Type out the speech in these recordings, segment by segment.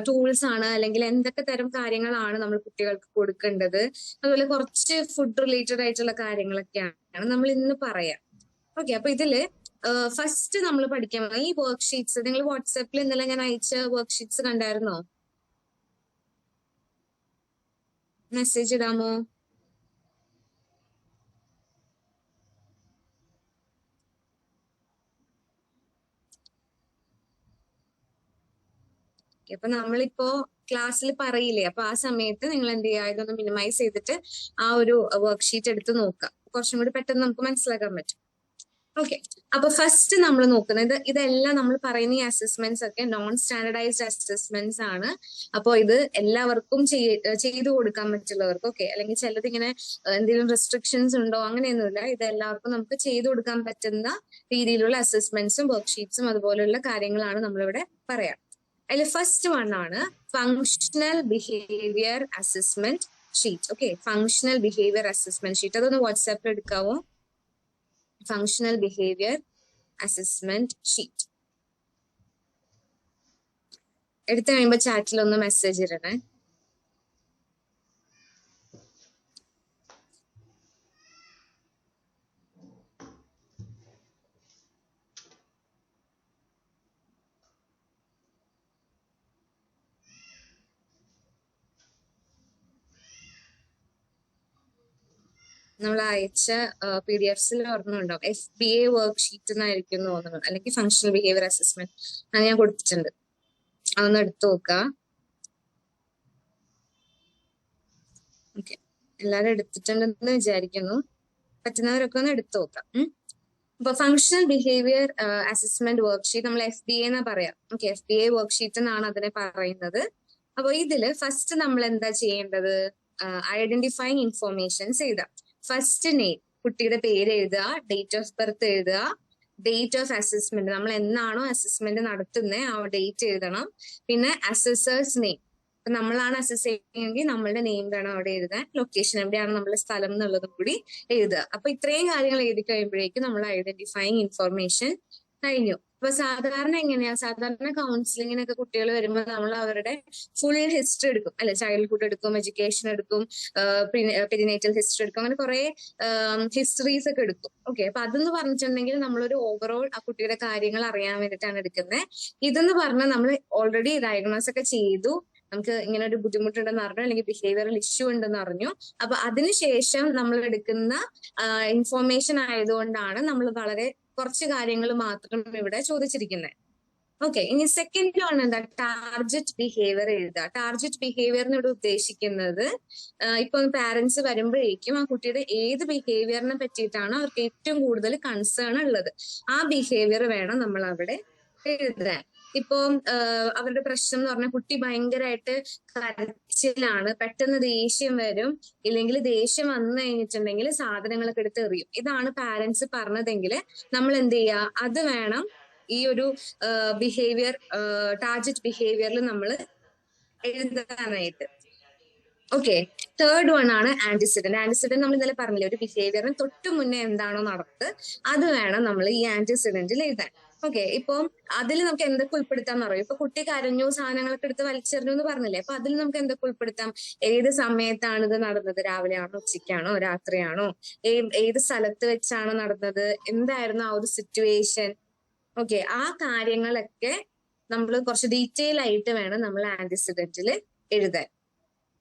Tools ആണ്, അല്ലെങ്കിൽ എന്തൊക്കെ തരം കാര്യങ്ങളാണ് നമ്മൾ കുട്ടികൾക്ക് കൊടുക്കേണ്ടത്, അതുപോലെ കുറച്ച് ഫുഡ് റിലേറ്റഡ് ആയിട്ടുള്ള കാര്യങ്ങളൊക്കെയാണ് നമ്മൾ ഇന്ന് പറയാം. ഓക്കെ, അപ്പൊ ഇതില് ഫസ്റ്റ് നമ്മൾ പഠിക്കാൻ ഈ വർക്ക് ഷീറ്റ്സ് നിങ്ങൾ വാട്സാപ്പിൽ ഇന്നലെ ഞാൻ അയച്ച വർക്ക് ഷീറ്റ്സ് കണ്ടായിരുന്നോ? മെസ്സേജ് ഇടാമോ? അപ്പൊ നമ്മളിപ്പോ ക്ലാസ്സിൽ പറയില്ലേ, അപ്പൊ ആ സമയത്ത് നിങ്ങൾ എന്ത് ചെയ്യുക, ഇതൊന്ന് മിനിമൈസ് ചെയ്തിട്ട് ആ ഒരു വർക്ക് ഷീറ്റ് എടുത്ത് നോക്കുക. കുറച്ചും കൂടി പെട്ടെന്ന് നമുക്ക് മനസ്സിലാക്കാൻ പറ്റും. ഓക്കെ, അപ്പൊ ഫസ്റ്റ് നമ്മൾ നോക്കുന്നത് ഇതെല്ലാം നമ്മൾ പറയുന്ന ഈ അസസ്മെന്റ്സ് ഒക്കെ നോൺ സ്റ്റാൻഡർഡൈസ്ഡ് അസസ്മെന്റ്സ് ആണ്. അപ്പൊ ഇത് എല്ലാവർക്കും ചെയ്തു കൊടുക്കാൻ പറ്റുള്ളവർക്ക്, ഓക്കെ, അല്ലെങ്കിൽ ചിലത് ഇങ്ങനെ എന്തെങ്കിലും റെസ്ട്രിക്ഷൻസ് ഉണ്ടോ അങ്ങനെയൊന്നുമില്ല. ഇത് എല്ലാവർക്കും നമുക്ക് ചെയ്തു കൊടുക്കാൻ പറ്റുന്ന രീതിയിലുള്ള അസസ്മെന്റ്സും വർക്ക്ഷീറ്റ്സും അതുപോലെയുള്ള കാര്യങ്ങളാണ് നമ്മളിവിടെ പറയാം. അതിൽ ഫസ്റ്റ് വൺ ആണ് functional behaviour assessment sheet. Okay, functional behaviour assessment sheet അതൊന്ന് വാട്സാപ്പിൽ എടുക്കാവോ? ഫങ്ഷണൽ ബിഹേവിയർ അസസ്മെന്റ് ഷീറ്റ് എടുത്തു കഴിയുമ്പോൾ ചാറ്റിൽ ഒന്ന് മെസ്സേജ് ഇടണേ. നമ്മൾ അയച്ച PDF ഓർമ്മയുണ്ടാവും, FBA വർക്ക് ഷീറ്റ് എന്നായിരിക്കും തോന്നുന്നു, അല്ലെങ്കിൽ ഫങ്ഷണൽ ബിഹേവിയർ അസസ്മെന്റ് അത് ഞാൻ കൊടുത്തിട്ടുണ്ട്. അതൊന്ന് എടുത്തു നോക്കുക. ഓക്കെ, എല്ലാരും എടുത്തിട്ടുണ്ടെന്ന് വിചാരിക്കുന്നു. പറ്റുന്നവരൊക്കെ ഒന്ന് എടുത്തു നോക്കാം. അപ്പൊ ഫങ്ഷണൽ ബിഹേവിയർ അസസ്മെന്റ് വർക്ക്ഷീറ്റ് നമ്മൾ FBA എന്നാ പറയാം. ഓക്കെ, FBA വർക്ക്ഷീറ്റ് എന്നാണ് അതിനെ പറയുന്നത്. അപ്പൊ ഇതില് ഫസ്റ്റ് നമ്മൾ എന്താ ചെയ്യേണ്ടത്? ഐഡന്റിഫൈങ് ഇൻഫോർമേഷൻസ് എഴുതാം. ഫസ്റ്റ് നെയിം, കുട്ടിയുടെ പേര് എഴുതുക, ഡേറ്റ് ഓഫ് ബർത്ത് എഴുതുക, ഡേറ്റ് ഓഫ് അസസ്മെന്റ്, നമ്മൾ എന്നാണോ അസസ്മെന്റ് നടത്തുന്നത് ആ ഡേറ്റ് എഴുതണം. പിന്നെ അസസേഴ്സ് നെയിം, ഇപ്പൊ നമ്മളാണ് അസസ് ചെയ്യുന്നതെങ്കിൽ നമ്മളുടെ നെയിം വേണം അവിടെ എഴുതാൻ, ലൊക്കേഷൻ എവിടെയാണ് നമ്മുടെ സ്ഥലം എന്നുള്ളതും കൂടി എഴുതുക. അപ്പൊ ഇത്രയും കാര്യങ്ങൾ എഴുതി കഴിയുമ്പോഴേക്കും നമ്മൾ ഐഡന്റിഫൈങ് ഇൻഫോർമേഷൻ കഴിഞ്ഞു. അപ്പൊ സാധാരണ എങ്ങനെയാ, സാധാരണ കൗൺസിലിങ്ങിനൊക്കെ കുട്ടികൾ വരുമ്പോൾ നമ്മൾ അവരുടെ ഫുൾ ഹിസ്റ്ററി എടുക്കും അല്ലെ, ചൈൽഡ്ഹുഡ് എടുക്കും, എഡ്യൂക്കേഷൻ എടുക്കും, പെരിനേറ്റൽ ഹിസ്റ്ററി എടുക്കും, അങ്ങനെ കുറെ ഹിസ്റ്ററീസ് ഒക്കെ എടുക്കും. ഓക്കെ, അപ്പൊ അതെന്ന് പറഞ്ഞിട്ടുണ്ടെങ്കിൽ നമ്മളൊരു ഓവറോൾ ആ കുട്ടിയുടെ കാര്യങ്ങൾ അറിയാൻ വേണ്ടിയിട്ടാണ് എടുക്കുന്നത്. ഇതെന്ന് പറഞ്ഞാൽ നമ്മൾ ഓൾറെഡി ഡയഗ്നോസ് ഒക്കെ ചെയ്തു, നമുക്ക് ഇങ്ങനെ ഒരു ബുദ്ധിമുട്ടുണ്ടെന്ന് അറിഞ്ഞു, അല്ലെങ്കിൽ ബിഹേവിയറൽ ഇഷ്യൂ ഉണ്ടെന്ന് അറിഞ്ഞു. അപ്പൊ അതിനുശേഷം നമ്മൾ എടുക്കുന്ന ഇൻഫോർമേഷൻ ആയതുകൊണ്ടാണ് നമ്മൾ വളരെ കുറച്ച് കാര്യങ്ങൾ മാത്രം ഇവിടെ ചോദിച്ചിരിക്കുന്നത്. ഓക്കെ, ഇനി സെക്കൻഡ് വൺ എന്താ? ടാർഗറ്റ് ബിഹേവിയർ എഴുതുക. ടാർഗറ്റ് ബിഹേവിയറിനോട് ഉദ്ദേശിക്കുന്നത് ഇപ്പൊ പാരന്റ്സ് വരുമ്പോഴേക്കും ആ കുട്ടിയുടെ ഏത് ബിഹേവിയറിനെ പറ്റിയിട്ടാണ് അവർക്ക് ഏറ്റവും കൂടുതൽ കൺസേൺ ഉള്ളത്, ആ ബിഹേവിയർ വേണം നമ്മൾ അവിടെ എഴുതാൻ. ഇപ്പൊ അവരുടെ പ്രശ്നം എന്ന് പറഞ്ഞാൽ കുട്ടി ഭയങ്കരമായിട്ട് കരച്ചിലാണ്, പെട്ടെന്ന് ദേഷ്യം വരും, ഇല്ലെങ്കിൽ ദേഷ്യം വന്നു കഴിഞ്ഞിട്ടുണ്ടെങ്കിൽ സാധനങ്ങളൊക്കെ എടുത്ത് എറിയും, ഇതാണ് പാരന്റ്സ് പറഞ്ഞതെങ്കിൽ നമ്മൾ എന്ത് ചെയ്യുക, അത് വേണം ഈ ഒരു ബിഹേവിയർ, ടാർഗറ്റ് ബിഹേവിയറിൽ നമ്മൾ എഴുതാനായിട്ട്. ഓക്കെ, തേർഡ് വൺ ആണ് ആന്റിസിഡന്റ്. ആന്റിസിഡന്റ് നമ്മൾ ഇന്നലെ പറഞ്ഞില്ലേ, ഒരു ബിഹേവിയറിന് തൊട്ട് മുന്നേ എന്താണോ നടന്നത് അത് വേണം നമ്മൾ ഈ ആന്റിസിഡന്റിൽ എഴുതാൻ. ഓക്കെ, ഇപ്പൊ അതിൽ നമുക്ക് എന്തൊക്കെ ഉൾപ്പെടുത്താന്ന് അറിയാം. ഇപ്പൊ കുട്ടി കരഞ്ഞു, സാധനങ്ങളൊക്കെ എടുത്ത് വലിച്ചെറിഞ്ഞു എന്ന് പറഞ്ഞില്ലേ, അപ്പൊ അതിൽ നമുക്ക് എന്തൊക്കെ ഉൾപ്പെടുത്താം? ഏത് സമയത്താണ് ഇത് നടന്നത്? രാവിലെയാണോ, ഉച്ചയ്ക്കാണോ, രാത്രിയാണോ, ഏത് സ്ഥലത്ത് വെച്ചാണോ നടന്നത്, എന്തായിരുന്നു ആ ഒരു സിറ്റുവേഷൻ? ഓക്കെ, ആ കാര്യങ്ങളൊക്കെ നമ്മൾ കുറച്ച് ഡീറ്റെയിൽ ആയിട്ട് വേണം നമ്മൾ ആന്റിസിഡന്റിൽ എഴുതാൻ.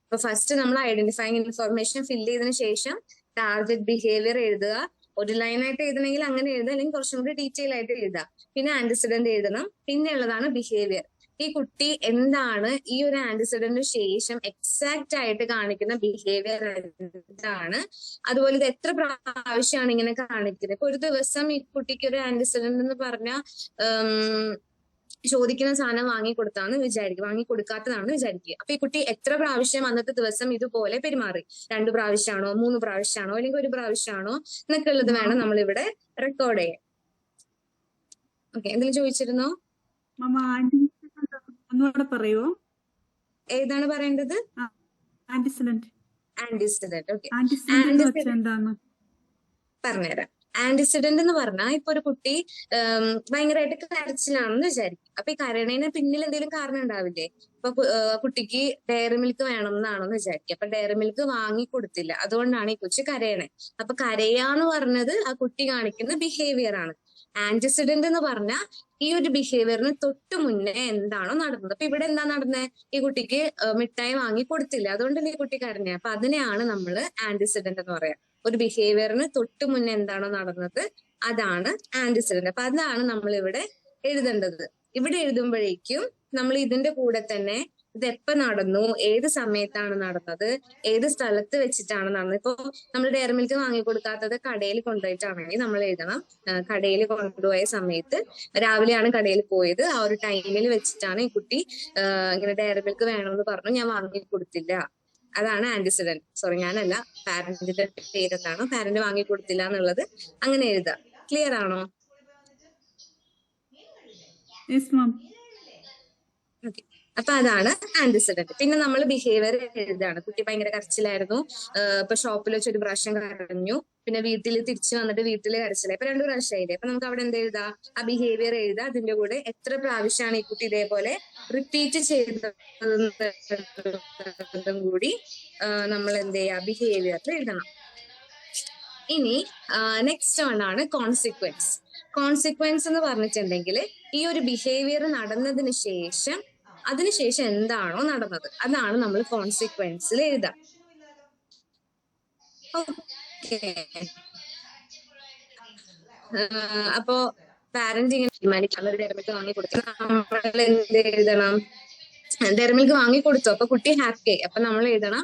അപ്പൊ ഫസ്റ്റ് നമ്മൾ ഐഡന്റിഫൈങ് ഇൻഫർമേഷൻ ഫില്ല് ചെയ്തതിനു ശേഷം ടാർഗറ്റ് ബിഹേവിയർ എഴുതുക. ഒരു ലൈനായിട്ട് എഴുതണമെങ്കിൽ അങ്ങനെ എഴുതുക, അല്ലെങ്കിൽ കുറച്ചും കൂടി ഡീറ്റെയിൽ ആയിട്ട് എഴുതുക. പിന്നെ ആന്റിസിഡന്റ് എഴുതണം. പിന്നെ ഉള്ളതാണ് ബിഹേവിയർ. ഈ കുട്ടി എന്താണ് ഈ ഒരു ആന്റിസിഡന്റിന് ശേഷം എക്സാക്ട് ആയിട്ട് കാണിക്കുന്ന ബിഹേവിയർ എന്താണ്, അതുപോലെ ഇത് എത്ര പ്രാവശ്യമാണ് ഇങ്ങനെ കാണിക്കുന്നത്. ഇപ്പൊ ഒരു ദിവസം ഈ കുട്ടിക്ക് ഒരു ആന്റിസിഡന്റ് എന്ന് പറഞ്ഞാൽ ചോദിക്കുന്ന സാധനം വാങ്ങിക്കൊടുത്താന്ന് വിചാരിക്കുക, വാങ്ങിക്കൊടുക്കാത്തതാണെന്ന് വിചാരിക്കുക. അപ്പൊ ഈ കുട്ടി എത്ര പ്രാവശ്യം അന്നത്തെ ദിവസം ഇതുപോലെ പെരുമാറി, 2 പ്രാവശ്യമാണോ, 3 പ്രാവശ്യമാണോ, അല്ലെങ്കിൽ 1 പ്രാവശ്യമാണോ എന്നൊക്കെ ഉള്ളത് വേണം നമ്മളിവിടെ റെക്കോർഡ് ചെയ്യാൻ. ഓക്കെ, എന്തെങ്കിലും ചോദിച്ചിരുന്നോ? പറയുമോ? ഏതാണ് പറയേണ്ടത്? ആന്റിസിഡന്റ്. ഓക്കെ, പറഞ്ഞുതരാം. ആന്റിസിഡന്റ് എന്ന് പറഞ്ഞാൽ ഇപ്പൊ ഒരു കുട്ടി ഭയങ്കരമായിട്ട് കരച്ചിലാണെന്ന് വിചാരിക്കും. അപ്പൊ ഈ കരയണേന് പിന്നിൽ എന്തെങ്കിലും കാരണം ഉണ്ടാവില്ലേ? ഇപ്പൊ കുട്ടിക്ക് ഡയറി മിൽക്ക് വേണം എന്നാണെന്ന് വിചാരിക്കുക. അപ്പൊ ഡയറി മിൽക്ക് വാങ്ങി കൊടുത്തില്ല, അതുകൊണ്ടാണ് ഈ കൊച്ചു കരയണേ. അപ്പൊ കരയാന്ന് പറഞ്ഞത് ആ കുട്ടി കാണിക്കുന്ന ബിഹേവിയർ ആണ്. ആന്റിസിഡന്റ് എന്ന് പറഞ്ഞാൽ ഈ ഒരു ബിഹേവിയറിന് തൊട്ട് മുന്നേ എന്താണോ നടന്നത്. അപ്പൊ ഇവിടെ എന്താ നടന്നത്? ഈ കുട്ടിക്ക് മിഠായി വാങ്ങി കൊടുത്തില്ല, അതുകൊണ്ടല്ലേ ഈ കുട്ടി കരഞ്ഞത്. അപ്പൊ അതിനെയാണ് നമ്മൾ ആന്റിസിഡന്റ് എന്ന് പറയാം. ഒരു ബിഹേവിയറിന് തൊട്ട് മുന്നേ എന്താണോ നടന്നത് അതാണ് ആന്റിസിഡന്റ്. അപ്പൊ അതാണ് നമ്മൾ ഇവിടെ എഴുതേണ്ടത്. ഇവിടെ എഴുതുമ്പോഴേക്കും നമ്മൾ ഇതിന്റെ കൂടെ തന്നെ ഇത് എപ്പോ നടന്നു, ഏത് സമയത്താണ് നടന്നത്, ഏത് സ്ഥലത്ത് വെച്ചിട്ടാണ് നടന്നത്. ഇപ്പൊ നമ്മൾ ഡയറി മിൽക്ക് വാങ്ങിക്കൊടുക്കാത്തത് കടയിൽ കൊണ്ടുപോയിട്ടാണെങ്കിൽ നമ്മൾ എഴുതണം കടയിൽ കൊണ്ടുപോയ സമയത്ത്, രാവിലെയാണ് കടയിൽ പോയത്, ആ ഒരു ടൈമിൽ വെച്ചിട്ടാണ് ഈ കുട്ടി ഇങ്ങനെ ഡയറി മിൽക്ക് വേണമെന്ന് പറഞ്ഞു, ഞാൻ വാങ്ങി കൊടുത്തില്ല. അതാണ് ആന്റിസിഡന്റ്. സോറി, ഞാനല്ല, പാരന്റിന്റെ പേരെന്താണോ പാരന്റ് വാങ്ങി കൊടുത്തില്ല എന്നുള്ളത് അങ്ങനെ എഴുതാം. ക്ലിയർ ആണോ? Yes ma'am. ഓക്കെ, അപ്പൊ അതാണ് ആന്റിസിഡന്റ്. പിന്നെ നമ്മൾ ബിഹേവിയർ എഴുതാണ്. കുട്ടി ഭയങ്കര കരച്ചിലായിരുന്നു, ഇപ്പൊ ഷോപ്പിൽ വെച്ച് ഒരു പ്രാവശ്യം കരഞ്ഞു, പിന്നെ വീട്ടിൽ തിരിച്ചു വന്നിട്ട് വീട്ടിൽ കരച്ചിലായി, ഇപ്പൊ 2 പ്രാവശ്യമായില്ലേ. അപ്പൊ നമുക്ക് അവിടെ എന്ത് എഴുതാ? ആ ബിഹേവിയർ എഴുതാ. അതിന്റെ കൂടെ എത്ര പ്രാവശ്യമാണ് ഈ കുട്ടി ഇതേപോലെ റിപ്പീറ്റ് ചെയ്തതും കൂടി നമ്മൾ എന്ത് ചെയ്യാ? ബിഹേവിയറിൽ എഴുതണം. ഇനി നെക്സ്റ്റ് വൺ ആണ് കോൺസിക്വൻസ്. കോൺസിക്വൻസ് എന്ന് പറഞ്ഞിട്ടുണ്ടെങ്കിൽ ഈ ഒരു ബിഹേവിയർ നടന്നതിന് ശേഷം അതിനുശേഷം എന്താണോ നടന്നത് അതാണ് നമ്മൾ കോൺസിക്വൻസിൽ എഴുതാം. ഓക്കെ, അപ്പോ പാരന്റ് ഇങ്ങനെ തീരുമാനിക്കാം ഒരു ഡയറി മിൽക്ക് വാങ്ങി കൊടുക്കണം, നമ്മൾ എന്ത് എഴുതണം? ഡയറി മിൽക്ക് വാങ്ങി കൊടുത്തു, അപ്പൊ കുട്ടി ഹാപ്പി ആയി. അപ്പൊ നമ്മൾ എഴുതണം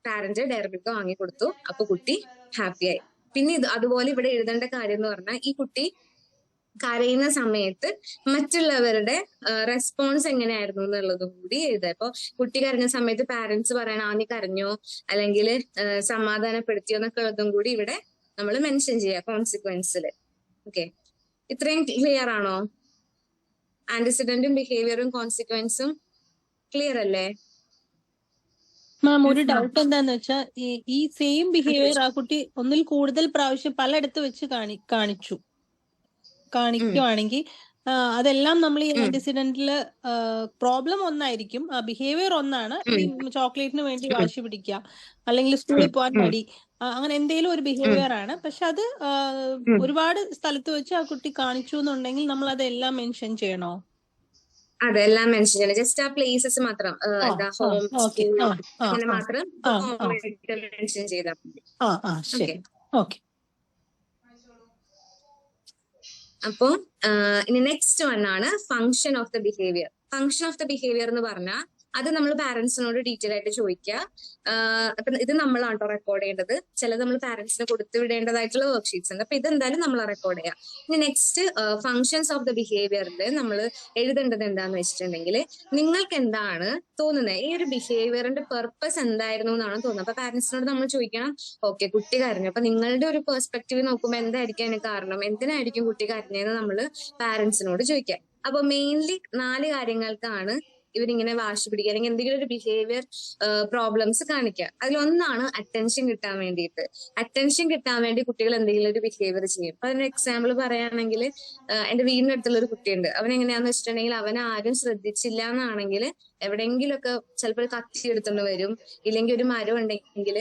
പാരന്റ് ഡയറി മിൽക്ക് വാങ്ങി കൊടുത്തു, അപ്പൊ കുട്ടി ഹാപ്പി ആയി. പിന്നെ അതുപോലെ ഇവിടെ എഴുതേണ്ട കാര്യം എന്ന് പറഞ്ഞാൽ ഈ കുട്ടി കരയുന്ന സമയത്ത് മറ്റുള്ളവരുടെ റെസ്പോൺസ് എങ്ങനെയായിരുന്നു എന്നുള്ളതും കൂടി എഴുതുക. ഇപ്പൊ കുട്ടി കരഞ്ഞ സമയത്ത് പാരന്റ്സ് പറയണ നീ കരഞ്ഞോ, അല്ലെങ്കിൽ സമാധാനപ്പെടുത്തിയോ എന്നൊക്കെ ഉള്ളതും കൂടി ഇവിടെ നമ്മൾ മെൻഷൻ ചെയ്യുക കോൺസിക്വൻസിൽ. ഓക്കെ, ഇത്രയും ക്ലിയർ ആണോ? ആന്റിസിഡന്റും ബിഹേവിയറും കോൺസിക്വൻസും ക്ലിയർ അല്ലേ? മാം, ഒരു ഡൗട്ട് എന്താന്ന് വെച്ചാൽ ഈ സെയിം ബിഹേവിയർ ആ കുട്ടി ഒന്നിൽ കൂടുതൽ പ്രാവശ്യം പലയിടത്ത് വെച്ച് കാണിക്കുവാണെങ്കിൽ അതെല്ലാം നമ്മൾ ഈ ആന്റിസിഡന്റില് പ്രോബ്ലം ഒന്നായിരിക്കും, ബിഹേവിയർ ഒന്നാണ്. ഈ ചോക്ലേറ്റിന് വേണ്ടി വാശി പിടിക്കുക, അല്ലെങ്കിൽ സ്കൂളിൽ പോകാൻ മടി, അങ്ങനെ എന്തെങ്കിലും ഒരു ബിഹേവിയർ ആണ്. പക്ഷെ അത് ഒരുപാട് സ്ഥലത്ത് വെച്ച് ആ കുട്ടി കാണിച്ചു എന്നുണ്ടെങ്കിൽ നമ്മൾ അതെല്ലാം മെൻഷൻ ചെയ്യണോ? അതെല്ലാം മെൻഷൻ ചെയ്യണം. ജസ്റ്റ് ആ പ്ലേസസ് മാത്രം, ഹോം, സ്കൂൾ, അങ്ങനെ മാത്രം മെൻഷൻ ചെയ്താൽ മതി. ഓക്കെ. അപ്പോ ഇനി നെക്സ്റ്റ് വൺ ആണ് function of the behaviour. Function of the behaviour എന്ന് പറഞ്ഞാൽ അത് നമ്മൾ പാരന്റ്സിനോട് ഡീറ്റെയിൽ ആയിട്ട് ചോദിക്കുക. അപ്പൊ ഇത് നമ്മളാണ് കേട്ടോ റെക്കോർഡ് ചെയ്യേണ്ടത്. ചിലത് നമ്മൾ പാരന്റ്സിന് കൊടുത്തു വിടേണ്ടതായിട്ടുള്ള വർക്ക്ഷീറ്റ്സ് ഉണ്ട്, അപ്പൊ ഇതെന്തായാലും നമ്മൾ റെക്കോർഡ് ചെയ്യാം. ഇനി നെക്സ്റ്റ് ഫംഗ്ഷൻസ് ഓഫ് ദ ബിഹേവിയറിൽ നമ്മൾ എഴുതേണ്ടത് എന്താന്ന് വെച്ചിട്ടുണ്ടെങ്കിൽ നിങ്ങൾക്ക് എന്താണ് തോന്നുന്നത്, ഈ ഒരു ബിഹേവിയറിന്റെ പെർപ്പസ് എന്തായിരുന്നു എന്നാണ് തോന്നുന്നത്. അപ്പൊ പാരന്റ്സിനോട് നമ്മൾ ചോദിക്കണം, ഓക്കെ കുട്ടി കരഞ്ഞു, അപ്പൊ നിങ്ങളുടെ ഒരു പെർസ്പെക്റ്റീവ് നോക്കുമ്പോൾ എന്തായിരിക്കും അതിന് കാരണം, എന്തിനായിരിക്കും കുട്ടി കരഞ്ഞതെന്ന് നമ്മൾ പാരന്റ്സിനോട് ചോദിക്കാം. അപ്പൊ മെയിൻലി 4 കാര്യങ്ങൾക്കാണ് ഇവരിങ്ങനെ വാശി പിടിക്കുക, അല്ലെങ്കിൽ എന്തെങ്കിലും ഒരു ബിഹേവിയർ പ്രോബ്ലംസ് കാണിക്കുക. അതിലൊന്നാണ് അറ്റൻഷൻ കിട്ടാൻ വേണ്ടിയിട്ട്. അറ്റൻഷൻ കിട്ടാൻ വേണ്ടി കുട്ടികൾ എന്തെങ്കിലും ഒരു ബിഹേവിയർ ചെയ്യും. അപ്പൊ അതിന് എക്സാമ്പിൾ പറയുകയാണെങ്കിൽ എന്റെ വീടിനടുത്തുള്ള ഒരു കുട്ടിയുണ്ട്. അവൻ എങ്ങനെയാന്ന് വെച്ചിട്ടുണ്ടെങ്കിൽ അവനെ ആരും ശ്രദ്ധിച്ചില്ല എന്നാണെങ്കിൽ എവിടെയെങ്കിലുമൊക്കെ ചിലപ്പോൾ കത്തി എടുത്തുകൊണ്ട് വരും, ഇല്ലെങ്കിൽ ഒരു മരം ഉണ്ടെങ്കിൽ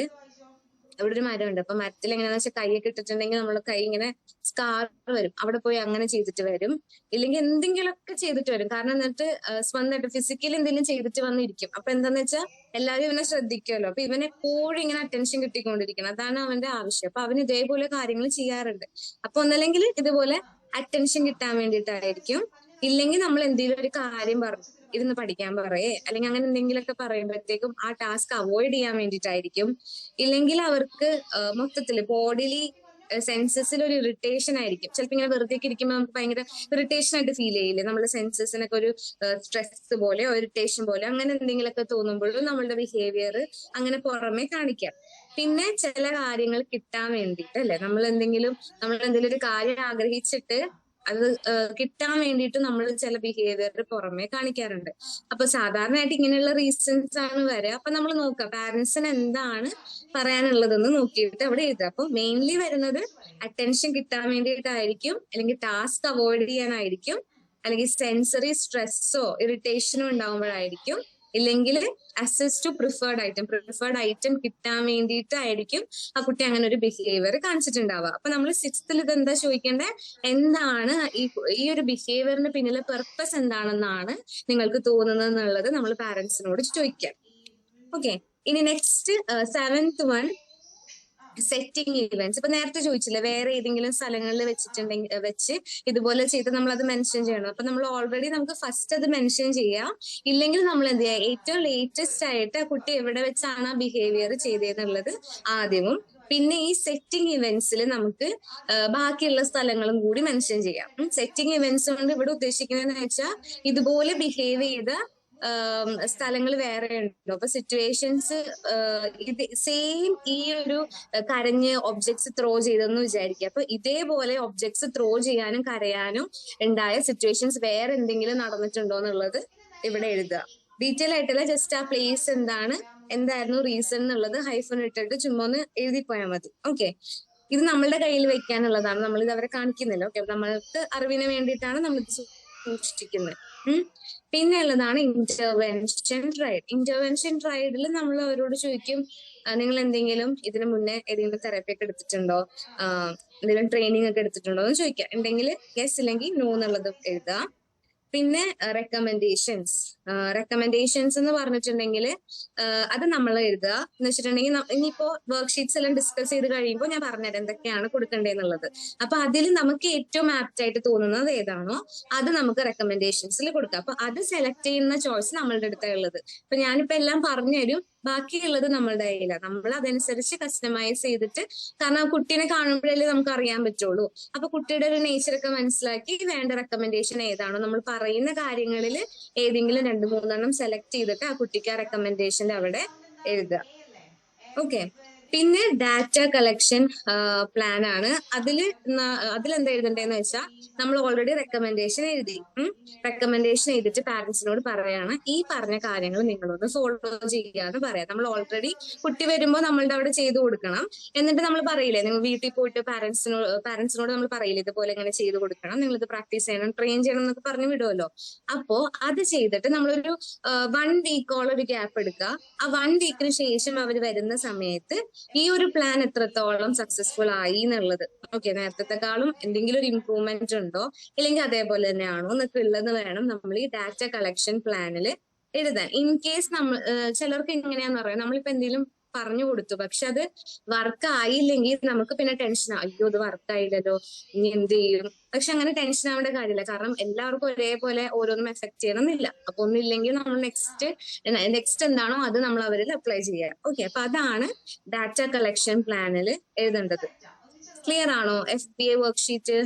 അവിടെ ഒരു മരമുണ്ട്, അപ്പൊ മരത്തിൽ എങ്ങനെയാന്ന് വെച്ചാൽ കൈയൊക്കെ ഇട്ടിട്ടുണ്ടെങ്കിൽ നമ്മളെ കൈ ഇങ്ങനെ സ്കാർ വരും, അവിടെ പോയി അങ്ങനെ ചെയ്തിട്ട് വരും, ഇല്ലെങ്കിൽ എന്തെങ്കിലുമൊക്കെ ചെയ്തിട്ട് വരും. കാരണം എന്നിട്ട് സ്വന്തമായിട്ട് ഫിസിക്കലി എന്തെങ്കിലും ചെയ്തിട്ട് വന്നിരിക്കും. അപ്പൊ എന്താന്ന് വെച്ചാൽ എല്ലാവരും ഇവനെ ശ്രദ്ധിക്കുമല്ലോ, അപ്പൊ ഇവനെ എപ്പോഴും ഇങ്ങനെ അറ്റൻഷൻ കിട്ടിക്കൊണ്ടിരിക്കണം, അതാണ് അവന്റെ ആവശ്യം. അപ്പൊ അവൻ ഇതേപോലെ കാര്യങ്ങൾ ചെയ്യാറുണ്ട്. അപ്പൊ ഒന്നല്ലെങ്കിൽ ഇതുപോലെ അറ്റൻഷൻ കിട്ടാൻ വേണ്ടിയിട്ടായിരിക്കും, ഇല്ലെങ്കിൽ നമ്മൾ എന്തെങ്കിലും ഒരു കാര്യം പറഞ്ഞു ഇരുന്ന് പഠിക്കാൻ പറയേ അല്ലെങ്കിൽ അങ്ങനെ എന്തെങ്കിലുമൊക്കെ പറയുമ്പോഴത്തേക്കും ആ ടാസ്ക് അവോയ്ഡ് ചെയ്യാൻ വേണ്ടിയിട്ടായിരിക്കും, ഇല്ലെങ്കിൽ അവർക്ക് മൊത്തത്തില് ബോഡിലി സെൻസസിൽ ഒരു ഇറിറ്റേഷൻ ആയിരിക്കും. ചിലപ്പോൾ ഇങ്ങനെ വെറുതെ ഇരിക്കുമ്പോൾ നമുക്ക് ഭയങ്കര ഇറിറ്റേഷൻ ആയിട്ട് ഫീൽ ചെയ്യില്ലേ, നമ്മുടെ സെൻസസിനൊക്കെ ഒരു സ്ട്രെസ് പോലെ ഇറിറ്റേഷൻ പോലെ അങ്ങനെ എന്തെങ്കിലുമൊക്കെ തോന്നുമ്പോഴും നമ്മളുടെ ബിഹേവിയർ അങ്ങനെ പുറമെ കാണിക്കാം. പിന്നെ ചില കാര്യങ്ങൾ കിട്ടാൻ വേണ്ടിയിട്ട് അല്ലെ, നമ്മൾ എന്തെങ്കിലും ഒരു കാര്യം ആഗ്രഹിച്ചിട്ട് അത് കിട്ടാൻ വേണ്ടിയിട്ട് നമ്മൾ ചില ബിഹേവിയർ പുറമെ കാണിക്കാറുണ്ട്. അപ്പൊ സാധാരണയായിട്ട് ഇങ്ങനെയുള്ള റീസൺസ് ആണ് വരിക. അപ്പൊ നമ്മൾ നോക്കുക പാരന്റ്സിന് എന്താണ് പറയാനുള്ളതെന്ന് നോക്കിയിട്ട് അവിടെ എഴുതുക. അപ്പൊ മെയിൻലി വരുന്നത് അറ്റൻഷൻ കിട്ടാൻ വേണ്ടിയിട്ടായിരിക്കും, അല്ലെങ്കിൽ ടാസ്ക് അവോയ്ഡ് ചെയ്യാനായിരിക്കും, അല്ലെങ്കിൽ സെൻസറി സ്ട്രെസ്സോ ഇറിറ്റേഷനോ ഉണ്ടാകുമ്പോഴായിരിക്കും, ഇല്ലെങ്കിൽ അക്സസ് ടു പ്രിഫേർഡ് ഐറ്റം കിട്ടാൻ വേണ്ടിയിട്ടായിരിക്കും ആ കുട്ടി അങ്ങനെ ഒരു ബിഹേവിയർ കാണിച്ചിട്ടുണ്ടാവുക. അപ്പൊ നമ്മൾ 6th ഇതെന്താ ചോദിക്കേണ്ടത്, എന്താണ് ഈ ഒരു ബിഹേവിയറിന് പിന്നിലെ പെർപ്പസ് എന്താണെന്നാണ് നിങ്ങൾക്ക് തോന്നുന്നത് എന്നുള്ളത് നമ്മൾ പാരന്റ്സിനോട് ചോദിക്കാം. ഓക്കെ, ഇനി next 7th one, setting events. ഇപ്പൊ നേരത്തെ ചോദിച്ചില്ലേ, വേറെ ഏതെങ്കിലും സ്ഥലങ്ങളിൽ വെച്ച് ഇതുപോലെ ചെയ്ത് നമ്മൾ അത് മെൻഷൻ ചെയ്യണം. അപ്പൊ നമ്മൾ ഓൾറെഡി നമുക്ക് ഫസ്റ്റ് അത് മെൻഷൻ ചെയ്യാം. ഇല്ലെങ്കിൽ നമ്മൾ എന്ത് ചെയ്യാം, ഏറ്റവും ലേറ്റസ്റ്റ് ആയിട്ട് ആ കുട്ടി എവിടെ വെച്ചാണ് ആ ബിഹേവിയർ ചെയ്തതെന്നുള്ളത് ആദ്യവും, പിന്നെ ഈ സെറ്റിംഗ് ഇവന്റ്സിൽ നമുക്ക് ബാക്കിയുള്ള സ്ഥലങ്ങളും കൂടി മെൻഷൻ ചെയ്യാം. സെറ്റിംഗ് ഇവന്റ്സ് കൊണ്ട് ഇവിടെ ഉദ്ദേശിക്കുന്നതെന്ന് വെച്ചാൽ ഇതുപോലെ ബിഹേവ് ചെയ്ത സ്ഥലങ്ങൾ വേറെ ഉണ്ടോ. അപ്പൊ സിറ്റുവേഷൻസ് ഇത് സെയിം ഈ ഒരു കരഞ്ഞ് ഒബ്ജക്ട്സ് ത്രോ ചെയ്തെന്ന് വിചാരിക്കുക. അപ്പൊ ഇതേപോലെ ഒബ്ജക്ട്സ് ത്രോ ചെയ്യാനും കരയാനും ഉണ്ടായ സിറ്റുവേഷൻസ് വേറെ എന്തെങ്കിലും നടന്നിട്ടുണ്ടോ എന്നുള്ളത് ഇവിടെ എഴുതുക. ഡീറ്റെയിൽ ആയിട്ടല്ല, ജസ്റ്റ് ആ പ്ലേസ് എന്തായിരുന്നു റീസൺ എന്നുള്ളത് ഹൈഫൺ ഇട്ടിട്ട് ചുമ്മാ ഒന്ന് എഴുതിപ്പോയാൽ മതി. ഓക്കെ, ഇത് നമ്മളുടെ കയ്യിൽ വെക്കാനുള്ളതാണ്, നമ്മളിത് അവരെ കാണിക്കുന്നില്ല. ഓക്കെ, നമ്മൾക്ക് അറിവിന് വേണ്ടിയിട്ടാണ് നമ്മളിത് സൂക്ഷിക്കുന്നത്. പിന്നെ ഉള്ളതാണ് ഇന്റർവെൻഷൻ ട്രയഡിൽ നമ്മൾ അവരോട് ചോദിക്കും, നിങ്ങൾ എന്തെങ്കിലും ഇതിനു മുന്നേ ഏതെങ്കിലും തെറാപ്പി ഒക്കെ എടുത്തിട്ടുണ്ടോ, എന്തെങ്കിലും ട്രെയിനിങ് ഒക്കെ എടുത്തിട്ടുണ്ടോ എന്ന് ചോദിക്കാം. ഉണ്ടെങ്കിൽ യെസ്, ഇല്ലെങ്കിൽ നോ എന്നുള്ളത് എഴുതുക. പിന്നെ റെക്കമെൻഡേഷൻസ് എന്ന് പറഞ്ഞിട്ടുണ്ടെങ്കിൽ അത് നമ്മൾ എഴുതുക. എന്ന് വെച്ചിട്ടുണ്ടെങ്കിൽ ഇനിയിപ്പോ വർക്ക്ഷീറ്റ്സ് എല്ലാം ഡിസ്കസ് ചെയ്ത് കഴിയുമ്പോൾ ഞാൻ പറഞ്ഞുതരാം എന്തൊക്കെയാണ് കൊടുക്കേണ്ടതെന്നുള്ളത്. അപ്പൊ അതിൽ നമുക്ക് ഏറ്റവും ആപ്റ്റ് ആയിട്ട് തോന്നുന്നത് ഏതാണോ അത് നമുക്ക് റെക്കമെൻഡേഷൻസിൽ കൊടുക്കാം. അപ്പൊ അത് സെലക്ട് ചെയ്യുന്ന ചോയ്സ് നമ്മളുടെ അടുത്തുള്ളത്. ഇപ്പൊ ഞാനിപ്പോ എല്ലാം പറഞ്ഞു തരും, ബാക്കിയുള്ളത് നമ്മളുടെ കയ്യിലാണ്. നമ്മൾ അതനുസരിച്ച് കസ്റ്റമൈസ് ചെയ്തിട്ട്, കാരണം ആ കുട്ടീനെ കാണുമ്പോഴല്ലേ നമുക്ക് അറിയാൻ പറ്റുള്ളൂ. അപ്പൊ കുട്ടിയുടെ ഒരു നേച്ചറൊക്കെ മനസ്സിലാക്കി വേണ്ട റെക്കമെൻഡേഷൻ ഏതാണോ, നമ്മൾ പറയുന്ന കാര്യങ്ങളിൽ ഏതെങ്കിലും 2-3 സെലക്ട് ചെയ്തിട്ട് ആ കുട്ടിക്ക് ആ റെക്കമെൻഡേഷന്റെ അവിടെ എഴുതുക. ഓക്കെ, പിന്നെ ഡാറ്റ കളക്ഷൻ പ്ലാൻ ആണ്. അതിലെന്താ എഴുതണ്ടേന്ന് വെച്ചാൽ നമ്മൾ ഓൾറെഡി റെക്കമെൻഡേഷൻ എഴുതിയിട്ട് പാരന്റ്സിനോട് പറയാണ് ഈ പറഞ്ഞ കാര്യങ്ങൾ നിങ്ങളൊന്ന് ഫോളോ ചെയ്യാന്ന് പറയാം. നമ്മൾ ഓൾറെഡി കുട്ടി വരുമ്പോൾ നമ്മളുടെ അവിടെ ചെയ്തു കൊടുക്കണം. എന്നിട്ട് നമ്മൾ പറയില്ലേ, നിങ്ങൾ വീട്ടിൽ പോയിട്ട് പാരന്റ്സിനോട് നമ്മൾ പറയില്ലേ ഇതുപോലെ ഇങ്ങനെ ചെയ്തു കൊടുക്കണം, നിങ്ങൾ ഇത് പ്രാക്ടീസ് ചെയ്യണം, ട്രെയിൻ ചെയ്യണം എന്നൊക്കെ പറഞ്ഞു വിടുമല്ലോ. അപ്പോ അത് ചെയ്തിട്ട് നമ്മളൊരു 1 വീക്കോളം ഒരു ഗ്യാപ്പ് എടുക്കുക. ആ 1 വീക്കിന് ശേഷം അവർ വരുന്ന സമയത്ത് ഈ ഒരു പ്ലാൻ എത്രത്തോളം സക്സസ്ഫുൾ ആയി എന്നുള്ളത്, ഓക്കെ, നേരത്തെക്കാളും എന്തെങ്കിലും ഒരു ഇംപ്രൂവ്മെന്റ് ഉണ്ടോ, ഇല്ലെങ്കിൽ അതേപോലെ തന്നെയാണോ എന്നൊക്കെ ഉള്ളത് വേണം നമ്മൾ ഈ ഡാറ്റ കളക്ഷൻ പ്ലാനിൽ എഴുതാൻ. ഇൻ കേസ് ചിലർക്ക് എങ്ങനെയാന്ന് പറയാം, നമ്മളിപ്പോ എന്തെങ്കിലും പറഞ്ഞു കൊടുത്തു പക്ഷെ അത് വർക്ക് ആയില്ലെങ്കിൽ നമുക്ക് പിന്നെ ടെൻഷൻ, അയ്യോ ഇത് വർക്ക് ആയില്ലല്ലോ, ഇനി എന്ത് ചെയ്യും. പക്ഷെ അങ്ങനെ ടെൻഷൻ ആവേണ്ട കാര്യമില്ല, കാരണം എല്ലാവർക്കും ഒരേപോലെ ഓരോന്നും എഫക്ട് ചെയ്യണമെന്നില്ല. അപ്പൊ ഒന്നില്ലെങ്കിൽ നമ്മൾ നെക്സ്റ്റ് എന്താണോ അത് നമ്മൾ അവരിൽ അപ്ലൈ ചെയ്യാം. ഓക്കെ, അപ്പൊ അതാണ് ഡാറ്റ കളക്ഷൻ പ്ലാനിൽ എഴുതേണ്ടത്. ക്ലിയർ ആണോ FBA worksheet?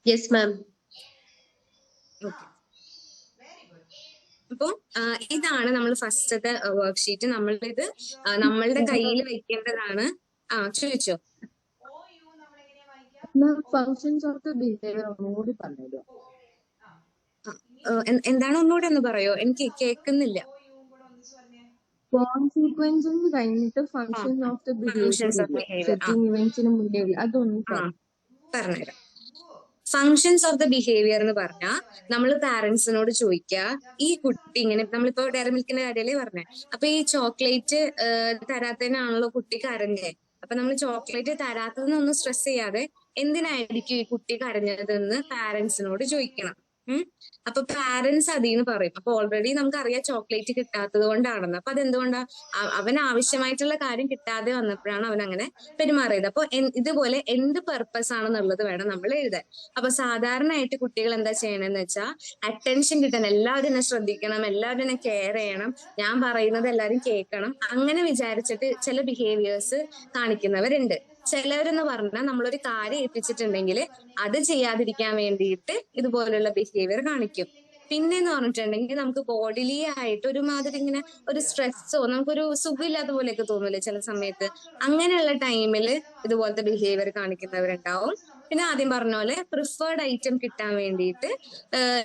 Yes ma'am. Okay, അപ്പൊ ഇതാണ് നമ്മൾ ഫസ്റ്റത്തെ വർക്ക്ഷീറ്റ്. നമ്മളിത് നമ്മളുടെ കയ്യിൽ വെക്കേണ്ടതാണ്. ചോദിച്ചോ. ഫങ്ഷൻസ് ഓഫ് ദ ബിഹേവിയർ ഒന്നുകൂടി പറഞ്ഞുതരോ? എന്താണ് ഒന്നുകൂടെ ഒന്ന് പറയോ, എനിക്ക് കേൾക്കുന്നില്ല. കോൺസിക്വൻസ് കഴിഞ്ഞിട്ട് functions of the behaviour, setting ഇവന്റ്സിന് മുന്നേ അതൊന്നും പറഞ്ഞുതരാം. ഫങ്ഷൻസ് ഓഫ് ദ ബിഹേവിയർ എന്ന് പറഞ്ഞാൽ നമ്മൾ പാരന്റ്സിനോട് ചോദിക്കുക, ഈ കുട്ടി ഇങ്ങനെ, നമ്മളിപ്പോ ഡയറി മിൽക്കിന്റെ കാര്യമല്ലേ പറഞ്ഞേ, അപ്പൊ ഈ ചോക്ലേറ്റ് തരാത്തതിനാണല്ലോ കുട്ടി കരഞ്ഞേ. അപ്പൊ നമ്മൾ ചോക്ലേറ്റ് തരാത്തതെന്നൊന്നും സ്ട്രെസ് ചെയ്യാതെ എന്തിനായിരിക്കും ഈ കുട്ടി കരഞ്ഞതെന്ന് പാരന്റ്സിനോട് ചോദിക്കണം. അപ്പൊ പാരന്റ്സ് അതിന്ന് പറയും. അപ്പൊ ഓൾറെഡി നമുക്കറിയാം ചോക്ലേറ്റ് കിട്ടാത്തത് കൊണ്ടാണെന്ന്. അപ്പൊ അതെന്തുകൊണ്ടാ, അവന് ആവശ്യമായിട്ടുള്ള കാര്യം കിട്ടാതെ വന്നപ്പോഴാണ് അവൻ അങ്ങനെ പെരുമാറിയത്. അപ്പൊ ഇതുപോലെ എന്ത് പർപ്പസ് ആണെന്നുള്ളത് വേണം നമ്മൾ എഴുതാൻ. അപ്പൊ സാധാരണയായിട്ട് കുട്ടികൾ എന്താ ചെയ്യണമെന്ന് വെച്ചാൽ അറ്റൻഷൻ കിട്ടാൻ, എല്ലാവരും എന്നെ ശ്രദ്ധിക്കണം, എല്ലാവരും എന്നെ കെയർ ചെയ്യണം, ഞാൻ പറയുന്നത് എല്ലാവരും കേൾക്കണം, അങ്ങനെ വിചാരിച്ചിട്ട് ചില ബിഹേവിയേഴ്സ് കാണിക്കുന്നവരുണ്ട്. ചിലവരെന്ന് പറഞ്ഞാൽ നമ്മളൊരു കാര്യം ഏൽപ്പിച്ചിട്ടുണ്ടെങ്കിൽ അത് ചെയ്യാതിരിക്കാൻ വേണ്ടിയിട്ട് ഇതുപോലുള്ള ബിഹേവിയർ കാണിക്കും. പിന്നെന്ന് പറഞ്ഞിട്ടുണ്ടെങ്കിൽ നമുക്ക് ബോഡിലി ആയിട്ട് ഒരുമാതിരി ഇങ്ങനെ ഒരു സ്ട്രെസ്സോ നമുക്കൊരു സുഖമില്ലാത്ത പോലെയൊക്കെ തോന്നൂലേ ചില സമയത്ത്. അങ്ങനെയുള്ള ടൈമിൽ ഇതുപോലത്തെ ബിഹേവിയർ കാണിക്കുന്നവരുണ്ടാവും. പിന്നെ ആദ്യം പറഞ്ഞ പോലെ പ്രിഫേർഡ് ഐറ്റം കിട്ടാൻ വേണ്ടിയിട്ട്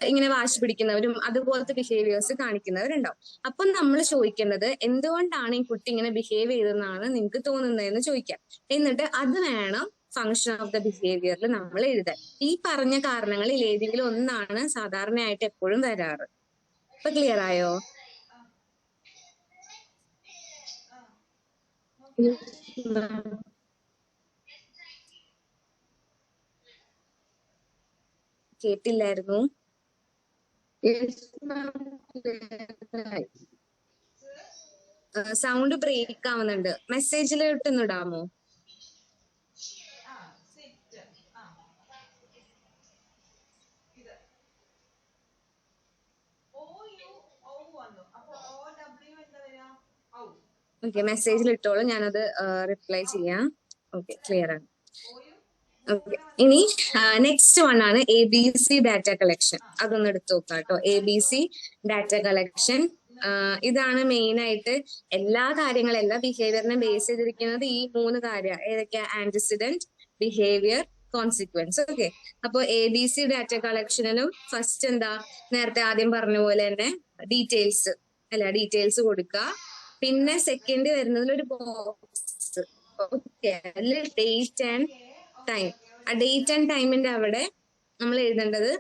ഇങ്ങനെ വാശി പിടിക്കുന്നവരും അതുപോലത്തെ ബിഹേവിയേഴ്സ് കാണിക്കുന്നവരുണ്ടാവും. അപ്പൊ നമ്മൾ ചോദിക്കേണ്ടത് എന്തുകൊണ്ടാണ് ഈ കുട്ടി ഇങ്ങനെ ബിഹേവ് ചെയ്തതെന്നാണ് നിങ്ങൾക്ക് തോന്നുന്നതെന്ന് ചോദിക്കാം. എന്നിട്ട് അത് വേണം ഫങ്ഷൻ ഓഫ് ദ ബിഹേവിയറിൽ നമ്മൾ എഴുതാൻ. ഈ പറഞ്ഞ കാരണങ്ങളിൽ ഏതെങ്കിലും ഒന്നാണ് സാധാരണയായിട്ട് എപ്പോഴും വരാറ്. ഇപ്പൊ ക്ലിയർ ആയോ? കേട്ടില്ലായിരുന്നു. സൗണ്ട് ബ്രേക്ക് ആവുന്നുണ്ട്. മെസ്സേജിൽ ഇട്ടൊന്നിടാമോ? ഓക്കെ, മെസ്സേജിൽ ഇട്ടോളൂ, ഞാനത് റിപ്ലൈ ചെയ്യാം. ഓക്കെ, ക്ലിയർ ആണ്. ഓക്കെ, ഇനി നെക്സ്റ്റ് വൺ ആണ് ABC ഡാറ്റ കളക്ഷൻ. അതൊന്ന് എടുത്തു നോക്കാം കേട്ടോ. ABC ഡാറ്റ കളക്ഷൻ ഇതാണ് മെയിൻ ആയിട്ട് എല്ലാ കാര്യങ്ങളും എല്ലാ ബിഹേവിയറിനെ ബേസ് ചെയ്തിരിക്കുന്നത് ഈ 3 കാര്യം. ഏതൊക്കെയാ? Antecedent, behaviour, consequence. ഓക്കെ, അപ്പൊ ABC ഡാറ്റ കളക്ഷനിലും ഫസ്റ്റ് എന്താ, നേരത്തെ ആദ്യം പറഞ്ഞ പോലെ തന്നെ ഡീറ്റെയിൽസ് ഡീറ്റെയിൽസ് കൊടുക്കുക. പിന്നെ സെക്കൻഡ് വരുന്നതിൽ ഒരു ബോക്സ്. ഓക്കെ, അതിൽ ഡേറ്റ് ആൻഡ് ടൈം. ആ ഡേറ്റ് ആൻഡ് ടൈമിന്റെ അവിടെ നമ്മൾ എഴുതേണ്ടത്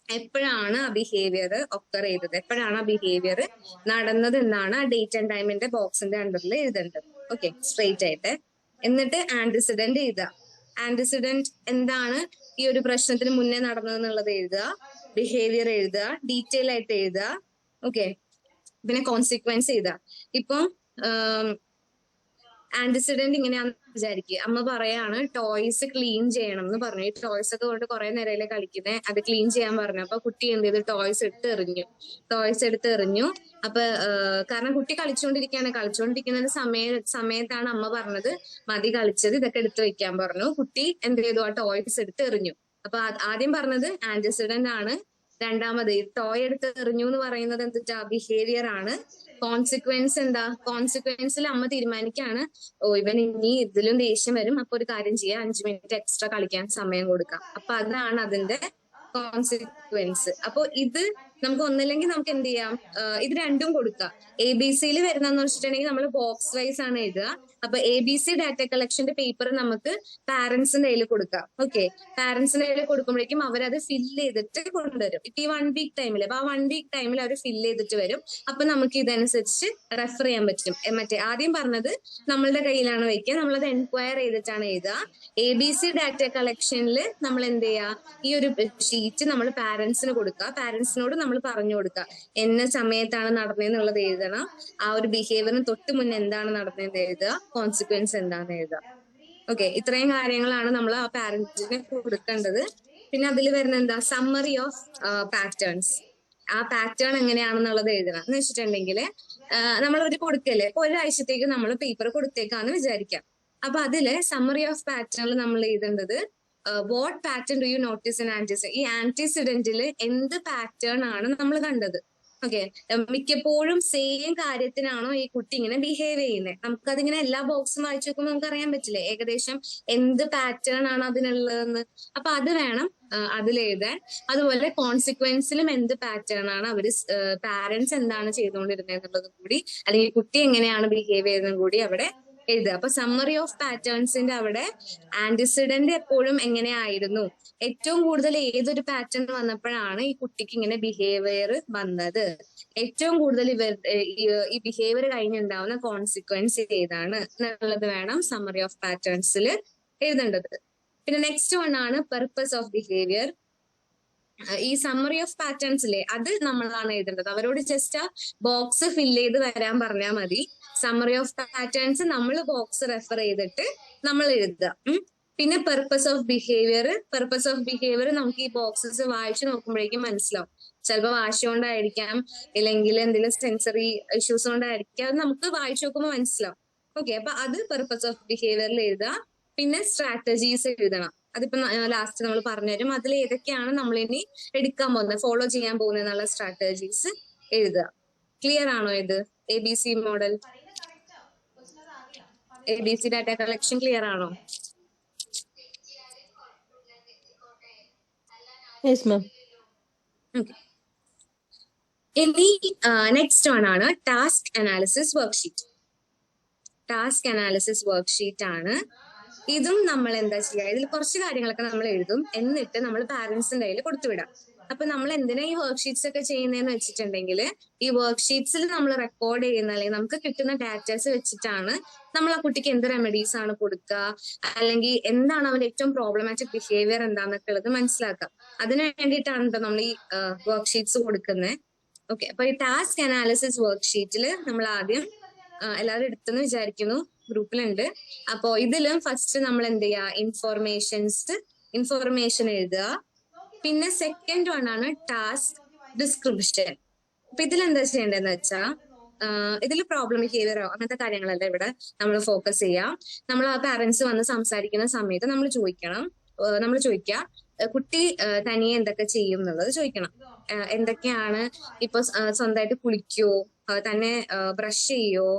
എപ്പോഴാണ് ആ ബിഹേവിയർ ഒക്കർ ചെയ്തത്, എപ്പോഴാണ് ആ ബിഹേവിയർ നടന്നത് എന്നാണ് ആ ഡേറ്റ് ആൻഡ് ടൈമിന്റെ ബോക്സിന്റെ അണ്ടറിൽ എഴുതേണ്ടത്. ഓക്കെ, സ്ട്രെയിറ്റ് ആയിട്ട്. എന്നിട്ട് ആന്റിസിഡന്റ് എഴുതുക. ആന്റിസിഡന്റ് എന്താണ് ഈ ഒരു പ്രശ്നത്തിന് മുന്നേ നടന്നത് എന്നുള്ളത് എഴുതുക. ബിഹേവിയർ എഴുതുക, ഡീറ്റെയിൽ ആയിട്ട് എഴുതുക. ഓക്കെ, പിന്നെ കോൺസിക്വൻസ് എഴുതുക. ഇപ്പം ആന്റിസിഡന്റ് ഇങ്ങനെയാന്ന് വിചാരിക്കുക. അമ്മ പറയാണ് ടോയ്സ് ക്ലീൻ ചെയ്യണം എന്ന് പറഞ്ഞു. ഈ ടോയ്സ് ഒക്കെ കൊണ്ട് കുറെ നേരമല്ലേ കളിക്കുന്നത്, അത് ക്ലീൻ ചെയ്യാൻ പറഞ്ഞു. അപ്പൊ കുട്ടി എന്ത് ചെയ്തു? ടോയ്സ് എടുത്ത് എറിഞ്ഞു. അപ്പൊ കാരണം കുട്ടി കളിച്ചുകൊണ്ടിരിക്കുന്ന സമയത്താണ് അമ്മ പറഞ്ഞത് മതി കളിച്ചത്, ഇതൊക്കെ എടുത്തു വെക്കാൻ പറഞ്ഞു. കുട്ടി എന്ത് ചെയ്തു? ആ ടോയ്സ് എടുത്ത് എറിഞ്ഞു. അപ്പൊ ആദ്യം പറഞ്ഞത് ആന്റിസിഡന്റ് ആണ്. രണ്ടാമത് ടോയ് എടുത്ത് എറിഞ്ഞു എന്ന് പറയുന്നത് എന്താ? ബിഹേവിയർ ആണ്. കോൺസിക്വൻസ് എന്താ? കോൺസിക്വൻസിൽ അമ്മ തീരുമാനിക്കാണ്, ഇവൻ ഇനി ഇതിലും ദേഷ്യം വരും, അപ്പൊ ഒരു കാര്യം ചെയ്യാം, 5 മിനിറ്റ് എക്സ്ട്രാ കളിക്കാൻ സമയം കൊടുക്കാം. അപ്പൊ അതാണ് അതിന്റെ കോൺസിക്വൻസ്. അപ്പൊ ഇത് നമുക്ക് ഒന്നില്ലെങ്കിൽ നമുക്ക് എന്ത് ചെയ്യാം, ഇത് രണ്ടും കൊടുക്കാം. ABCയിൽ വരുന്നതെന്ന് വെച്ചിട്ടുണ്ടെങ്കിൽ നമ്മൾ ബോക്സ് വൈസ് ആണ് എഴുതുക. അപ്പൊ ABC ഡാറ്റ കളക്ഷന്റെ പേപ്പർ നമുക്ക് പാരന്റ്സിന്റെ കയ്യിൽ കൊടുക്കാം. ഓക്കെ, പാരന്റ്സിന്റെ കയ്യിൽ കൊടുക്കുമ്പോഴേക്കും അവരത് ഫില്ല് ചെയ്തിട്ട് കൊണ്ടുവരും. ഇപ്പൊ ഈ 1 വീക്ക് ടൈമിൽ, അപ്പൊ ആ 1 വീക്ക് ടൈമിൽ അവർ ഫില്ല് ചെയ്തിട്ട് വരും. അപ്പൊ നമുക്ക് ഇതനുസരിച്ച് റെഫർ ചെയ്യാൻ പറ്റും. മറ്റേ ആദ്യം പറഞ്ഞത് നമ്മളുടെ കയ്യിലാണ് വയ്ക്കുക, നമ്മളത് എൻക്വയർ ചെയ്തിട്ടാണ് എഴുതുക. ABC ഡാറ്റ കളക്ഷനിൽ നമ്മൾ എന്ത് ചെയ്യുക, ഈ ഒരു ഷീറ്റ് നമ്മൾ പാരന്റ്സിന് കൊടുക്കുക. പാരന്റ്സിനോട് നമ്മൾ പറഞ്ഞു കൊടുക്കുക എന്ന സമയത്താണ് നടന്നതെന്നുള്ളത് എഴുതണം. ആ ഒരു ബിഹേവിയറിന് തൊട്ട് മുന്നേ എന്താണ് നടന്നതെന്ന് എഴുതുക, കോൺസിക്വൻസ് എന്താണെന്ന് എഴുതുക. ഓക്കെ, ഇത്രയും കാര്യങ്ങളാണ് നമ്മൾ ആ പാരന്റിന് കൊടുക്കേണ്ടത്. പിന്നെ അതിൽ വരുന്ന എന്താ, സമ്മറി ഓഫ് പാറ്റേൺസ്. ആ പാറ്റേൺ എങ്ങനെയാണെന്നുള്ളത് എഴുതണം. എന്ന് വെച്ചിട്ടുണ്ടെങ്കിൽ നമ്മൾ ഒരു കൊടുക്കല്ലേ, ഇപ്പൊ ഒരാഴ്ചത്തേക്ക് നമ്മൾ പേപ്പർ കൊടുത്തേക്കാന്ന് വിചാരിക്കാം. അപ്പൊ അതില് സമ്മറി ഓഫ് പാറ്റേണിൽ നമ്മൾ എഴുതേണ്ടത് what pattern do you notice in antecedent. ഈ ആന്റിസിഡന്റിൽ എന്ത് പാറ്റേൺ ആണ് നമ്മൾ കണ്ടത്. ഓക്കെ, മിക്കപ്പോഴും സെയിം കാര്യത്തിനാണോ ഈ കുട്ടി ഇങ്ങനെ ബിഹേവ് ചെയ്യുന്നത്. നമുക്കതിങ്ങനെ എല്ലാ ബോക്സും വായിച്ചു നോക്കുമ്പോൾ നമുക്ക് അറിയാൻ പറ്റില്ലേ ഏകദേശം എന്ത് പാറ്റേൺ ആണ് അതിനുള്ളതെന്ന്. അപ്പൊ അത് വേണം അതിലെഴുതാൻ. അതുപോലെ കോൺസിക്വൻസിലും എന്ത് പാറ്റേൺ ആണ് അവര് പാരന്റ്സ് എന്താണ് ചെയ്തുകൊണ്ടിരുന്നത് എന്നുള്ളതും കൂടി, അല്ലെങ്കിൽ കുട്ടി എങ്ങനെയാണ് ബിഹേവ് ചെയ്തതും കൂടി അവിടെ എഴുതുക. അപ്പൊ സമ്മറി ഓഫ് പാറ്റേൺസിന്റെ അവിടെ ആന്റിസിഡന്റ് എപ്പോഴും എങ്ങനെയായിരുന്നു, ഏറ്റവും കൂടുതൽ ഏതൊരു പാറ്റേൺ വന്നപ്പോഴാണ് ഈ കുട്ടിക്ക് ഇങ്ങനെ ബിഹേവിയർ വന്നത്, ഏറ്റവും കൂടുതൽ ഈ ബിഹേവിയർ കഴിഞ്ഞുണ്ടാവുന്ന കോൺസിക്വൻസ് ഏതാണ് എന്നുള്ളത് വേണം സമ്മറി ഓഫ് പാറ്റേൺസിൽ എഴുതേണ്ടത്. പിന്നെ നെക്സ്റ്റ് വൺ ആണ് പർപ്പസ് ഓഫ് ബിഹേവിയർ. ഈ സമ്മറി ഓഫ് പാറ്റേൺസിലെ അത് നമ്മളാണ് എഴുതേണ്ടത്. അവരോട് ജസ്റ്റ് ആ ബോക്സ് ഫില്ല് ചെയ്ത് വരാൻ പറഞ്ഞാൽ മതി. സമ്മറി ഓഫ് പാറ്റേൺസ് നമ്മൾ ബോക്സ് റെഫർ ചെയ്തിട്ട് നമ്മൾ എഴുതുക. പിന്നെ പർപ്പസ് ഓഫ് ബിഹേവിയർ നമുക്ക് ഈ ബോക്സസ് വായിച്ചു നോക്കുമ്പോഴേക്കും മനസ്സിലാവും. ചിലപ്പോൾ വാശി കൊണ്ടായിരിക്കാം, ഇല്ലെങ്കിൽ എന്തെങ്കിലും സെൻസറി ഇഷ്യൂസ് കൊണ്ടായിരിക്കാം, അത് നമുക്ക് വായിച്ചു നോക്കുമ്പോൾ മനസ്സിലാവും. ഓക്കെ, അപ്പൊ അത് പർപ്പസ് ഓഫ് ബിഹേവിയറിൽ എഴുതുക. പിന്നെ സ്ട്രാറ്റജീസ് എഴുതണം. അതിപ്പോ ലാസ്റ്റ് നമ്മൾ പറഞ്ഞുതരും. അതിൽ ഏതൊക്കെയാണ് നമ്മൾ ഇനി എടുക്കാൻ പോകുന്നത്, ഫോളോ ചെയ്യാൻ പോകുന്നത് എന്നുള്ള സ്ട്രാറ്റജീസ് എഴുതുക. ക്ലിയർ ആണോ ഇത്? ABC model, ABC data collection clear ആണോ? Yes ma'am. ഇനി നെക്സ്റ്റ് വൺ ആണ് task analysis worksheet. Task analysis worksheet ആണ്. ഇതും നമ്മൾ എന്താ ചെയ്യുക, ഇതിൽ കുറച്ച് കാര്യങ്ങളൊക്കെ നമ്മൾ എഴുതും, എന്നിട്ട് നമ്മൾ പാരന്റ്സിന്റെ കയ്യിൽ കൊടുത്തുവിടാം. അപ്പൊ നമ്മൾ എന്തിനാ ഈ വർക്ക്ഷീറ്റ്സ് ഒക്കെ ചെയ്യുന്നതെന്ന് വെച്ചിട്ടുണ്ടെങ്കിൽ, ഈ വർക്ക്ഷീറ്റ്സിൽ നമ്മൾ റെക്കോർഡ് ചെയ്യുന്ന അല്ലെങ്കിൽ നമുക്ക് കിട്ടുന്ന ഡാറ്റാസ് വെച്ചിട്ടാണ് നമ്മൾ ആ കുട്ടിക്ക് എന്ത് റെമഡീസ് ആണ് കൊടുക്കുക, അല്ലെങ്കിൽ എന്താണ് അവന്റെ ഏറ്റവും പ്രോബ്ലമാറ്റിക് ബിഹേവിയർ എന്താന്നൊക്കെ ഉള്ളത് മനസ്സിലാക്കാം. അതിന് വേണ്ടിയിട്ടാണ് കേട്ടോ നമ്മൾ ഈ വർക്ക്ഷീറ്റ്സ് കൊടുക്കുന്നത്. ഓക്കെ, അപ്പൊ ഈ ടാസ്ക് അനാലിസിസ് വർക്ക്ഷീറ്റിൽ നമ്മൾ ആദ്യം എല്ലാവരും എടുത്തെന്ന് വിചാരിക്കുന്നു, ഗ്രൂപ്പിലുണ്ട്. അപ്പോ ഇതിലും ഫസ്റ്റ് നമ്മൾ എന്ത് ചെയ്യുക, ഇൻഫോർമേഷൻ എഴുതുക. പിന്നെ സെക്കൻഡ് വൺ ആണ് ടാസ്ക് ഡിസ്ക്രിപ്ഷൻ. അപ്പൊ ഇതിൽ എന്താ ചെയ്യേണ്ടതെന്ന് വെച്ചാൽ, ഇതിൽ പ്രോബ്ലം ബിഹേവിയറോ അങ്ങനത്തെ കാര്യങ്ങളല്ല ഇവിടെ നമ്മൾ ഫോക്കസ് ചെയ്യാം. നമ്മൾ ആ പാരന്റ്സ് വന്ന് സംസാരിക്കുന്ന സമയത്ത് നമ്മൾ ചോദിക്കുക കുട്ടി തനിയെ എന്തൊക്കെ ചെയ്യും എന്നുള്ളത് ചോദിക്കണം. എന്തൊക്കെയാണ് ഇപ്പൊ സ്വന്തമായിട്ട് കുളിക്കോ, തന്നെ ബ്രഷ് ചെയ്യോ,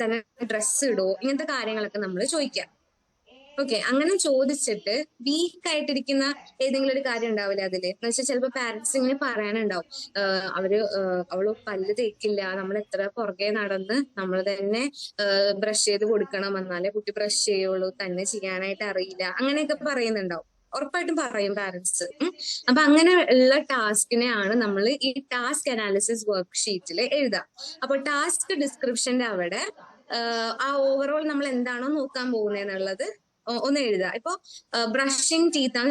തന്നെ ഡ്രസ്സ് ഇടോ, ഇങ്ങനത്തെ കാര്യങ്ങളൊക്കെ നമ്മൾ ചോദിക്കാം. ഓക്കെ, അങ്ങനെ ചോദിച്ചിട്ട് വീക്ക് ആയിട്ടിരിക്കുന്ന ഏതെങ്കിലും ഒരു കാര്യം ഉണ്ടാവില്ല അതില്, എന്ന് വെച്ചാൽ ചിലപ്പോ പാരന്റ്സ് ഇങ്ങനെ പറയാനുണ്ടാവും, അവള് പല്ല് തേക്കില്ല, നമ്മൾ എത്ര പുറകെ നടന്ന് നമ്മൾ തന്നെ ബ്രഷ് ചെയ്ത് കൊടുക്കണം, എന്നാലേ കുട്ടി ബ്രഷ് ചെയ്യുള്ളൂ, തന്നെ ചെയ്യാനായിട്ട് അറിയില്ല, അങ്ങനെയൊക്കെ പറയുന്നുണ്ടാവും. ഉറപ്പായിട്ടും പറയും പാരന്റ്സ്. അപ്പൊ അങ്ങനെ ഉള്ള ടാസ്കിനെയാണ് നമ്മൾ ഈ ടാസ്ക് അനാലിസിസ് വർക്ക്ഷീറ്റിൽ എഴുതുക. അപ്പൊ ടാസ്ക് ഡിസ്ക്രിപ്ഷന്റെ അവിടെ ആ ഓവറോൾ നമ്മൾ എന്താണോ നോക്കാൻ പോകുന്നതെന്നുള്ളത് ഒന്ന് എഴുതുക. ഇപ്പൊ ബ്രഷിംഗ് ടീത്ത് ആണ്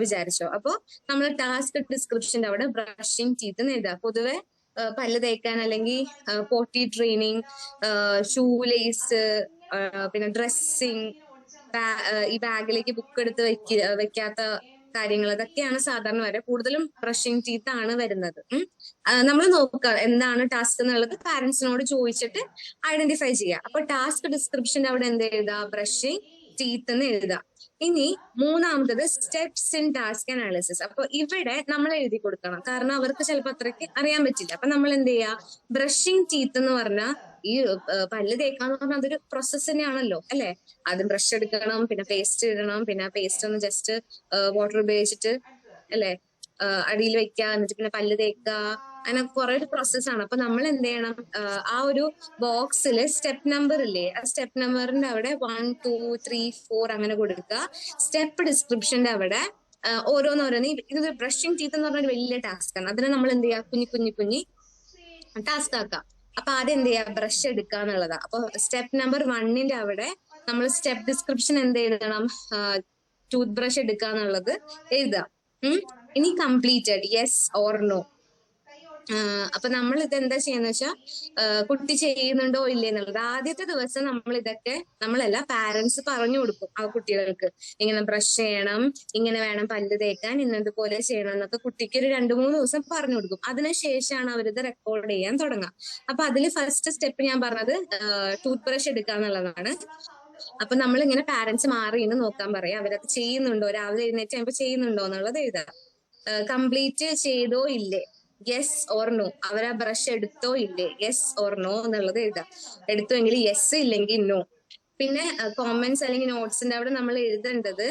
വിചാരിച്ചോ, അപ്പൊ നമ്മൾ ടാസ്ക് ഡിസ്ക്രിപ്ഷന്റെ അവിടെ ബ്രഷിംഗ് ടീത്ത് എന്ന് എഴുതുക. പൊതുവെ പല്ല് തേക്കാൻ അല്ലെങ്കിൽ പോട്ടി ട്രെയിനിങ്, ഷൂ ലേസ്, പിന്നെ ഡ്രസ്സിങ്, ഈ ബാഗിലേക്ക് ബുക്ക് എടുത്ത് വെക്കാത്ത കാര്യങ്ങൾ, അതൊക്കെയാണ് സാധാരണ വരെ. കൂടുതലും ബ്രഷിംഗ് ടീത്ത് ആണ് വരുന്നത്. നമ്മൾ നോക്കുക എന്താണ് ടാസ്ക് എന്നുള്ളത് പാരന്റ്സിനോട് ചോദിച്ചിട്ട് ഐഡന്റിഫൈ ചെയ്യുക. അപ്പൊ ടാസ്ക് ഡിസ്ക്രിപ്ഷന്റെ അവിടെ എന്ത് എഴുതുക, ബ്രഷിംഗ് ടീത്ത് എന്ന് എഴുതുക. ഇനി മൂന്നാമത്തത് സ്റ്റെപ്സ് ഇൻ ടാസ്ക് അനാലിസിസ്. അപ്പൊ ഇവിടെ നമ്മൾ എഴുതി കൊടുക്കണം, കാരണം അവർക്ക് ചിലപ്പോൾ അത്രയ്ക്ക് അറിയാൻ പറ്റില്ല. അപ്പൊ നമ്മൾ എന്ത് ചെയ്യുക, ബ്രഷിംഗ് ടീത്ത് എന്ന് പറഞ്ഞാൽ ഈ പല്ല് തേക്കാന്ന് പറഞ്ഞാൽ അതൊരു പ്രോസസ്സ് തന്നെയാണല്ലോ അല്ലെ. ആദ്യം ബ്രഷ് എടുക്കണം, പിന്നെ പേസ്റ്റ് ഇടണം, പിന്നെ പേസ്റ്റ് ഒന്ന് ജസ്റ്റ് വാട്ടർ ഉപയോഗിച്ചിട്ട് അല്ലെ അടിയിൽ വെക്കുക, എന്നിട്ട് പിന്നെ പല്ല് തേക്കുക, അങ്ങനെ കുറെ ഒരു പ്രോസസ്സാണ്. അപ്പൊ നമ്മൾ എന്ത് ചെയ്യണം, ആ ഒരു ബോക്സിൽ സ്റ്റെപ്പ് നമ്പർ ഇല്ലേ, ആ സ്റ്റെപ്പ് നമ്പറിന്റെ അവിടെ 1, 2, 3, 4 അങ്ങനെ കൊടുക്കുക. സ്റ്റെപ്പ് ഡിസ്ക്രിപ്ഷന്റെ അവിടെ ഓരോന്നോരോന്ന്, ഇത് ബ്രഷിംഗ് ടീത്ത് എന്ന് പറഞ്ഞ വലിയ ടാസ്ക് ആണ്. അതിനെ നമ്മൾ എന്ത് ചെയ്യുക, കുഞ്ഞി ടാസ്ക് ആക്കാം. അപ്പൊ ആദ്യം എന്ത് ചെയ്യുക, ബ്രഷ് എടുക്കുക എന്നുള്ളതാ. അപ്പൊ സ്റ്റെപ്പ് നമ്പർ 1ന്റെ അവിടെ നമ്മൾ സ്റ്റെപ്പ് ഡിസ്ക്രിപ്ഷൻ എന്ത് എഴുതണം, ടൂത്ത് ബ്രഷ് എടുക്കുക എന്നുള്ളത് എഴുതുക. ഇനി കംപ്ലീറ്റഡ്, യെസ് ഓർ നോ. അപ്പൊ നമ്മൾ ഇത് എന്താ ചെയ്യാന്ന് വെച്ചാൽ, കുട്ടി ചെയ്യുന്നുണ്ടോ ഇല്ലേ എന്നുള്ളത് ആദ്യത്തെ ദിവസം നമ്മൾ ഇതൊക്കെ, നമ്മളല്ല പാരന്റ്സ് പറഞ്ഞു കൊടുക്കും ആ കുട്ടികൾക്ക്, ഇങ്ങനെ ബ്രഷ് ചെയ്യണം, ഇങ്ങനെ വേണം പല്ല് തേക്കാൻ, ഇന്നതുപോലെ ചെയ്യണം എന്നൊക്കെ കുട്ടിക്ക് ഒരു 2-3 ദിവസം പറഞ്ഞു കൊടുക്കും. അതിനുശേഷമാണ് അവരിത് റെക്കോർഡ് ചെയ്യാൻ തുടങ്ങുക. അപ്പൊ അതിൽ ഫസ്റ്റ് സ്റ്റെപ്പ് ഞാൻ പറഞ്ഞത് ടൂത്ത് ബ്രഷ് എടുക്കുക എന്നുള്ളതാണ്. അപ്പൊ നമ്മൾ ഇങ്ങനെ പാരന്റ്സ് മാറി ഇന്ന് നോക്കാൻ പറയാം, അവരൊക്കെ ചെയ്യുന്നുണ്ടോ, രാവിലെ എഴുന്നേറ്റ് കഴിയുമ്പോൾ ചെയ്യുന്നുണ്ടോ എന്നുള്ളത് എഴുതാം. കംപ്ലീറ്റ് ചെയ്തോ ഇല്ലേ, യെസ് ഓർ നോ. അവരാ ബ്രഷ് എടുത്തോ ഇല്ലേ, യെസ് ഓർ നോ എന്നുള്ളത് എഴുതാം. എടുത്തുവെങ്കിൽ യെസ്, ഇല്ലെങ്കിൽ നോ. പിന്നെ കോമന്റ്സ് അല്ലെങ്കിൽ നോട്ട്സിന്റെ അവിടെ നമ്മൾ എഴുതേണ്ടത്,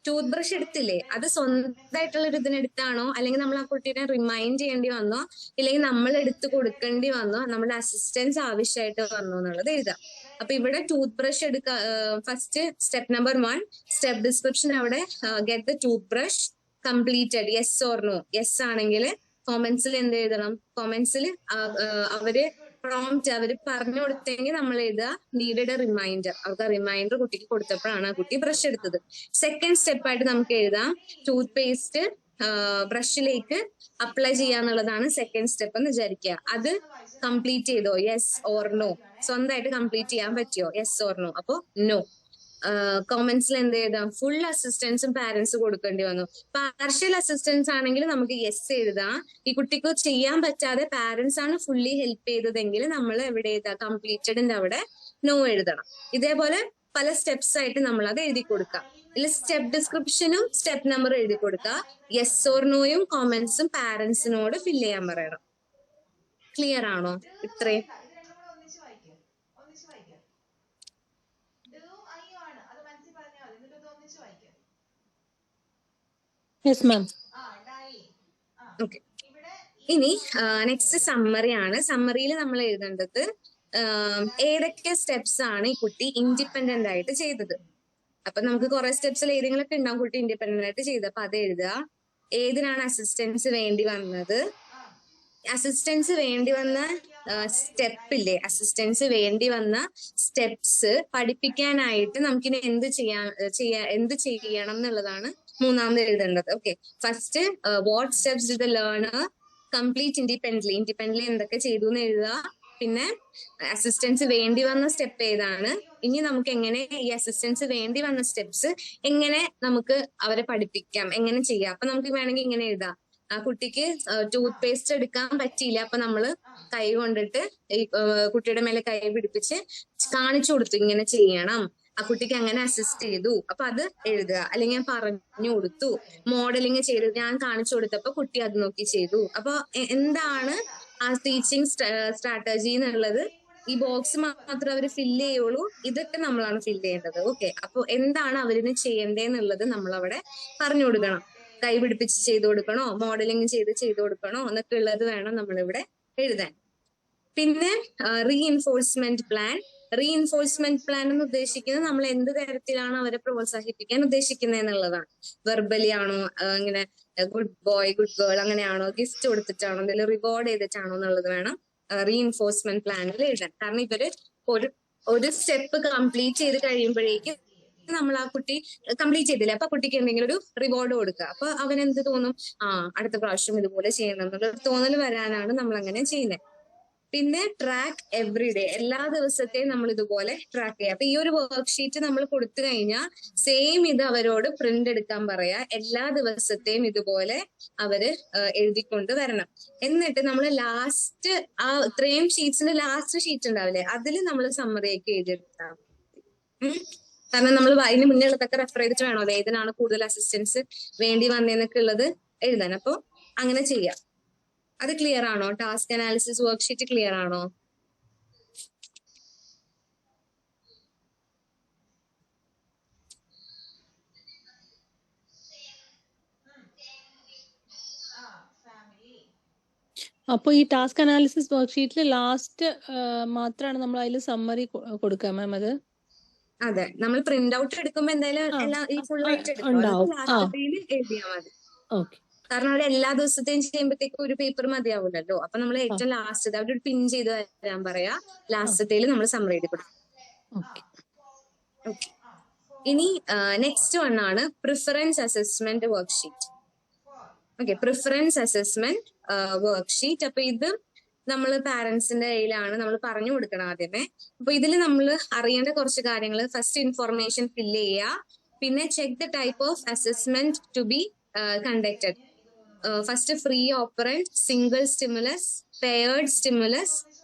ടൂത്ത് ബ്രഷ് എടുത്തില്ലേ, അത് സ്വന്തമായിട്ടുള്ള ഒരു ഇതിനെടുത്താണോ, അല്ലെങ്കിൽ നമ്മൾ ആ കുട്ടീനെ റിമൈൻഡ് ചെയ്യേണ്ടി വന്നോ, ഇല്ലെങ്കിൽ നമ്മൾ എടുത്ത് കൊടുക്കേണ്ടി വന്നോ, നമ്മുടെ അസിസ്റ്റൻസ് ആവശ്യമായിട്ട് വന്നോ എന്നുള്ളത് എഴുതാം. അപ്പൊ ഇവിടെ ടൂത്ത് ബ്രഷ് എടുക്ക, first step number 1 step description അവിടെ get the tooth brush completed, yes or no. Yes ആണെങ്കിൽ കോമന്റ്സിൽ എന്ത് എഴുതണം, കോമന്റ്സിൽ അവര് പ്രോംപ്റ്റ് അവര് പറഞ്ഞു കൊടുത്തെങ്കിൽ നമ്മൾ എഴുതുക നീഡഡ് എ റിമൈൻഡർ. അവർക്ക് റിമൈൻഡർ കുട്ടിക്ക് കൊടുത്തപ്പോഴാണ് ആ കുട്ടി ബ്രഷ് എടുത്തത്. സെക്കൻഡ് സ്റ്റെപ്പായിട്ട് നമുക്ക് എഴുതാം, ടൂത്ത് പേസ്റ്റ് ബ്രഷിലേക്ക് അപ്ലൈ ചെയ്യാന്നുള്ളതാണ് സെക്കൻഡ് സ്റ്റെപ്പ് എന്ന് വിചാരിക്കുക. അത് കംപ്ലീറ്റ് ചെയ്തോ, യെസ് ഓർ നോ. സ്വന്തമായിട്ട് കംപ്ലീറ്റ് ചെയ്യാൻ പറ്റിയോ, യെസ് ഓർ നോ. അപ്പോ നോ. കോമന്റ്സിൽ എന്ത് എഴുതാം, ഫുൾ അസിസ്റ്റൻസും പാരന്റ്സ് കൊടുക്കേണ്ടി വന്നു. പാർഷ്യൽ അസിസ്റ്റൻസ് ആണെങ്കിൽ നമുക്ക് യെസ് എഴുതാം. ഈ കുട്ടിക്ക് ചെയ്യാൻ പറ്റാതെ പാരന്റ്സ് ആണ് ഫുള്ളി ഹെൽപ്പ് ചെയ്തതെങ്കിൽ നമ്മൾ എവിടെ എഴുതാം, കംപ്ലീറ്റഡിന്റെ അവിടെ നോ എഴുതണം. ഇതേപോലെ പല സ്റ്റെപ്സ് ആയിട്ട് നമ്മൾ അത് എഴുതി കൊടുക്കാം. ഇതിൽ സ്റ്റെപ്പ് ഡിസ്ക്രിപ്ഷനും സ്റ്റെപ്പ് നമ്പർ എഴുതി കൊടുക്കുക. യെസ് ഓർ നോയും കോമന്റ്സും പാരന്റ്സിനോട് ഫില്ല് ചെയ്യാൻ പറയണം. ക്ലിയർ ആണോ ഇത്രയും? Yes ma'am. ഓക്കെ, ഇനി നെക്സ്റ്റ് സമ്മറി ആണ്. സമ്മറിയിൽ നമ്മൾ എഴുതേണ്ടത് ഏതൊക്കെ സ്റ്റെപ്സ് ആണ് ഈ കുട്ടി ഇൻഡിപെൻഡന്റ് ആയിട്ട് ചെയ്തത്. അപ്പൊ നമുക്ക് കുറെ സ്റ്റെപ്സിൽ ഏതെങ്കിലും ഒക്കെ ഉണ്ടാവും കുട്ടി ഇൻഡിപെൻഡന്റ് ആയിട്ട് ചെയ്തത്. അപ്പൊ അത് എഴുതുക. ഏതിനാണ് അസിസ്റ്റൻസ് വേണ്ടി വന്നത്, അസിസ്റ്റൻസ് വേണ്ടി വന്ന സ്റ്റെപ്പില്ലേ, അസിസ്റ്റൻസ് വേണ്ടി വന്ന സ്റ്റെപ്സ് പഠിപ്പിക്കാനായിട്ട് നമുക്കിനി എന്ത് ചെയ്യണം എന്നുള്ളതാണ് മൂന്നാമത് എഴുതേണ്ടത്. Okay, first what steps did the learner complete independently എന്തൊക്കെ ചെയ്തു എന്ന് എഴുതുക. പിന്നെ അസിസ്റ്റൻസ് വേണ്ടി വന്ന സ്റ്റെപ്പ് ഏതാണ്, ഇനി നമുക്ക് എങ്ങനെ ഈ അസിസ്റ്റൻസ് വേണ്ടി വന്ന സ്റ്റെപ്സ് എങ്ങനെ നമുക്ക് അവരെ പഠിപ്പിക്കാം, എങ്ങനെ ചെയ്യാം. അപ്പൊ നമുക്ക് വേണമെങ്കിൽ ഇങ്ങനെ എഴുതാം. ആ കുട്ടിക്ക് ടൂത്ത് പേസ്റ്റ് എടുക്കാൻ പറ്റിയില്ല, അപ്പൊ നമ്മള് കൈ കൊണ്ടിട്ട് ഈ കുട്ടിയുടെ മേലെ കൈ പിടിപ്പിച്ച് കാണിച്ചു കൊടുത്തു ഇങ്ങനെ ചെയ്യണം. ആ കുട്ടിക്ക് അങ്ങനെ അസിസ്റ്റ് ചെയ്തു, അപ്പൊ അത് എഴുതുക. അല്ലെങ്കിൽ ഞാൻ പറഞ്ഞു കൊടുത്തു, മോഡലിംഗ് ചെയ്തു, ഞാൻ കാണിച്ചു കൊടുത്തപ്പോ കുട്ടി അത് നോക്കി ചെയ്തു. അപ്പൊ എന്താണ് ആ ടീച്ചിങ് സ്ട്രാറ്റജി എന്നുള്ളത് ഈ ബോക്സ് മാത്രം അവർ ഫില്ല് ചെയ്യുള്ളൂ, ഇതൊക്കെ നമ്മളാണ് ഫില്ല് ചെയ്യേണ്ടത്. ഓക്കെ, അപ്പൊ എന്താണ് അവരിന് ചെയ്യേണ്ടതെന്നുള്ളത് നമ്മൾ അവിടെ പറഞ്ഞു കൊടുക്കണം. കൈ പിടിപ്പിച്ച് ചെയ്തു കൊടുക്കണോ, മോഡലിംഗ് ചെയ്തു കൊടുക്കണോ എന്നൊക്കെ ഉള്ളത് വേണം നമ്മളിവിടെ എഴുതാൻ. പിന്നെ റീഇൻഫോഴ്സ്മെന്റ് പ്ലാൻ എന്ന് ഉദ്ദേശിക്കുന്നത് നമ്മൾ എന്ത് തരത്തിലാണ് അവരെ പ്രോത്സാഹിപ്പിക്കാൻ ഉദ്ദേശിക്കുന്നത് എന്നുള്ളതാണ്. വെർബലി ആണോ, ഇങ്ങനെ ഗുഡ് ബോയ് ഗുഡ് ഗേൾ അങ്ങനെയാണോ, ഗിഫ്റ്റ് കൊടുത്തിട്ടാണോ, എന്തെങ്കിലും റിവാർഡ് ചെയ്തിട്ടാണോ എന്നുള്ളത് വേണം റീഇൻഫോഴ്സ്മെന്റ് പ്ലാനിൽ എഴുതാൻ. കാരണം ഇവര് ഒരു സ്റ്റെപ്പ് കംപ്ലീറ്റ് ചെയ്ത് കഴിയുമ്പോഴേക്കും നമ്മൾ ആ കുട്ടി കംപ്ലീറ്റ് ചെയ്തില്ല, അപ്പൊ കുട്ടിക്ക് എന്തെങ്കിലും ഒരു റിവാർഡ് കൊടുക്കുക. അപ്പൊ അവനെന്ത് തോന്നും, അടുത്ത പ്രാവശ്യം ഇതുപോലെ ചെയ്യണം എന്നുള്ള തോന്നൽ വരാനാണ് നമ്മൾ അങ്ങനെ ചെയ്യുന്നത്. പിന്നെ ട്രാക്ക് എവറിഡേ, എല്ലാ ദിവസത്തെയും നമ്മൾ ഇതുപോലെ ട്രാക്ക് ചെയ്യുക. അപ്പൊ ഈ ഒരു വർക്ക്ഷീറ്റ് നമ്മൾ കൊടുത്തു കഴിഞ്ഞാൽ സെയിം ഇത് അവരോട് പ്രിന്റ് എടുക്കാൻ പറയാ. എല്ലാ ദിവസത്തെയും ഇതുപോലെ അവര് എഴുതിക്കൊണ്ട് വരണം. എന്നിട്ട് നമ്മൾ ലാസ്റ്റ് ആ ഇത്രയും ഷീറ്റ്സിന്റെ ലാസ്റ്റ് ഷീറ്റ് ഉണ്ടാവില്ലേ, അതിൽ നമ്മൾ സമ്മറിയൊക്കെ എഴുതിയെടുത്താൽ. കാരണം നമ്മൾ അതിന് മുന്നേ ഉള്ളതൊക്കെ റെഫർ ചെയ്തിട്ട് വേണമല്ലോ ഏതിനാണ് കൂടുതൽ അസിസ്റ്റൻസ് വേണ്ടി വന്നതെന്നൊക്കെ ഉള്ളത് എഴുതാൻ. അപ്പൊ അങ്ങനെ ചെയ്യാം. അത് ക്ലിയർ ആണോ? ടാസ്ക് അനാലിസിസ് വർക്ക്ഷീറ്റ് ക്ലിയർ ആണോ? അപ്പൊ ഈ ടാസ്ക് അനാലിസിസ് വർക്ക്ഷീറ്റിൽ ലാസ്റ്റ് മാത്രമാണ് നമ്മൾ അതിൽ സമ്മറി കൊടുക്കുക മാം? അത് അതെ, നമ്മൾ പ്രിന്റ് ഔട്ട് എടുക്കുമ്പോ എന്തായാലും എല്ലാം ഈ ഫുൾ ആയിട്ട് എടുക്കും, എഴുതിയാൽ മതി. കാരണം അവിടെ എല്ലാ ദിവസത്തെയും ചെയ്യുമ്പോഴത്തേക്കും ഒരു പേപ്പർ മതിയാവില്ലല്ലോ. അപ്പൊ നമ്മൾ ഏറ്റവും ലാസ്റ്റ് അവരോട് പിൻ ചെയ്ത് വരാൻ പറയാ. ലാസ്റ്റത്തേല് നമ്മൾ സമ്മറി എഴുതി കൊടുക്കും. ഇനി നെക്സ്റ്റ് വൺ ആണ് preference assessment worksheet. Okay, preference assessment worksheet. അപ്പൊ ഇത് നമ്മൾ പാരന്റ്സിന്റെ കയ്യിലാണ് നമ്മൾ പറഞ്ഞു കൊടുക്കണം ആദ്യമേ. അപ്പൊ ഇതിൽ നമ്മൾ അറിയേണ്ട കുറച്ച് കാര്യങ്ങൾ, ഫസ്റ്റ് ഇൻഫോർമേഷൻ ഫില്ല് ചെയ്യുക. പിന്നെ check the type of assessment to be conducted. First free operant, single stimulus, paired stimulus,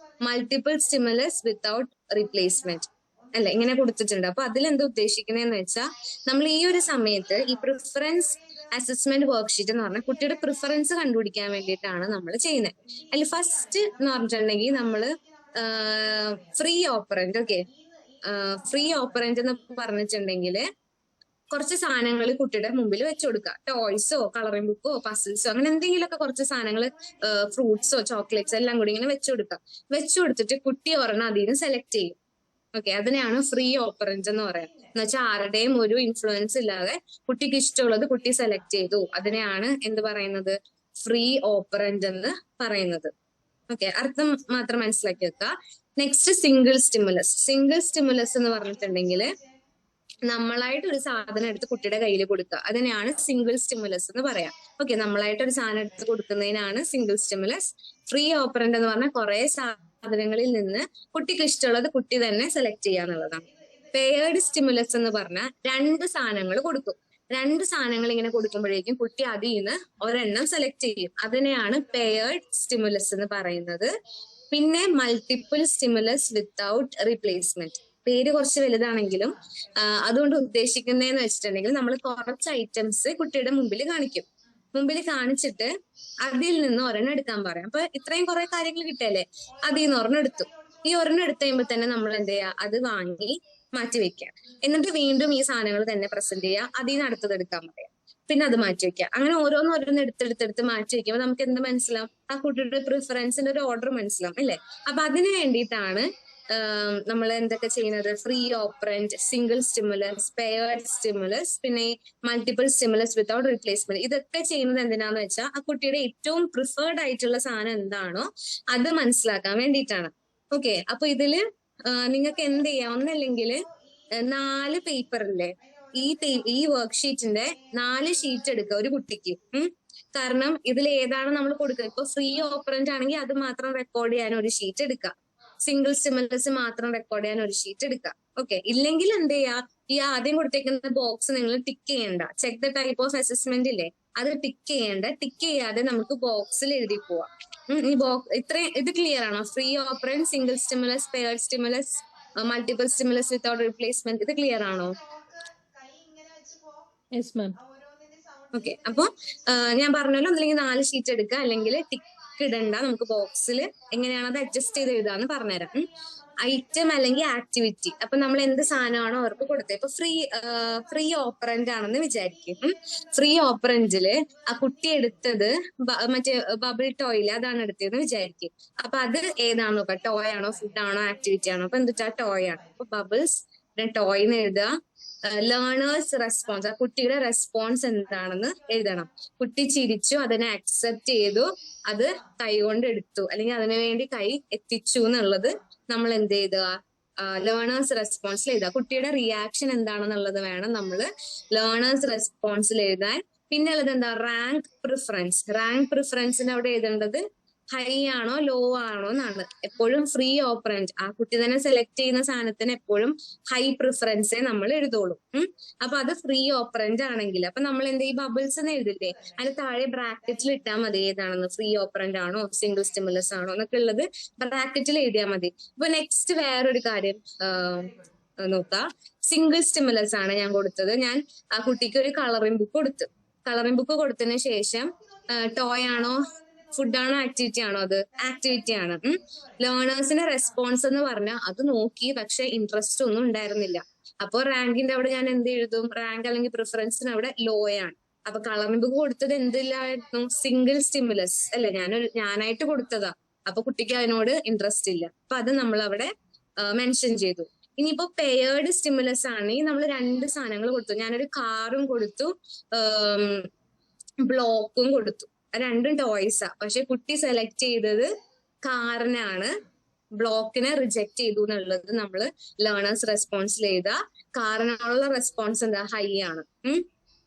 multiple stimulus without replacement അല്ലെ, ഇങ്ങനെ കൊടുത്തിട്ടുണ്ട്. അപ്പൊ അതിലെന്താ ഉദ്ദേശിക്കുന്നതെന്ന് വെച്ചാൽ നമ്മൾ ഈ ഒരു സമയത്ത് ഈ പ്രിഫറൻസ് അസസ്മെന്റ് വർക്ക്ഷീറ്റ് എന്ന് പറഞ്ഞാൽ കുട്ടിയുടെ പ്രിഫറൻസ് കണ്ടുപിടിക്കാൻ വേണ്ടിയിട്ടാണ് നമ്മൾ ചെയ്യുന്നത്. അതിൽ ഫസ്റ്റ് എന്ന് പറഞ്ഞിട്ടുണ്ടെങ്കിൽ നമ്മള് free operant. Okay, free operant എന്ന് പറഞ്ഞിട്ടുണ്ടെങ്കിൽ കുറച്ച് സാധനങ്ങൾ കുട്ടിയുടെ മുമ്പിൽ വെച്ചു കൊടുക്കുക. ടോയ്സോ കളറിംഗ് ബുക്കോ പസിൽസോ അങ്ങനെ എന്തെങ്കിലുമൊക്കെ കുറച്ച് സാധനങ്ങൾ, ഫ്രൂട്ട്സോ ചോക്ലേറ്റ്സോ എല്ലാം കൂടി ഇങ്ങനെ വെച്ചു കൊടുക്കുക. വെച്ചു കൊടുത്തിട്ട് കുട്ടി ഒരെണ്ണം അതിൽ നിന്ന് സെലക്ട് ചെയ്യും. ഓക്കെ, അതിനെയാണ് ഫ്രീ ഓപ്പറന്റ് എന്ന് പറയാം. എന്ന് വെച്ചാൽ ആരുടെയും ഒരു ഇൻഫ്ലുവൻസ് ഇല്ലാതെ കുട്ടിക്ക് ഇഷ്ടമുള്ളത് കുട്ടി സെലക്ട് ചെയ്തു. അതിനെയാണ് എന്ത് പറയുന്നത്, ഫ്രീ ഓപ്പറന്റ് എന്ന് പറയുന്നത്. ഓക്കെ, അർത്ഥം മാത്രം മനസ്സിലാക്കി വെക്കുക. Next single stimulus. Single stimulus എന്ന് പറഞ്ഞിട്ടുണ്ടെങ്കിൽ നമ്മളായിട്ട് ഒരു സാധനം എടുത്ത് കുട്ടിയുടെ കയ്യിൽ കൊടുക്കുക. അതിനെയാണ് സിംഗിൾ സ്റ്റിമുലസ് എന്ന് പറയാം. ഓക്കെ, നമ്മളായിട്ട് ഒരു സാധനം എടുത്ത് കൊടുക്കുന്നതിനാണ് സിംഗിൾ സ്റ്റിമുലസ്. ഫ്രീ ഓപ്പറന്റ് എന്ന് പറഞ്ഞാൽ കുറെ സാധനങ്ങളിൽ നിന്ന് കുട്ടിക്ക് ഇഷ്ടമുള്ളത് കുട്ടി തന്നെ സെലക്ട് ചെയ്യാന്നുള്ളതാണ്. പെയർഡ് സ്റ്റിമുലസ് എന്ന് പറഞ്ഞാൽ രണ്ട് സാധനങ്ങൾ കൊടുക്കും. രണ്ട് സാധനങ്ങൾ ഇങ്ങനെ കൊടുക്കുമ്പോഴേക്കും കുട്ടി അതിൽ നിന്ന് ഒരെണ്ണം സെലക്ട് ചെയ്യും. അതിനെയാണ് പെയർഡ് സ്റ്റിമുലസ് എന്ന് പറയുന്നത്. പിന്നെ മൾട്ടിപ്പിൾ സ്റ്റിമുലസ് വിത്തൗട്ട് റീപ്ലേസ്മെന്റ്. പേര് കുറച്ച് വലുതാണെങ്കിലും അതുകൊണ്ട് ഉദ്ദേശിക്കുന്നതെന്ന് വെച്ചിട്ടുണ്ടെങ്കിൽ നമ്മൾ കുറച്ച് ഐറ്റംസ് കുട്ടിയുടെ മുമ്പിൽ കാണിക്കും. മുമ്പിൽ കാണിച്ചിട്ട് അതിൽ നിന്ന് ഒരെണ്ണം എടുക്കാൻ പറയാം. അപ്പൊ ഇത്രയും കുറെ കാര്യങ്ങൾ കിട്ടിയല്ലേ, അതിൽ നിന്ന് ഒരെണ്ണം എടുത്തു. ഈ ഒരെണ്ണം എടുത്ത് കഴിയുമ്പോൾ തന്നെ നമ്മൾ എന്ത് ചെയ്യുക, അത് വാങ്ങി മാറ്റി വെക്കുക. എന്നിട്ട് വീണ്ടും ഈ സാധനങ്ങൾ തന്നെ പ്രസന്റ് ചെയ്യുക, അതിൽ നിന്ന് അടുത്തത് എടുക്കാൻ പറയാം, പിന്നെ അത് മാറ്റി വെക്കുക. അങ്ങനെ ഓരോന്ന് എടുത്തെടുത്ത് മാറ്റി വെക്കുമ്പോൾ നമുക്ക് എന്ത് മനസ്സിലാവും, ആ കുട്ടിയുടെ പ്രിഫറൻസിന്റെ ഒരു ഓർഡർ മനസ്സിലാവും അല്ലെ. അപ്പൊ അതിന് വേണ്ടിയിട്ടാണ് നമ്മൾ എന്തൊക്കെ ചെയ്യുന്നത്, free operant, single stimulus, paired stimulus, പിന്നെ മൾട്ടിപ്പിൾ സ്റ്റിമുലസ് വിത്തൗട്ട് റീപ്ലേസ്മെന്റ്. ഇതൊക്കെ ചെയ്യുന്നത് എന്തിനാന്ന് വെച്ചാൽ ആ കുട്ടിയുടെ ഏറ്റവും പ്രിഫേർഡ് ആയിട്ടുള്ള സാധനം എന്താണോ അത് മനസ്സിലാക്കാൻ വേണ്ടിയിട്ടാണ്. ഓക്കെ, അപ്പൊ ഇതില് നിങ്ങൾക്ക് എന്ത് ചെയ്യാം, ഒന്നല്ലെങ്കിൽ 4 പേപ്പറില്ലേ, ഈ വർക്ക്ഷീറ്റിന്റെ 4 ഷീറ്റ് എടുക്കുക ഒരു കുട്ടിക്ക്. കാരണം ഇതിൽ ഏതാണ് നമ്മൾ കൊടുക്കുക. ഇപ്പൊ ഫ്രീ ഓപ്പറന്റ് ആണെങ്കിൽ അത് മാത്രം റെക്കോർഡ് ചെയ്യാൻ ഒരു ഷീറ്റ് എടുക്കുക, സിംഗിൾ സ്റ്റിമുലസ് മാത്രം റെക്കോർഡ് ചെയ്യാൻ ഒരു ഷീറ്റ് എടുക്കുക. ഓക്കെ, ഇല്ലെങ്കിൽ എന്ത് ചെയ്യാ, ഈ ആദ്യം കൊടുത്തേക്കുന്ന ബോക്സ് നിങ്ങൾ ടിക്ക് ചെയ്യണ്ട. Check the type of assessment ഇല്ലേ, അത് ടിക്ക് ചെയ്യണ്ട. ടിക്ക് ചെയ്യാതെ നമുക്ക് ബോക്സിൽ എഴുതി പോവാം. ഈ ഇത് ക്ലിയർ ആണോ? Free operant, single stimulus, paired stimulus, multiple stimulus without replacement, ഇത് ക്ലിയർ ആണോ? Yes ma'am. ഓക്കെ, അപ്പൊ ഞാൻ പറഞ്ഞല്ലോ, ഒന്നില്ലെങ്കിൽ 4 ഷീറ്റ് എടുക്കുക, അല്ലെങ്കിൽ ടിക്ക് ഇടണ്ട. നമുക്ക് ബോക്സിൽ എങ്ങനെയാണ് അത് അഡ്ജസ്റ്റ് ചെയ്ത് എഴുതാന്ന് പറഞ്ഞുതരാം. ഐറ്റം അല്ലെങ്കിൽ ആക്ടിവിറ്റി, അപ്പൊ നമ്മൾ എന്ത് സാധനമാണോ അവർക്ക് കൊടുത്തത്. ഇപ്പൊ ഫ്രീ ഓപ്പറന്റ് ആണെന്ന് വിചാരിക്കും. ഫ്രീ ഓപ്പറന്റില് ആ കുട്ടി എടുത്തത് മറ്റേ ബബിൾ ടോയില് അതാണ് എടുത്തതെന്ന് വിചാരിക്കും. അപ്പൊ അത് ഏതാണോ നോക്കാം, ടോയ് ആണോ, ഫുഡ് ആണോ, ആക്ടിവിറ്റി ആണോ. അപ്പൊ എന്താ ടോയ് ആണ്. അപ്പൊ ബബിൾസ് ടോയ്ന്ന് എഴുതുക. ലേണേഴ്സ് റെസ്പോൺസ്, ആ കുട്ടിയുടെ റെസ്പോൺസ് എന്താണെന്ന് എഴുതണം. കുട്ടി ചിരിച്ചു, അതിനെ അക്സെപ്റ്റ് ചെയ്തു, അത് കൈ കൊണ്ട് എടുത്തു, അല്ലെങ്കിൽ അതിനു വേണ്ടി കൈ എത്തിച്ചു എന്നുള്ളത് നമ്മൾ എന്ത് ചെയ്തുക, ലേണേഴ്സ് റെസ്പോൺസിൽ എഴുതുക. കുട്ടിയുടെ റിയാക്ഷൻ എന്താണെന്നുള്ളത് വേണം നമ്മൾ ലേണേഴ്സ് റെസ്പോൺസിൽ എഴുതാൻ. പിന്നെ ഉള്ളത് എന്താ, റാങ്ക് പ്രിഫറൻസ്. റാങ്ക് പ്രിഫറൻസിന് അവിടെ എഴുതേണ്ടത് ഹൈ ആണോ ലോ ആണോ എന്നാണ്. എപ്പോഴും ഫ്രീ ഓപ്പറന്റ്, ആ കുട്ടി തന്നെ സെലക്ട് ചെയ്യുന്ന സാധനത്തിന് എപ്പോഴും ഹൈ പ്രിഫറൻസേ നമ്മൾ എഴുതുള്ളൂ. അപ്പൊ അത് ഫ്രീ ഓപ്പറന്റ് ആണെങ്കിൽ അപ്പൊ നമ്മൾ എന്ത്, ഈ ബബിൾസ് എന്ന് എഴുതില്ലേ, അതിന് താഴെ ബ്രാക്കറ്റിൽ ഇട്ടാൽ മതി ഏതാണെന്ന്, ഫ്രീ ഓപ്പറന്റ് ആണോ സിംഗിൾ സ്റ്റിമുലസ് ആണോ എന്നൊക്കെ ഉള്ളത് ബ്രാക്കറ്റിൽ എഴുതിയാൽ മതി. ഇപ്പൊ നെക്സ്റ്റ് വേറൊരു കാര്യം നോക്കാം. സിംഗിൾ സ്റ്റിമുലസ് ആണ് ഞാൻ കൊടുത്തത്. ഞാൻ ആ കുട്ടിക്ക് ഒരു കളറിംഗ് ബുക്ക് കൊടുത്തു. കളറിംഗ് ബുക്ക് കൊടുത്തതിന് ശേഷം ടോയ് ആണോ, ഫുഡ് ആണോ, ആക്ടിവിറ്റി ആണോ, അത് ആക്ടിവിറ്റി ആണ്. ലേണേഴ്സിന്റെ റെസ്പോൺസ് എന്ന് പറഞ്ഞാൽ അത് നോക്കി, പക്ഷെ ഇൻട്രസ്റ്റ് ഒന്നും ഉണ്ടായിരുന്നില്ല. അപ്പൊ റാങ്കിന്റെ അവിടെ ഞാൻ എന്ത് എഴുതും, റാങ്ക് അല്ലെങ്കിൽ പ്രിഫറൻസിന് അവിടെ ലോ ആണ്. അപ്പൊ കളറിംഗ് ബുക്ക് കൊടുത്തത് എന്തില്ലായിരുന്നു, സിംഗിൾ സ്റ്റിമുലസ് അല്ലെ, ഞാനായിട്ട് കൊടുത്തതാ. അപ്പൊ കുട്ടിക്ക് അതിനോട് ഇൻട്രസ്റ്റ് ഇല്ല. അപ്പൊ അത് നമ്മൾ അവിടെ മെൻഷൻ ചെയ്തു. ഇനിയിപ്പോ പെയർഡ് സ്റ്റിമുലസ് ആണെങ്കിൽ നമ്മൾ 2 സാധനങ്ങൾ കൊടുത്തു. ഞാനൊരു കാറും കൊടുത്തു, ബ്ലോക്കും കൊടുത്തു. 2 ടോയ്സാ. പക്ഷെ കുട്ടി സെലക്ട് ചെയ്തത് കാറിനാണ്, ബ്ലോക്കിനെ റിജക്ട് ചെയ്തു എന്നുള്ളത് നമ്മൾ ലേണേഴ്സ് റെസ്പോൺസിൽ എഴുതുക. കാറിനുള്ള റെസ്പോൺസ് എന്താ, ഹൈ ആണ്.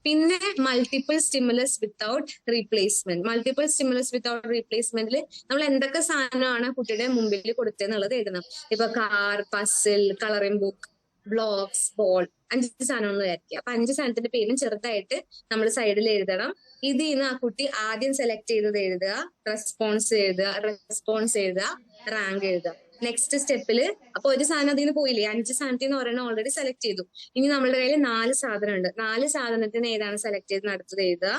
പിന്നെ multiple stimulus without replacement. Multiple stimulus without റീപ്ലേസ്മെന്റിൽ നമ്മൾ എന്തൊക്കെ സാധനമാണ് കുട്ടിയുടെ മുമ്പിൽ കൊടുത്തതെന്നുള്ളത് എഴുതണം. ഇപ്പൊ car, puzzle, colouring book, blocks, ball, 5 സാധനം എന്ന് വിചാരിക്കുക. അപ്പൊ 5 സാധനത്തിന്റെ പേരും ചെറുതായിട്ട് നമ്മൾ സൈഡിൽ എഴുതണം. ഇതിൽ നിന്ന് ആ കുട്ടി ആദ്യം സെലക്ട് ചെയ്തത് എഴുതുക, റെസ്പോൺസ് എഴുതുക, റാങ്ക് എഴുതുക. നെക്സ്റ്റ് സ്റ്റെപ്പില് അപ്പൊ ഒരു സാധനം അതിൽ നിന്ന് പോയില്ലേ, 5 സാധനത്തിൽ നിന്ന് ഒരെണ്ണം ഓൾറെഡി സെലക്ട് ചെയ്തു. ഇനി നമ്മളുടെ കയ്യിൽ 4 സാധനം ഉണ്ട്. 4 സാധനത്തിന് ഏതാണ് സെലക്ട് ചെയ്ത് അടുത്തത് എഴുതുക,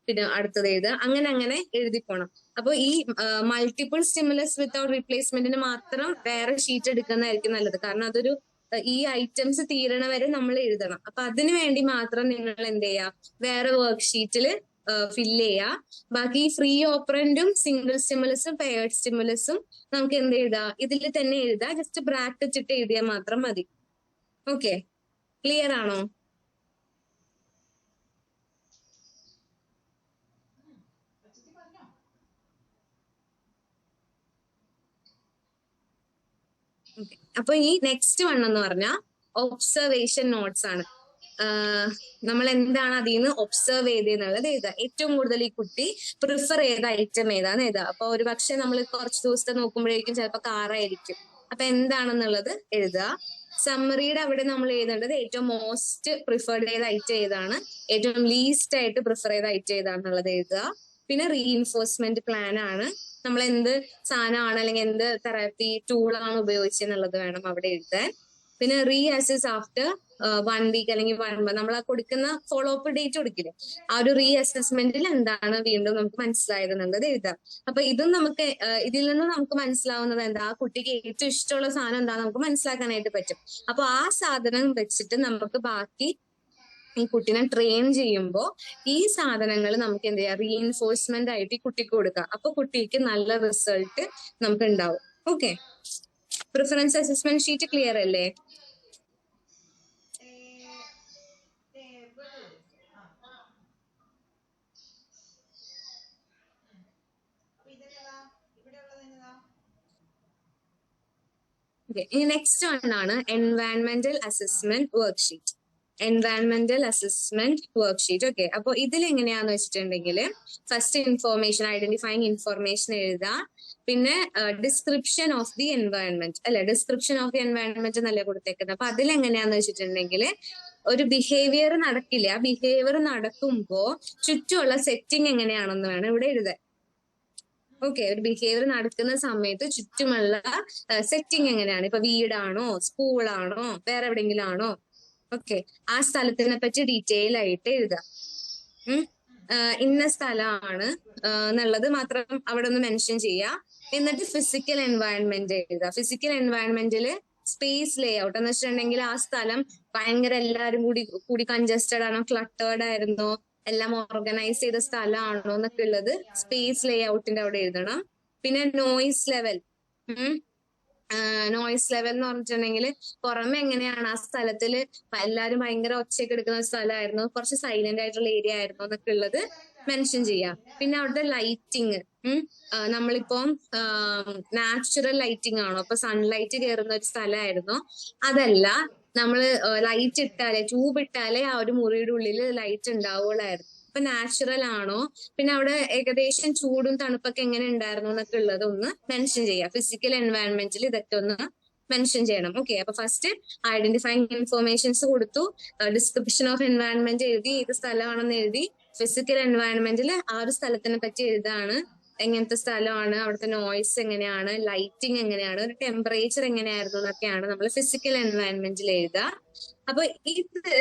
പിന്നെ അടുത്തത് എഴുതുക, അങ്ങനെ എഴുതി പോണം. അപ്പൊ ഈ മൾട്ടിപ്പിൾ സ്റ്റിമുലസ് വിത്തൗട്ട് റീപ്ലേസ്മെന്റിന് മാത്രം വേറെ ഷീറ്റ് എടുക്കുന്നതായിരിക്കും നല്ലത്. കാരണം അതൊരു ഈ ഐറ്റംസ് തീരണ വരെ നമ്മൾ എഴുതണം. അപ്പൊ അതിനു വേണ്ടി മാത്രം നിങ്ങൾ എന്ത് ചെയ്യുക, വേറെ വർക്ക് ഷീറ്റില് ഫില്ല് ചെയ്യുക. ബാക്കി ഫ്രീ ഓപ്പറന്റും സിംഗിൾ സ്റ്റിമുലസും പെയർഡ് സ്റ്റിമുലസും നമുക്ക് എന്ത് എഴുതാം, ഇതിൽ തന്നെ എഴുതാം. ജസ്റ്റ് ബ്രാക്കറ്റ് ഇട്ട് എഴുതിയാൽ മാത്രം മതി. ഓക്കെ, ക്ലിയർ ആണോ? അപ്പൊ ഈ നെക്സ്റ്റ് വൺ എന്ന് പറഞ്ഞാൽ ഒബ്സർവേഷൻ നോട്ട്സ് ആണ്. നമ്മൾ എന്താണ് അതിൽ നിന്ന് ഒബ്സർവ് ചെയ്തെന്നുള്ളത് എഴുതുക. ഏറ്റവും കൂടുതൽ ഈ കുട്ടി പ്രിഫർ ചെയ്ത ഐറ്റം ഏതാന്ന് എഴുതുക. അപ്പൊ ഒരു പക്ഷെ നമ്മൾ കുറച്ച് ദിവസത്തെ നോക്കുമ്പോഴേക്കും ചിലപ്പോൾ കാറായിരിക്കും. അപ്പൊ എന്താണെന്നുള്ളത് എഴുതുക. സമ്മറിയുടെ അവിടെ നമ്മൾ എഴുതേണ്ടത് ഏറ്റവും മോസ്റ്റ് പ്രിഫേർഡ് ചെയ്ത ഐറ്റം ഏതാണ്, ഏറ്റവും ലീസ്റ്റ് ആയിട്ട് പ്രിഫർ ചെയ്ത ഐറ്റം ഏതാണെന്നുള്ളത് എഴുതുക. പിന്നെ റീഇൻഫോഴ്സ്മെന്റ് പ്ലാൻ ആണ്, നമ്മൾ എന്ത് സാധനമാണ് അല്ലെങ്കിൽ എന്ത് തെറാപ്പി ടൂളാണ് ഉപയോഗിച്ചെന്നുള്ളത് വേണം അവിടെ എഴുതാൻ. പിന്നെ റീഅസസ് ആഫ്റ്റർ 1 വീക്ക് അല്ലെങ്കിൽ 1 month നമ്മൾ ആ കൊടുക്കുന്ന ഫോളോ അപ്പ് ഡേറ്റ് കൊടുക്കില്ലേ, ആ ഒരു റീഅസസ്മെന്റിൽ എന്താണ് വീണ്ടും നമുക്ക് മനസ്സിലായത് എന്നുള്ളത് എഴുതാം. അപ്പൊ ഇതും നമുക്ക് ഇതിൽ നിന്ന് നമുക്ക് മനസ്സിലാവുന്നത് എന്താ, ആ കുട്ടിക്ക് ഏറ്റവും ഇഷ്ടമുള്ള സാധനം എന്താ നമുക്ക് മനസ്സിലാക്കാനായിട്ട് പറ്റും. അപ്പൊ ആ സാധനം വെച്ചിട്ട് നമുക്ക് ബാക്കി ഈ കുട്ടീനെ ട്രെയിൻ ചെയ്യുമ്പോൾ ഈ സാധനങ്ങൾ നമുക്ക് എന്ത് ചെയ്യാം, റീഇൻഫോഴ്സ്മെന്റ് ആയിട്ട് ഈ കുട്ടിക്ക് കൊടുക്കാം. അപ്പൊ കുട്ടിക്ക് നല്ല റിസൾട്ട് നമുക്ക് ഉണ്ടാവും. Okay, preference assessment sheet clear അല്ലേ? ഇനി നെക്സ്റ്റ് വൺ ആണ് എൻവയൺമെന്റൽ assessment worksheet. എൻവയൺമെന്റൽ assessment worksheet. Okay, അപ്പൊ ഇതിൽ എങ്ങനെയാന്ന് വെച്ചിട്ടുണ്ടെങ്കിൽ ഫസ്റ്റ് ഇൻഫോർമേഷൻ, ഐഡന്റിഫൈങ് ഇൻഫോർമേഷൻ എഴുതാ, പിന്നെ ഡിസ്ക്രിപ്ഷൻ ഓഫ് ദി എൻവയൺമെന്റ് അല്ലെ, ഡിസ്ക്രിപ്ഷൻ ഓഫ് ദി എൻവയൺമെന്റ് എന്നല്ലേ കൊടുത്തേക്കുന്നത്. അപ്പൊ അതിൽ എങ്ങനെയാന്ന് വെച്ചിട്ടുണ്ടെങ്കിൽ ഒരു ബിഹേവിയർ നടക്കില്ല, ആ ബിഹേവിയർ നടക്കുമ്പോ ചുറ്റുമുള്ള സെറ്റിംഗ് എങ്ങനെയാണെന്ന് വേണം ഇവിടെ എഴുതാൻ. ഓക്കെ, ഒരു ബിഹേവിയർ നടക്കുന്ന സമയത്ത് ചുറ്റുമുള്ള സെറ്റിംഗ് എങ്ങനെയാണ്, ഇപ്പൊ വീടാണോ, സ്കൂളാണോ, വേറെ എവിടെയെങ്കിലും ആണോ, ഓക്കെ, ആ സ്ഥലത്തിനെ പറ്റി ഡീറ്റെയിൽ ആയിട്ട് എഴുതാം. ഇന്ന സ്ഥലമാണ് എന്നുള്ളത് മാത്രം അവിടെ ഒന്ന് മെൻഷൻ ചെയ്യാം. എന്നിട്ട് ഫിസിക്കൽ എൻവയൺമെന്റ് എഴുതാം. ഫിസിക്കൽ എൻവയൺമെന്റില് സ്പേസ് ലേ ഔട്ട് എന്ന് വെച്ചിട്ടുണ്ടെങ്കിൽ ആ സ്ഥലം ഭയങ്കര എല്ലാവരും കൂടി കൺജസ്റ്റഡ് ആണോ, ക്ലട്ടേർഡ് ആയിരുന്നോ, എല്ലാം ഓർഗനൈസ് ചെയ്ത സ്ഥലമാണോ എന്നൊക്കെ ഉള്ളത് സ്പേസ് ലേ ഔട്ടിന്റെ അവിടെ എഴുതണം. പിന്നെ നോയിസ് ലെവൽ, നോയിസ് ലെവൽ എന്ന് പറഞ്ഞിട്ടുണ്ടെങ്കിൽ പുറമെ എങ്ങനെയാണ് ആ സ്ഥലത്തില് എല്ലാവരും ഭയങ്കര ഒച്ചയൊക്കെ എടുക്കുന്ന സ്ഥലമായിരുന്നു, കുറച്ച് സൈലന്റ് ആയിട്ടുള്ള ഏരിയ ആയിരുന്നു എന്നൊക്കെ ഉള്ളത് മെൻഷൻ ചെയ്യാം. പിന്നെ അവിടുത്തെ ലൈറ്റിങ്, നമ്മളിപ്പം നാച്ചുറൽ ലൈറ്റിംഗ് ആണോ, ഇപ്പൊ സൺലൈറ്റ് കയറുന്ന ഒരു സ്ഥലമായിരുന്നോ, അതല്ല നമ്മള് ലൈറ്റ് ഇട്ടാലേ, ട്യൂബ് ഇട്ടാലേ ആ ഒരു മുറിയുടെ ഉള്ളിൽ ലൈറ്റ് ഉണ്ടാവുള്ളായിരുന്നു. അപ്പൊ നാച്ചുറൽ ആണോ, പിന്നെ അവിടെ ഏകദേശം ചൂടും തണുപ്പൊക്കെ എങ്ങനെ ഉണ്ടായിരുന്നു എന്നൊക്കെ ഉള്ളത് ഒന്ന് മെൻഷൻ ചെയ്യാം. ഫിസിക്കൽ എൻവയൺമെന്റിൽ ഇതൊക്കെ ഒന്ന് മെൻഷൻ ചെയ്യണം. ഓക്കെ, അപ്പൊ ഫസ്റ്റ് ഐഡന്റിഫൈങ് ഇൻഫോർമേഷൻസ് കൊടുത്തു, ഡിസ്ക്രിപ്ഷൻ ഓഫ് എൻവയൺമെന്റ് എഴുതി, ഏത് സ്ഥലമാണെന്ന് എഴുതി, ഫിസിക്കൽ എൻവയൺമെന്റിൽ ആ ഒരു സ്ഥലത്തിനെ പറ്റി എഴുതാണ്, എങ്ങനത്തെ സ്ഥലമാണ്, അവിടുത്തെ നോയ്സ് എങ്ങനെയാണ്, ലൈറ്റിംഗ് എങ്ങനെയാണ്, ഒരു ടെമ്പറേച്ചർ എങ്ങനെയായിരുന്നു എന്നൊക്കെയാണ് നമ്മൾ ഫിസിക്കൽ എൻവയൺമെന്റിൽ എഴുതുക. അപ്പൊ ഇത്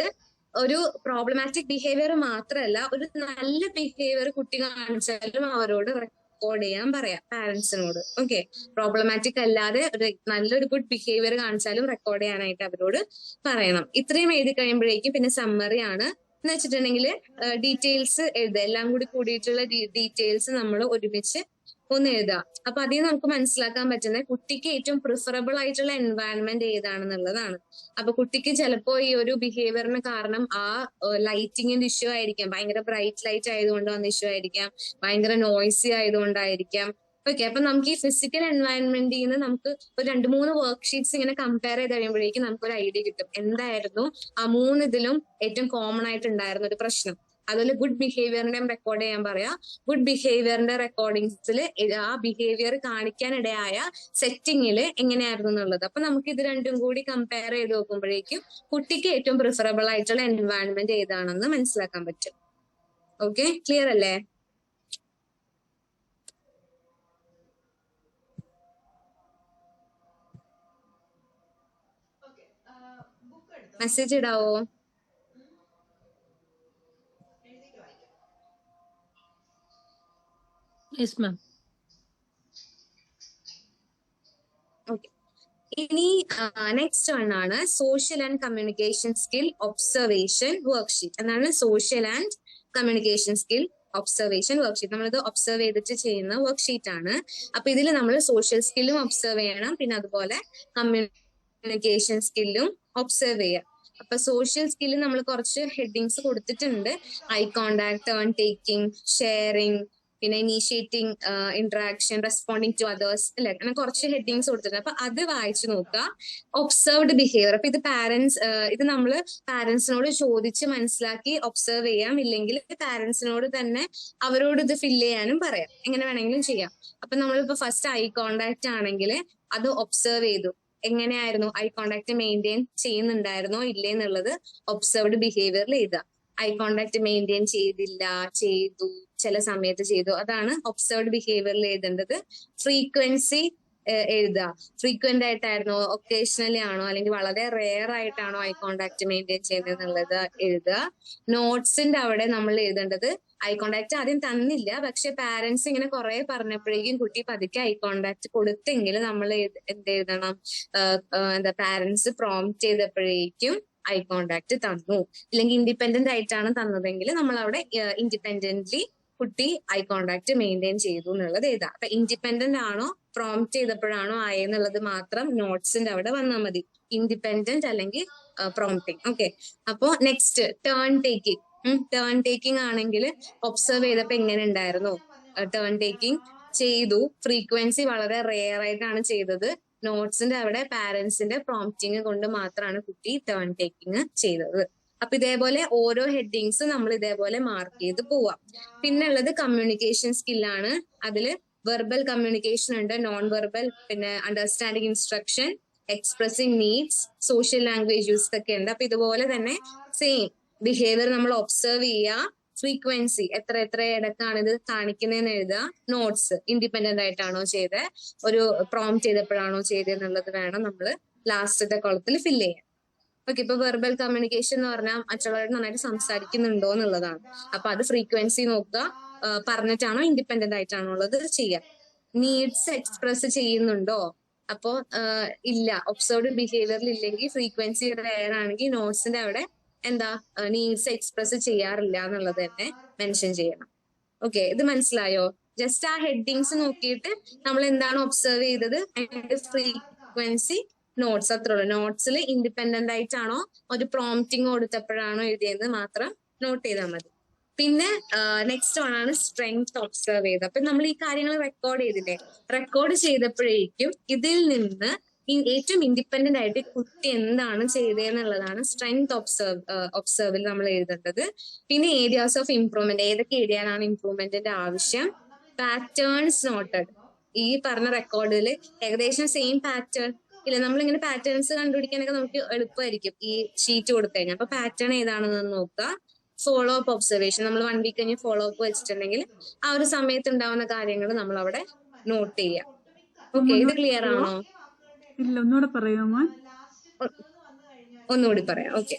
ഒരു പ്രോബ്ലമാറ്റിക് ബിഹേവിയർ മാത്രമല്ല, ഒരു നല്ല ബിഹേവിയർ കുട്ടി കാണിച്ചാലും അവരോട് റെക്കോർഡ് ചെയ്യാൻ പറയാം പാരന്റ്സിനോട്. ഓക്കെ, പ്രോബ്ലമാറ്റിക് അല്ലാതെ ഒരു നല്ലൊരു ഗുഡ് ബിഹേവിയർ കാണിച്ചാലും റെക്കോർഡ് ചെയ്യാനായിട്ട് അവരോട് പറയണം. ഇത്രയും എഴുതി കഴിയുമ്പോഴേക്കും പിന്നെ സമ്മറി ആണ് എന്ന് വെച്ചിട്ടുണ്ടെങ്കിൽ ഡീറ്റെയിൽസ് എഴുതുക, എല്ലാം കൂടി കൂടിയിട്ടുള്ള ഡീറ്റെയിൽസ് നമ്മൾ ഒരുമിച്ച് ഒന്ന് എഴുതുക. അപ്പൊ അതിൽ നമുക്ക് മനസ്സിലാക്കാൻ പറ്റുന്നത് കുട്ടിക്ക് ഏറ്റവും പ്രിഫറബിൾ ആയിട്ടുള്ള എൻവയൺമെന്റ് ഏതാണെന്നുള്ളതാണ്. അപ്പൊ കുട്ടിക്ക് ചിലപ്പോ ഈ ഒരു ബിഹേവിയറിന് കാരണം ആ ലൈറ്റിങ്ങിന്റെ ഇഷ്യൂ ആയിരിക്കാം, ഭയങ്കര ബ്രൈറ്റ് ലൈറ്റ് ആയതുകൊണ്ട് വന്ന ഇഷ്യൂ ആയിരിക്കാം, ഭയങ്കര നോയ്സി ആയതുകൊണ്ടായിരിക്കാം. ഓക്കെ, അപ്പൊ നമുക്ക് ഈ ഫിസിക്കൽ എൻവയൺമെന്റിൽ നിന്ന് നമുക്ക് ഒരു 2-3 വർക്ക്ഷീറ്റ്സ് ഇങ്ങനെ കമ്പയർ ചെയ്ത് കഴിയുമ്പോഴേക്കും നമുക്കൊരു ഐഡിയ കിട്ടും എന്തായിരുന്നു ആ 3 ഇതിലും ഏറ്റവും കോമൺ ആയിട്ട് ഉണ്ടായിരുന്ന ഒരു പ്രശ്നം. അതുപോലെ ഗുഡ് ബിഹേവിയറിന്റെയും റെക്കോർഡ് ചെയ്യാൻ പറയാം. ഗുഡ് ബിഹേവിയറിന്റെ റെക്കോർഡിങ്സിൽ ആ ബിഹേവിയർ കാണിക്കാനിടയായ സെറ്റിങ്ങില് എങ്ങനെയായിരുന്നു എന്നുള്ളത്. അപ്പൊ നമുക്ക് ഇത് രണ്ടും കൂടി കമ്പയർ ചെയ്ത് നോക്കുമ്പോഴേക്കും കുട്ടിക്ക് ഏറ്റവും പ്രിഫറബിൾ ആയിട്ടുള്ള എൻവയൺമെന്റ് ഏതാണെന്ന് മനസ്സിലാക്കാൻ പറ്റും. ഓക്കെ, ക്ലിയർ അല്ലേ? മെസ്സേജ് ഇടാവോ? Yes ma'am. ഓക്കെ, ഇനി നെക്സ്റ്റ് വൺ ആണ് social and communication skill observation worksheet. എന്നാണ് social and communication skill observation worksheet. നമ്മളിത് ഒബ്സർവ് ചെയ്തിട്ട് ചെയ്യുന്ന വർക്ക്ഷീറ്റ് ആണ്. അപ്പൊ ഇതിൽ നമ്മൾ സോഷ്യൽ സ്കില്ലും ഒബ്സർവ് ചെയ്യണം, പിന്നെ അതുപോലെ കമ്മ്യൂണിക്കേഷൻ സ്കില്ലും ഒബ്സർവ് ചെയ്യാം. അപ്പൊ സോഷ്യൽ സ്കില്ല് നമ്മൾ കുറച്ച് ഹെഡിങ്സ് കൊടുത്തിട്ടുണ്ട്. Eye contact, turn taking, sharing, പിന്നെ initiating interaction, responding to others അല്ലെ, അങ്ങനെ കുറച്ച് ഹെഡിങ്സ് കൊടുത്തിട്ടുണ്ട്. അപ്പൊ അത് വായിച്ചു നോക്കുക. ഒബ്സർവ്ഡ് ബിഹേവിയർ, അപ്പൊ ഇത് ഇത് നമ്മൾ പാരന്റ്സിനോട് ചോദിച്ച് മനസ്സിലാക്കി ഒബ്സർവ് ചെയ്യാം, ഇല്ലെങ്കിൽ പാരന്റ്സിനോട് തന്നെ അവരോട് ഇത് ഫില്ല് ചെയ്യാനും പറയാം, എങ്ങനെ വേണമെങ്കിലും ചെയ്യാം. അപ്പൊ നമ്മളിപ്പോ ഫസ്റ്റ് ഐ കോണ്ടാക്ട് ആണെങ്കിൽ അത് ഒബ്സർവ് ചെയ്തു, എങ്ങനെയായിരുന്നു ഐ കോണ്ടാക്ട് മെയിൻറ്റെയിൻ ചെയ്യുന്നുണ്ടായിരുന്നോ ഇല്ലേ എന്നുള്ളത് ഒബ്സർവ്ഡ് ബിഹേവിയറിൽ എഴുതുക. ഐ കോണ്ടാക്ട് മെയിൻറ്റെയിൻ ചെയ്തില്ല, ചെയ്തു, ചില സമയത്ത് ചെയ്തു, അതാണ് ഒബ്സർവ്ഡ് ബിഹേവിയറിൽ എഴുതേണ്ടത്. ഫ്രീക്വൻസി എഴുതുക. ഫ്രീക്വന്റ് ആയിട്ടായിരുന്നോ, ഒക്കേഷണലി ആണോ, അല്ലെങ്കിൽ വളരെ റെയർ ആയിട്ടാണോ ഐ കോണ്ടാക്ട് മെയിൻറ്റെയിൻ ചെയ്യുന്നത് എന്നുള്ളത് എഴുതുക. നോട്ട്സിന്റെ അവിടെ നമ്മൾ എഴുതേണ്ടത് ഐ കോണ്ടാക്ട് ആദ്യം തന്നില്ല, പക്ഷെ പാരന്റ്സ് ഇങ്ങനെ കുറെ പറഞ്ഞപ്പോഴേക്കും കുട്ടി പതുക്കെ ഐ കോണ്ടാക്ട് കൊടുത്തെങ്കിൽ നമ്മൾ എന്ത് എഴുതണം, പാരന്റ്സ് പ്രോംപ്റ്റ് ചെയ്തപ്പോഴേക്കും ഐ കോണ്ടാക്ട് തന്നു. ഇല്ലെങ്കിൽ ഇൻഡിപെൻഡന്റ് ആയിട്ടാണ് തന്നതെങ്കിൽ നമ്മൾ അവിടെ ഇൻഡിപെൻഡന്റ്ലി കുട്ടി ഐ കോണ്ടാക്ട് മെയിൻറ്റെയിൻ ചെയ്തു എന്നുള്ളത് എഴുതാം. അപ്പൊ ഇൻഡിപെൻഡന്റ് ആണോ, പ്രോംപ്റ്റ് ചെയ്തപ്പോഴാണോ ആയെന്നുള്ളത് മാത്രം നോട്ട്സിന്റെ അവിടെ വന്നാൽ മതി. ഇൻഡിപെൻഡന്റ് അല്ലെങ്കിൽ പ്രോംപ്റ്റിംഗ്. ഓക്കെ. അപ്പോ next turn taking. Turn taking ആണെങ്കിൽ ഒബ്സർവ് ചെയ്തപ്പോ എങ്ങനെ ഉണ്ടായിരുന്നു? ടേൺ ടേക്കിംഗ് ചെയ്തു, ഫ്രീക്വൻസി വളരെ റെയർ ആയിട്ടാണ് ചെയ്തത്. നോട്ട്സിന്റെ അവിടെ പാരന്റ്സിന്റെ പ്രോംപ്റ്റിംഗ് കൊണ്ട് മാത്രമാണ് കുട്ടി ടേൺ ടേക്കിംഗ് ചെയ്തത്. അപ്പൊ ഇതേപോലെ ഓരോ ഹെഡിങ്സ് നമ്മൾ ഇതേപോലെ മാർക്ക് ചെയ്ത് പോവാം. പിന്നെ ഉള്ളത് കമ്മ്യൂണിക്കേഷൻ സ്കില്ലാണ്. അതില് വെർബൽ കമ്മ്യൂണിക്കേഷൻ ഉണ്ട്, നോൺ വെർബൽ, പിന്നെ understanding instruction, expressing needs, social language use ഒക്കെ ഉണ്ട്. അപ്പൊ ഇതുപോലെ തന്നെ സെയിം ബിഹേവിയർ നമ്മൾ ഒബ്സർവ് ചെയ്യുക, ഫ്രീക്വൻസി എത്ര ഇടക്കാണ് ഇത് കാണിക്കുന്നതെന്ന് എഴുതുക, നോട്ട്സ് ഇൻഡിപെൻഡന്റ് ആയിട്ടാണോ ചെയ്തത്, ഒരു പ്രോംപ്റ്റ് ചെയ്തപ്പോഴാണോ ചെയ്തത് എന്നുള്ളത് വേണം നമ്മൾ ലാസ്റ്റത്തെ കോളത്തിൽ ഫില്ല് ചെയ്യാൻ. ഓക്കെ. ഇപ്പൊ വെർബൽ കമ്മ്യൂണിക്കേഷൻ എന്ന് പറഞ്ഞാൽ മറ്റുള്ളവരോട് നന്നായിട്ട് സംസാരിക്കുന്നുണ്ടോ എന്നുള്ളതാണ്. അപ്പൊ അത് ഫ്രീക്വൻസി നോക്കുക, പറഞ്ഞിട്ടാണോ ഇൻഡിപെൻഡന്റ് ആയിട്ടാണോ ഉള്ളത് ചെയ്യുക. നീഡ്സ് എക്സ്പ്രസ് ചെയ്യുന്നുണ്ടോ? അപ്പോ ഇല്ല, ഒബ്സർവ്ഡ് ബിഹേവിയറിൽ ഇല്ലെങ്കിൽ, ഫ്രീക്വൻസി റെയർ ആണെങ്കിൽ നോട്ട്സിന്റെ അവിടെ നീഡ്സ് എക്സ്പ്രസ് ചെയ്യാറില്ല എന്നുള്ളത് തന്നെ മെൻഷൻ ചെയ്യണം. ഓക്കെ, ഇത് മനസ്സിലായോ? ജസ്റ്റ് ആ ഹെഡിങ്സ് നോക്കിയിട്ട് നമ്മൾ എന്താണ് ഒബ്സർവ് ചെയ്തത്, അതിന്റെ ഫ്രീക്വൻസി, നോട്ട്സ്, അത്രേ ഉള്ളൂ. നോട്ട്സിൽ ഇൻഡിപെൻഡന്റ് ആയിട്ടാണോ ഒരു പ്രോംപ്റ്റിംഗ് കൊടുത്തപ്പോഴാണോ എഴുതിയത് മാത്രം നോട്ട് ചെയ്താൽ മതി. പിന്നെ നെക്സ്റ്റ് ആണ് സ്ട്രെങ്ത് ഒബ്സർവ് ചെയ്ത്. അപ്പൊ നമ്മൾ ഈ കാര്യങ്ങൾ റെക്കോർഡ് ചെയ്തില്ലേ, റെക്കോർഡ് ചെയ്തപ്പോഴേക്കും ഇതിൽ നിന്ന് ഏറ്റവും ഇൻഡിപെൻഡന്റ് ആയിട്ട് കുട്ടി എന്താണ് ചെയ്തതെന്നുള്ളതാണ് സ്ട്രെങ്ത് ഒബ്സർവിൽ നമ്മൾ എഴുതേണ്ടത്. പിന്നെ ഏരിയാസ് ഓഫ് ഇംപ്രൂവ്മെന്റ്, ഏതൊക്കെ ഏരിയയിലാണ് ഇംപ്രൂവ്മെന്റിന്റെ ആവശ്യം, പാറ്റേൺസ് നോട്ടഡ്. ഈ പറഞ്ഞ റെക്കോർഡിൽ ഏകദേശം സെയിം പാറ്റേൺ ഇല്ല, നമ്മളിങ്ങനെ പാറ്റേൺസ് കണ്ടുപിടിക്കാനൊക്കെ നമുക്ക് എളുപ്പമായിരിക്കും ഈ ഷീറ്റ് കൊടുത്തു കഴിഞ്ഞാൽ. അപ്പൊ പാറ്റേൺ ഏതാണെന്ന് നോക്കുക. ഫോളോ അപ്പ് ഒബ്സർവേഷൻ, നമ്മൾ 1 വീക്ക് കഴിഞ്ഞ് ഫോളോ അപ്പ് വെച്ചിട്ടുണ്ടെങ്കിൽ ആ ഒരു സമയത്ത് ഉണ്ടാവുന്ന കാര്യങ്ങൾ നമ്മൾ അവിടെ നോട്ട് ചെയ്യാം. ഓക്കെ, ഇത് ക്ലിയർ ആണോ? ഇല്ല, ഒന്നുകൂടെ പറയാമോ? ഒന്നുകൂടി പറയാം. Okay.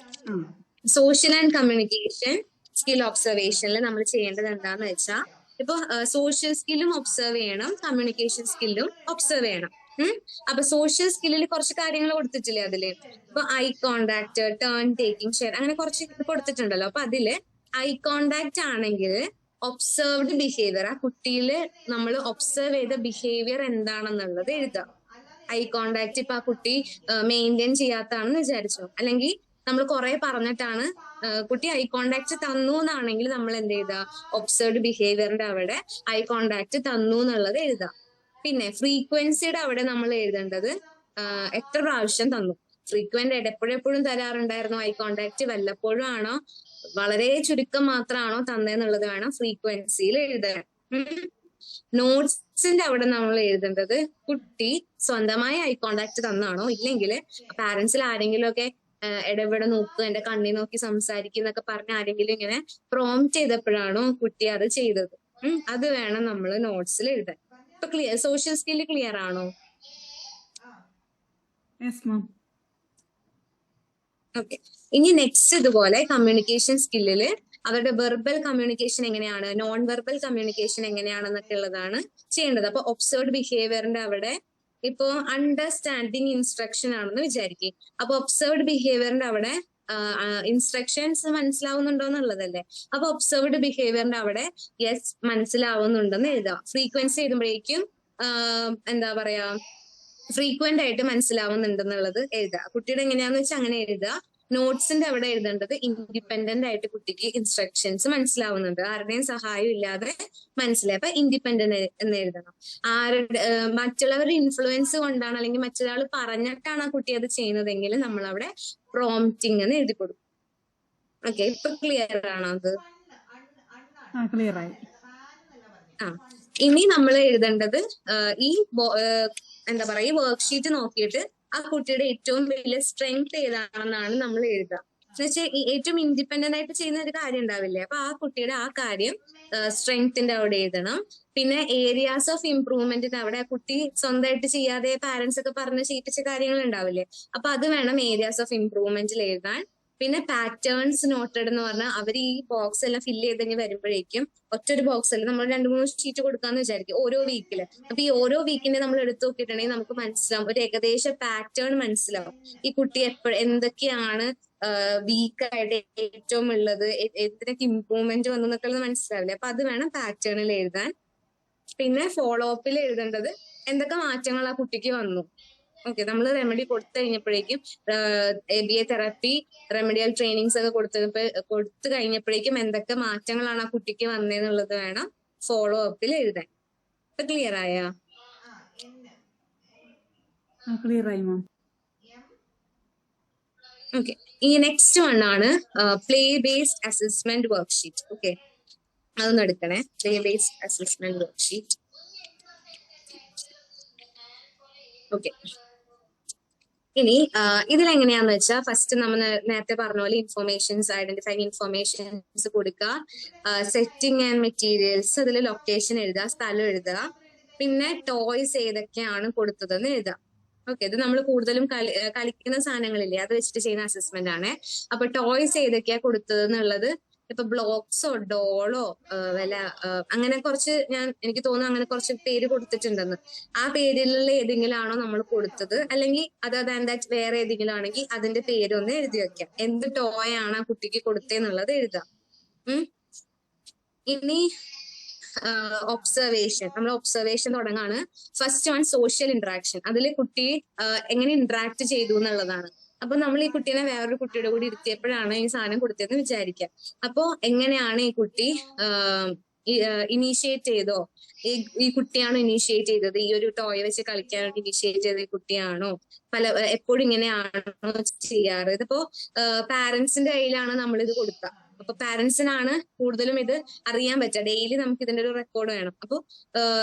Social and communication skill ഒബ്സർവേഷനിൽ നമ്മൾ ചെയ്യേണ്ടത് എന്താന്ന് വെച്ചാൽ, ഇപ്പൊ സോഷ്യൽ സ്കില്ലും ഒബ്സർവ് ചെയ്യണം, കമ്മ്യൂണിക്കേഷൻ സ്കില്ലും ഒബ്സർവ് ചെയ്യണം. അപ്പൊ സോഷ്യൽ സ്കില്ലിൽ കുറച്ച് കാര്യങ്ങൾ കൊടുത്തിട്ടില്ലേ അതില്? ഇപ്പൊ eye contact, turn taking, share, അങ്ങനെ കുറച്ച് കൊടുത്തിട്ടുണ്ടല്ലോ. അപ്പൊ അതില് ഐ കോണ്ടാക്ട് ആണെങ്കിൽ ഒബ്സർവ്ഡ് ബിഹേവിയർ, ആ കുട്ടിയില് നമ്മൾ ഒബ്സർവ് ചെയ്ത ബിഹേവിയർ എന്താണെന്നുള്ളത് എഴുതാം. ഐ കോണ്ടാക്ട് ഇപ്പൊ ആ കുട്ടി മെയിൻറ്റെയിൻ ചെയ്യാത്താണെന്ന് വിചാരിച്ചോ, അല്ലെങ്കിൽ നമ്മൾ കുറെ പറഞ്ഞിട്ടാണ് കുട്ടി ഐ കോണ്ടാക്ട് തന്നു എന്നാണെങ്കിൽ നമ്മൾ എന്ത് ചെയ്താ, ഒബ്സർവ്ഡ് ബിഹേവിയറിന്റെ അവിടെ ഐ കോണ്ടാക്ട് തന്നു എന്നുള്ളത് എഴുതാം. പിന്നെ ഫ്രീക്വൻസിയുടെ അവിടെ നമ്മൾ എഴുതേണ്ടത് എത്ര പ്രാവശ്യം തന്നു. ഫ്രീക്വന്റ് ആയിട്ട് എപ്പോഴെപ്പോഴും തരാറുണ്ടായിരുന്നു ഐ കോണ്ടാക്ട്, വല്ലപ്പോഴും ആണോ, വളരെ ചുരുക്കം മാത്രമാണോ തന്നെന്നുള്ളത് വേണം ഫ്രീക്വൻസിയിൽ എഴുതാൻ. നോട്ട്സിന്റെ അവിടെ നമ്മൾ എഴുതേണ്ടത് കുട്ടി സ്വന്തമായി ഐ കോണ്ടാക്ട് തന്നാണോ, ഇല്ലെങ്കിൽ പാരന്റ്സിൽ ആരെങ്കിലും ഒക്കെ ഇടപെടെ നോക്കുക, എന്റെ കണ്ണി നോക്കി സംസാരിക്കുന്നൊക്കെ പറഞ്ഞ ആരെങ്കിലും ഇങ്ങനെ പ്രോംപ്റ്റ് ചെയ്തപ്പോഴാണോ കുട്ടി അത് ചെയ്തത്, അത് വേണം നമ്മൾ നോട്ട്സിൽ എഴുതാൻ. ഇപ്പൊ ക്ലിയർ, സോഷ്യൽ സ്കില്ല് ക്ലിയർ ആണോ? ഓക്കെ. ഇനി നെക്സ്റ്റ് ഇതുപോലെ കമ്മ്യൂണിക്കേഷൻ സ്കില്ലില് അവരുടെ വെർബൽ കമ്മ്യൂണിക്കേഷൻ എങ്ങനെയാണ്, നോൺ വെർബൽ കമ്മ്യൂണിക്കേഷൻ എങ്ങനെയാണെന്നൊക്കെ ഉള്ളതാണ് ചെയ്യേണ്ടത്. അപ്പൊ ഒബ്സർവ്ഡ് ബിഹേവിയറിന്റെ അവിടെ ഇപ്പോ അണ്ടർസ്റ്റാൻഡിങ് ഇൻസ്ട്രക്ഷൻ ആണെന്ന് വിചാരിക്കും. അപ്പൊ ഒബ്സർവ്ഡ് ബിഹേവിയറിന്റെ അവിടെ ഇൻസ്ട്രക്ഷൻസ് മനസ്സിലാവുന്നുണ്ടോ എന്നുള്ളതല്ലേ. അപ്പൊ ഒബ്സർവ്ഡ് ബിഹേവിയറിന്റെ അവിടെ യെസ് മനസ്സിലാവുന്നുണ്ടെന്ന് എഴുതാം. ഫ്രീക്വൻസി എഴുതുമ്പോഴേക്കും എന്താ പറയാ, ഫ്രീക്വന്റ് ആയിട്ട് മനസ്സിലാവുന്നുണ്ടെന്നുള്ളത് എഴുതുക. കുട്ടിയുടെ എങ്ങനെയാന്ന് വെച്ചാൽ അങ്ങനെ എഴുതുക. നോട്ട്സിന്റെ അവിടെ എഴുതേണ്ടത് ഇൻഡിപെൻഡന്റ് ആയിട്ട് കുട്ടിക്ക് ഇൻസ്ട്രക്ഷൻസ് മനസ്സിലാവുന്നുണ്ട്, ആരുടെയും സഹായം ഇല്ലാതെ മനസ്സിലായി. അപ്പൊ ഇൻഡിപെൻഡന്റ് എന്ന് എഴുതണം. മറ്റുള്ളവരുടെ ഇൻഫ്ലുവൻസ് കൊണ്ടാണ് അല്ലെങ്കിൽ മറ്റൊരാൾ പറഞ്ഞിട്ടാണ് ആ കുട്ടി അത് ചെയ്യുന്നതെങ്കിൽ നമ്മൾ അവിടെ പ്രോംപ്റ്റിംഗ് എന്ന് എഴുതി കൊടുക്കും. ഓക്കെ, ഇപ്പൊ ക്ലിയർ ആണോ അത്? ക്ലിയർ ആയി. ഇനി നമ്മൾ എഴുതേണ്ടത് ഈ എന്താ പറയാ, ഈ വർക്ക്ഷീറ്റ് നോക്കിയിട്ട് ആ കുട്ടിയുടെ ഏറ്റവും വലിയ സ്ട്രെങ്ത് ഏതാണെന്നാണ് നമ്മൾ എഴുതുക. എന്നുവെച്ചാൽ ഏറ്റവും ഇൻഡിപെൻഡന്റ് ആയിട്ട് ചെയ്യുന്ന ഒരു കാര്യം ഉണ്ടാവില്ലേ, അപ്പൊ ആ കുട്ടിയുടെ ആ കാര്യം സ്ട്രെങ്ത്തിന്റെ അവിടെ എഴുതണം. പിന്നെ ഏരിയാസ് ഓഫ് ഇംപ്രൂവ്മെന്റിന് അവിടെ ആ കുട്ടി സ്വന്തമായിട്ട് ചെയ്യാതെ പാരന്റ്സ് ഒക്കെ പറഞ്ഞ് ചെയ്യിപ്പിച്ച കാര്യങ്ങൾ ഉണ്ടാവില്ലേ, അപ്പൊ അത് വേണം ഏരിയാസ് ഓഫ് ഇംപ്രൂവ്മെന്റിൽ എഴുതാൻ. പിന്നെ പാറ്റേൺസ് നോട്ടഡ് എന്ന് പറഞ്ഞാൽ അവർ ഈ ബോക്സ് എല്ലാം ഫില്ല് ചെയ്ത് കഴിഞ്ഞ് വരുമ്പോഴേക്കും ഒറ്റൊരു ബോക്സിൽ നമ്മൾ 2-3 ഷീറ്റ് കൊടുക്കാന്ന് വിചാരിക്കും ഓരോ വീക്കില്. അപ്പൊ ഈ ഓരോ വീക്കിന്റെ നമ്മൾ എടുത്തു നോക്കിയിട്ടുണ്ടെങ്കിൽ നമുക്ക് മനസ്സിലാവും, ഒരു ഏകദേശ പാറ്റേൺ മനസ്സിലാവും ഈ കുട്ടി എന്തൊക്കെയാണ് വീക്കായിട്ട് ഏറ്റവും ഉള്ളത്, എന്തിനൊക്കെ ഇമ്പ്രൂവ്മെന്റ് വന്നു എന്നൊക്കെ മനസ്സിലാവില്ലേ, അപ്പൊ അത് വേണം പാറ്റേണിൽ എഴുതാൻ. പിന്നെ ഫോളോ അപ്പിൽ എഴുതേണ്ടത് എന്തൊക്കെ മാറ്റങ്ങൾ ആ കുട്ടിക്ക് വന്നു. ഓക്കെ, നമ്മൾ റെമഡി കൊടുത്തു കഴിഞ്ഞപ്പോഴേക്കും ABA തെറാപ്പി റെമഡിയൽ ട്രെയിനിങ്സ് ഒക്കെ കൊടുത്തു കഴിഞ്ഞപ്പോഴേക്കും എന്തൊക്കെ മാറ്റങ്ങളാണ് ആ കുട്ടിക്ക് വന്നതെന്നുള്ളത് വേണം ഫോളോ അപ്പിൽ എഴുതാൻ. ഇപ്പൊ ക്ലിയർ ആയാ? ക്ലിയർ ആയി മാം. ഓക്കെ, ഈ നെക്സ്റ്റ് വൺ ആണ് play based assessment worksheet. Okay, അതൊന്നും എടുക്കണേ. Play based assessment worksheet. Okay, ഇനി ഇതിലെങ്ങനെയാന്ന് വെച്ചാൽ ഫസ്റ്റ് നമ്മൾ നേരത്തെ പറഞ്ഞ പോലെ ഇൻഫോർമേഷൻസ്, ഐഡന്റിഫൈങ് ഇൻഫോർമേഷൻസ് കൊടുക്കുക, സെറ്റിംഗ് ആൻഡ് മെറ്റീരിയൽസ്, അതിൽ ലൊക്കേഷൻ എഴുതുക, സ്ഥലം എഴുതുക, പിന്നെ ടോയ്സ് ഏതൊക്കെയാണ് കൊടുത്തതെന്ന് എഴുതുക. ഓക്കെ, ഇത് നമ്മൾ കൂടുതലും കളിക്കുന്ന സാധനങ്ങളില്ലേ അത് വെച്ചിട്ട് ചെയ്യുന്ന അസസ്മെന്റ് ആണ്. അപ്പൊ ടോയ്സ് ഏതൊക്കെയാ കൊടുത്തതെന്നുള്ളത് ഇപ്പൊ ബ്ലോക്സോ ഡോളോ വല്ല അങ്ങനെ കുറച്ച് എനിക്ക് തോന്നുന്നു അങ്ങനെ കുറച്ച് പേര് കൊടുത്തിട്ടുണ്ടെന്ന്. ആ പേരിലുള്ള ഏതെങ്കിലും ആണോ നമ്മൾ കൊടുത്തത്, അല്ലെങ്കിൽ അതർ ദാൻ ദാറ്റ് വേറെ ഏതെങ്കിലും ആണെങ്കിൽ അതിന്റെ പേരൊന്ന് എഴുതി വെക്കാം. എന്ത് ടോയ് ആണ് ആ കുട്ടിക്ക് കൊടുത്തേന്നുള്ളത് എഴുതാം. ഇനി ഒബ്സർവേഷൻ, നമ്മൾ ഒബ്സർവേഷൻ തുടങ്ങാണ്. First one social interaction. അതിൽ കുട്ടി എങ്ങനെ ഇന്ററാക്ട് ചെയ്തു എന്നുള്ളതാണ്. അപ്പൊ നമ്മൾ ഈ കുട്ടീനെ വേറൊരു കുട്ടിയുടെ കൂടി ഇരുത്തിയപ്പോഴാണ് ഈ സാധനം കൊടുത്തതെന്ന് വിചാരിക്കാം. അപ്പോ എങ്ങനെയാണ് ഈ കുട്ടി ഇനീഷ്യേറ്റ് ചെയ്തോ, ഈ കുട്ടിയാണോ ഇനീഷ്യേറ്റ് ചെയ്തത്, ഈ ഒരു ടോയ് വെച്ച് കളിക്കാൻ വേണ്ടി ഇനീഷ്യേറ്റ് ചെയ്ത ഈ കുട്ടിയാണോ, എപ്പോഴും ഇങ്ങനെയാണോ ചെയ്യാറ്? ഇതിപ്പോ പാരന്റ്സിന്റെ കയ്യിലാണ് നമ്മൾ ഇത് കൊടുക്കുക. അപ്പൊ പാരന്റ്സിനാണ് കൂടുതലും ഇത് അറിയാൻ പറ്റുക. ഡെയിലി നമുക്ക് ഇതിന്റെ ഒരു റെക്കോർഡ് വേണം. അപ്പൊ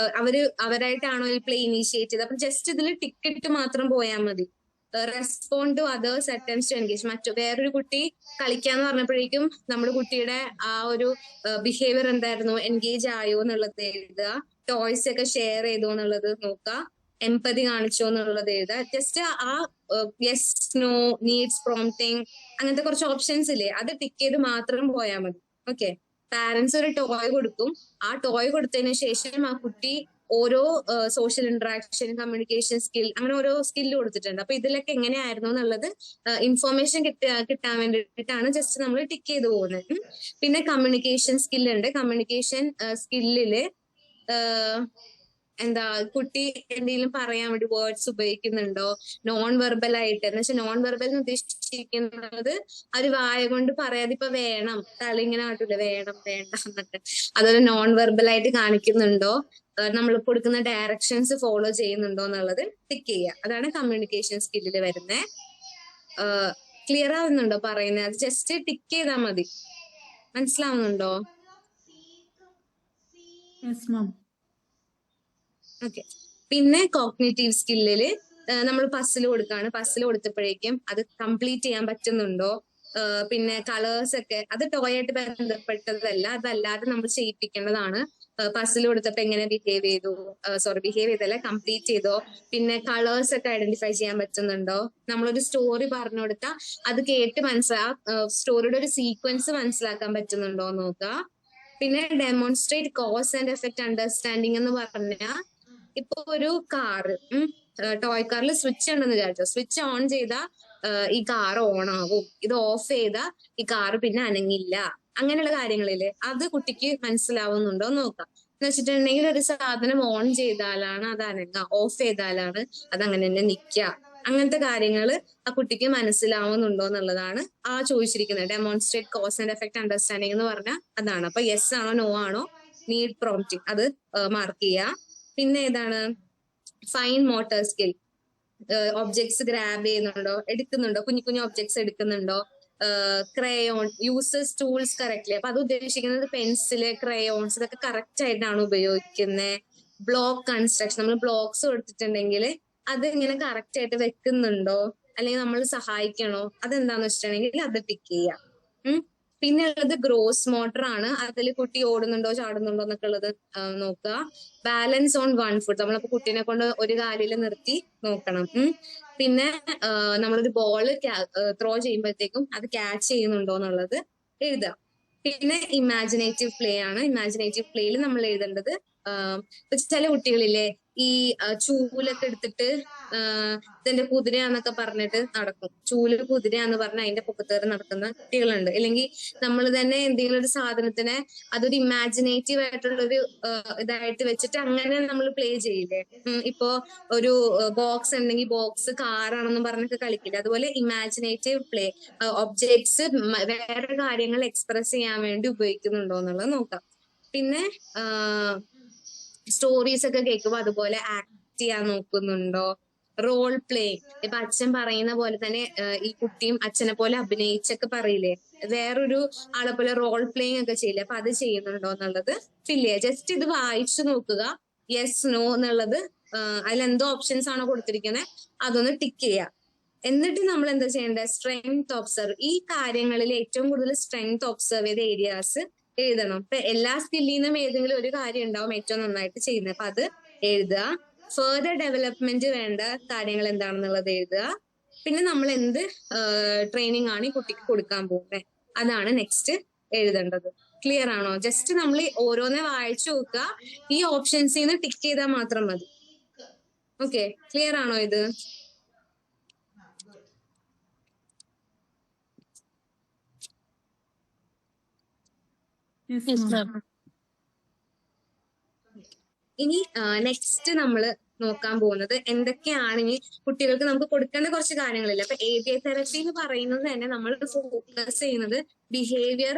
അവരായിട്ടാണോ ഈ പ്ലേ ഇനീഷ്യേറ്റ് ചെയ്തത്? അപ്പൊ ജസ്റ്റ് ഇതിൽ ടിക്കറ്റ് മാത്രം പോയാൽ മതി. Respond to others attempts to engage. വേറൊരു കുട്ടി കളിക്കാന്ന് പറഞ്ഞപ്പോഴേക്കും നമ്മുടെ കുട്ടിയുടെ ആ ഒരു ബിഹേവിയർ എന്തായിരുന്നു, എൻഗേജ് ആയോ എന്നുള്ളത് എഴുതുക, ടോയ്സ് ഒക്കെ ഷെയർ ചെയ്തോ എന്നുള്ളത് നോക്കുക, എംപതി കാണിച്ചോ എന്നുള്ളത് എഴുതുക. ജസ്റ്റ് ആ യെസ്, നോ, നീഡ്സ് പ്രോംപ്റ്റിംഗ് അങ്ങനത്തെ കുറച്ച് ഓപ്ഷൻസ് ഇല്ലേ, അത് ടിക്ക് ചെയ്ത് മാത്രം പോയാൽ മതി. ഓക്കെ, പാരന്റ്സ് ഒരു ടോയ് കൊടുക്കും. ആ ടോയ് കൊടുത്തതിന് ശേഷം ആ കുട്ടി ഓരോ സോഷ്യൽ ഇന്ററാക്ഷൻ, കമ്മ്യൂണിക്കേഷൻ സ്കിൽ, അങ്ങനെ ഓരോ സ്കില്ല് കൊടുത്തിട്ടുണ്ട്. അപ്പൊ ഇതിലൊക്കെ എങ്ങനെയായിരുന്നു എന്നുള്ളത് ഇൻഫോർമേഷൻ കിട്ടാൻ വേണ്ടിയിട്ടാണ് ജസ്റ്റ് നമ്മൾ ടിക്ക് ചെയ്ത് പോകുന്നത്. പിന്നെ കമ്മ്യൂണിക്കേഷൻ സ്കില്ലുണ്ട്. കമ്മ്യൂണിക്കേഷൻ സ്കില്ലില് എന്താ കുട്ടി എന്തെങ്കിലും പറയാൻ വേണ്ടി വേർഡ്സ് ഉപയോഗിക്കുന്നുണ്ടോ, നോൺ വെർബൽ ആയിട്ട്, എന്ന് വെച്ചാൽ നോൺ വെർബൽ എന്ന് ഉദ്ദേശിച്ചിരിക്കുന്നത് ഒരു വായ കൊണ്ട് പറയാതെ ഇപ്പൊ വേണം, തളിങ്ങനെ കാട്ടൂല വേണം വേണ്ട എന്നൊക്കെ, അതുപോലെ നോൺ വെർബൽ ആയിട്ട് കാണിക്കുന്നുണ്ടോ, നമ്മൾ കൊടുക്കുന്ന ഡയറക്ഷൻസ് ഫോളോ ചെയ്യുന്നുണ്ടോ എന്നുള്ളത് ടിക്ക് ചെയ്യുക. അതാണ് കമ്മ്യൂണിക്കേഷൻ സ്കില്ലിൽ വരുന്നത്. ക്ലിയർ ആവുന്നുണ്ടോ പറയുന്നത്? അത് ജസ്റ്റ് ടിക്ക് ചെയ്താൽ മതി. മനസ്സിലാവുന്നുണ്ടോ? ഓക്കെ, പിന്നെ കോഗ്നിറ്റീവ് സ്കില്ലില് നമ്മൾ പസിൽ കൊടുക്കാണ്. പസിൽ കൊടുത്തപ്പോഴേക്കും അത് കംപ്ലീറ്റ് ചെയ്യാൻ പറ്റുന്നുണ്ടോ, പിന്നെ കളേഴ്സ് ഒക്കെ അത് ടോയ് ആയിട്ട് ബന്ധപ്പെട്ടതല്ല, അതല്ലാതെ നമ്മൾ ചെയ്യിപ്പിക്കേണ്ടതാണ്. പസിൽ കൊടുത്തപ്പോ എങ്ങനെ ബിഹേവ് ചെയ്തല്ല, കംപ്ലീറ്റ് ചെയ്തോ, പിന്നെ കളേഴ്സ് ഒക്കെ ഐഡന്റിഫൈ ചെയ്യാൻ പറ്റുന്നുണ്ടോ, നമ്മളൊരു സ്റ്റോറി പറഞ്ഞു കൊടുത്താൽ അത് കേട്ട് സ്റ്റോറിയുടെ ഒരു സീക്വൻസ് മനസ്സിലാക്കാൻ പറ്റുന്നുണ്ടോ എന്ന് നോക്കുക. പിന്നെ demonstrate cause and effect understanding എന്ന് പറഞ്ഞാൽ ഇപ്പൊ ഒരു കാറ്, ടോയ് കാറിൽ സ്വിച്ച് ഉണ്ടെന്ന് വിചാരിച്ചോ, സ്വിച്ച് ഓൺ ചെയ്താൽ ഈ കാർ ഓൺ ആവും, ഇത് ഓഫ് ചെയ്താൽ ഈ കാറ് പിന്നെ അനങ്ങില്ല, അങ്ങനെയുള്ള കാര്യങ്ങളില്ലേ അത് കുട്ടിക്ക് മനസ്സിലാവുന്നുണ്ടോ നോക്കാം. എന്ന് വെച്ചിട്ടുണ്ടെങ്കിൽ ഒരു സാധനം ഓൺ ചെയ്താലാണ് അത് അനങ്ങുക, ഓഫ് ചെയ്താലാണ് അത് അങ്ങനെ തന്നെ നിൽക്കുക, അങ്ങനത്തെ കാര്യങ്ങൾ ആ കുട്ടിക്ക് മനസ്സിലാവുന്നുണ്ടോ എന്നുള്ളതാണ് ആ ചോദിച്ചിരിക്കുന്നത്. Demonstrate cause and effect understanding എന്ന് പറഞ്ഞാൽ അതാണ്. അപ്പൊ യെസ് ആണോ നോ ആണോ, നീഡ് പ്രോംപ്റ്റിംഗ് അത് മാർക്ക് ചെയ്യുക. പിന്നെ ഏതാണ് fine motor skill, objects grab ചെയ്യുന്നുണ്ടോ, എടുക്കുന്നുണ്ടോ, കുഞ്ഞു കുഞ്ഞു ഒബ്ജക്ട്സ് എടുക്കുന്നുണ്ടോ, ക്രയോൺ യൂസസ് ടൂൾസ് കറക്റ്റ്ലി, അപ്പൊ അത് ഉദ്ദേശിക്കുന്നത് പെൻസില്, ക്രയോൺസ് ഇതൊക്കെ കറക്റ്റ് ആയിട്ടാണ് ഉപയോഗിക്കുന്നത്. ബ്ലോക്ക് കൺസ്ട്രക്ഷൻ, നമ്മൾ ബ്ലോക്സ് കൊടുത്തിട്ടുണ്ടെങ്കിൽ അത് ഇങ്ങനെ കറക്റ്റ് ആയിട്ട് വെക്കുന്നുണ്ടോ, അല്ലെങ്കിൽ നമ്മൾ സഹായിക്കണോ, അതെന്താന്ന് വെച്ചിട്ടുണ്ടെങ്കിൽ അത് ടിക്ക് ചെയ്യാം. പിന്നെ ഉള്ളത് ഗ്രോസ് മോട്ടർ ആണ്. അതിൽ കുട്ടി ഓടുന്നുണ്ടോ ചാടുന്നുണ്ടോ എന്നൊക്കെ ഉള്ളത് നോക്കുക. ബാലൻസ് ഓൺ വൺ ഫുട്ട്, നമ്മളിപ്പോ കുട്ടീനെ കൊണ്ട് ഒരു കാലിൽ നിർത്തി നോക്കണം. പിന്നെ നമ്മളൊരു ബോള് ത്രോ ചെയ്യുമ്പോഴത്തേക്കും അത് ക്യാച്ച് ചെയ്യുന്നുണ്ടോ എന്നുള്ളത് എഴുതുക. പിന്നെ ഇമാജിനേറ്റീവ് പ്ലേ ആണ്. ഇമാജിനേറ്റീവ് പ്ലേയിൽ നമ്മൾ എഴുതേണ്ടത് ചില കുട്ടികളില്ലേ ഈ ചൂലൊക്കെ എടുത്തിട്ട് ഇതെന്റെ കുതിരയാന്നൊക്കെ പറഞ്ഞിട്ട് നടക്കും. ചൂല് കുതിരയാന്ന് പറഞ്ഞ അതിന്റെ പൊക്കത്തേറി നടക്കുന്ന കുട്ടികളുണ്ട്. അല്ലെങ്കിൽ നമ്മൾ തന്നെ എന്തെങ്കിലും ഒരു സാധനത്തിനെ അതൊരു ഇമാജിനേറ്റീവ് ആയിട്ടുള്ളൊരു ഇതായിട്ട് വെച്ചിട്ട് അങ്ങനെ നമ്മൾ പ്ലേ ചെയ്യില്ലേ. ഇപ്പോ ഒരു ബോക്സ് ഉണ്ടെങ്കിൽ ബോക്സ് കാറാണെന്നും പറഞ്ഞൊക്കെ കളിക്കില്ല. അതുപോലെ ഇമാജിനേറ്റീവ് പ്ലേ ഒബ്ജക്ട്സ് വേറെ കാര്യങ്ങൾ എക്സ്പ്രസ് ചെയ്യാൻ വേണ്ടി ഉപയോഗിക്കുന്നുണ്ടോ എന്നുള്ളത് നോക്കാം. പിന്നെ സ്റ്റോറീസ് ഒക്കെ കേൾക്കുമ്പോൾ അതുപോലെ ആക്ട് ചെയ്യാൻ നോക്കുന്നുണ്ടോ, റോൾ പ്ലേ. ഇപ്പൊ അച്ഛൻ പറയുന്ന പോലെ തന്നെ ഈ കുട്ടിയും അച്ഛനെ പോലെ അഭിനയിച്ചൊക്കെ പറയില്ലേ, വേറൊരു ആളെ പോലെ റോൾ പ്ലേയിങ് ഒക്കെ ചെയ്യില്ലേ, അപ്പൊ അത് ചെയ്യുന്നുണ്ടോ എന്നുള്ളത് ഫില്ല് ചെയ്യുക. ജസ്റ്റ് ഇത് വായിച്ചു നോക്കുക, യെസ് നോ എന്നുള്ളത് അതിലെന്തോ ഓപ്ഷൻസ് ആണോ കൊടുത്തിരിക്കുന്നത് അതൊന്ന് ടിക്ക് ചെയ്യുക. എന്നിട്ട് നമ്മൾ എന്താ ചെയ്യേണ്ടത്, സ്ട്രെങ്ത് ഒബ്സർവ്. ഈ കാര്യങ്ങളിൽ ഏറ്റവും കൂടുതൽ സ്ട്രെങ്ത് ഒബ്സർവ് ചെയ്ത ഏരിയാസ് എഴുതണം. ഇപ്പൊ എല്ലാ സ്കില്ലിൽ നിന്നും ഏതെങ്കിലും ഒരു കാര്യം ഉണ്ടാവും ഏറ്റവും നന്നായിട്ട് ചെയ്യുന്നത്, അപ്പൊ അത് എഴുതുക. ഫെർദർ ഡെവലപ്മെന്റ് വേണ്ട കാര്യങ്ങൾ എന്താണെന്നുള്ളത് എഴുതുക. പിന്നെ നമ്മൾ എന്ത് ട്രെയിനിങ് ആണ് ഈ കുട്ടിക്ക് കൊടുക്കാൻ പോകുന്നത് അതാണ് നെക്സ്റ്റ് എഴുതേണ്ടത്. ക്ലിയർ ആണോ? ജസ്റ്റ് നമ്മൾ ഓരോന്നെ വായിച്ചു നോക്കുക, ഈ ഓപ്ഷൻസിൽ നിന്ന് ടിക്ക് ചെയ്താൽ മാത്രം മതി. ഓക്കെ, ക്ലിയർ ആണോ ഇത്? ഇനി നെക്സ്റ്റ് നമ്മൾ നോക്കാൻ പോകുന്നത് എന്തൊക്കെയാണ് ഇനി കുട്ടികൾക്ക് നമുക്ക് കൊടുക്കേണ്ട കുറച്ച് കാര്യങ്ങളില്ല. അപ്പൊ ABA തെറപ്പി എന്ന് പറയുന്നത് തന്നെ നമ്മൾ ഫോക്കസ് ചെയ്യുന്നത് ബിഹേവിയർ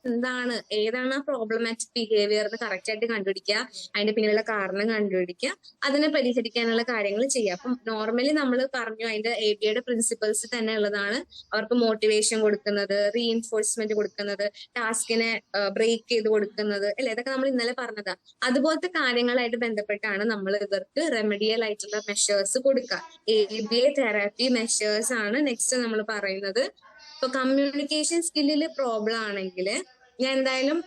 എന്താണ്, ഏതാണ് പ്രോബ്ലമാറ്റിക് ബിഹേവിയർ എന്ന് കറക്റ്റ് ആയിട്ട് കണ്ടുപിടിക്കുക, അതിന്റെ പിന്നിലുള്ള കാരണം കണ്ടുപിടിക്കുക, അതിനെ പരിഹരിക്കാനുള്ള കാര്യങ്ങൾ ചെയ്യുക. അപ്പം നോർമലി നമ്മൾ പറഞ്ഞു അതിന്റെ ABAയുടെ പ്രിൻസിപ്പൾസ് തന്നെ ഉള്ളതാണ്. അവർക്ക് മോട്ടിവേഷൻ കൊടുക്കുന്നത്, റീഇൻഫോഴ്സ്മെന്റ് കൊടുക്കുന്നത്, ടാസ്കിനെ ബ്രേക്ക് ചെയ്ത് കൊടുക്കുന്നത് അല്ലെ, ഇതൊക്കെ നമ്മൾ ഇന്നലെ പറഞ്ഞതാ. അതുപോലത്തെ കാര്യങ്ങളായിട്ട് ബന്ധപ്പെട്ടാണ് നമ്മൾ ഇവർക്ക് റെമഡിയൽ ആയിട്ടുള്ള മെഷേഴ്സ് കൊടുക്കുക. ABA തെറാപ്പി മെഷേഴ്സ് ആണ് നെക്സ്റ്റ് നമ്മൾ പറയുന്നത്. ഇപ്പൊ കമ്മ്യൂണിക്കേഷൻ സ്കില്ലിൽ പ്രോബ്ലം ആണെങ്കിൽ ഞാൻ എന്തായാലും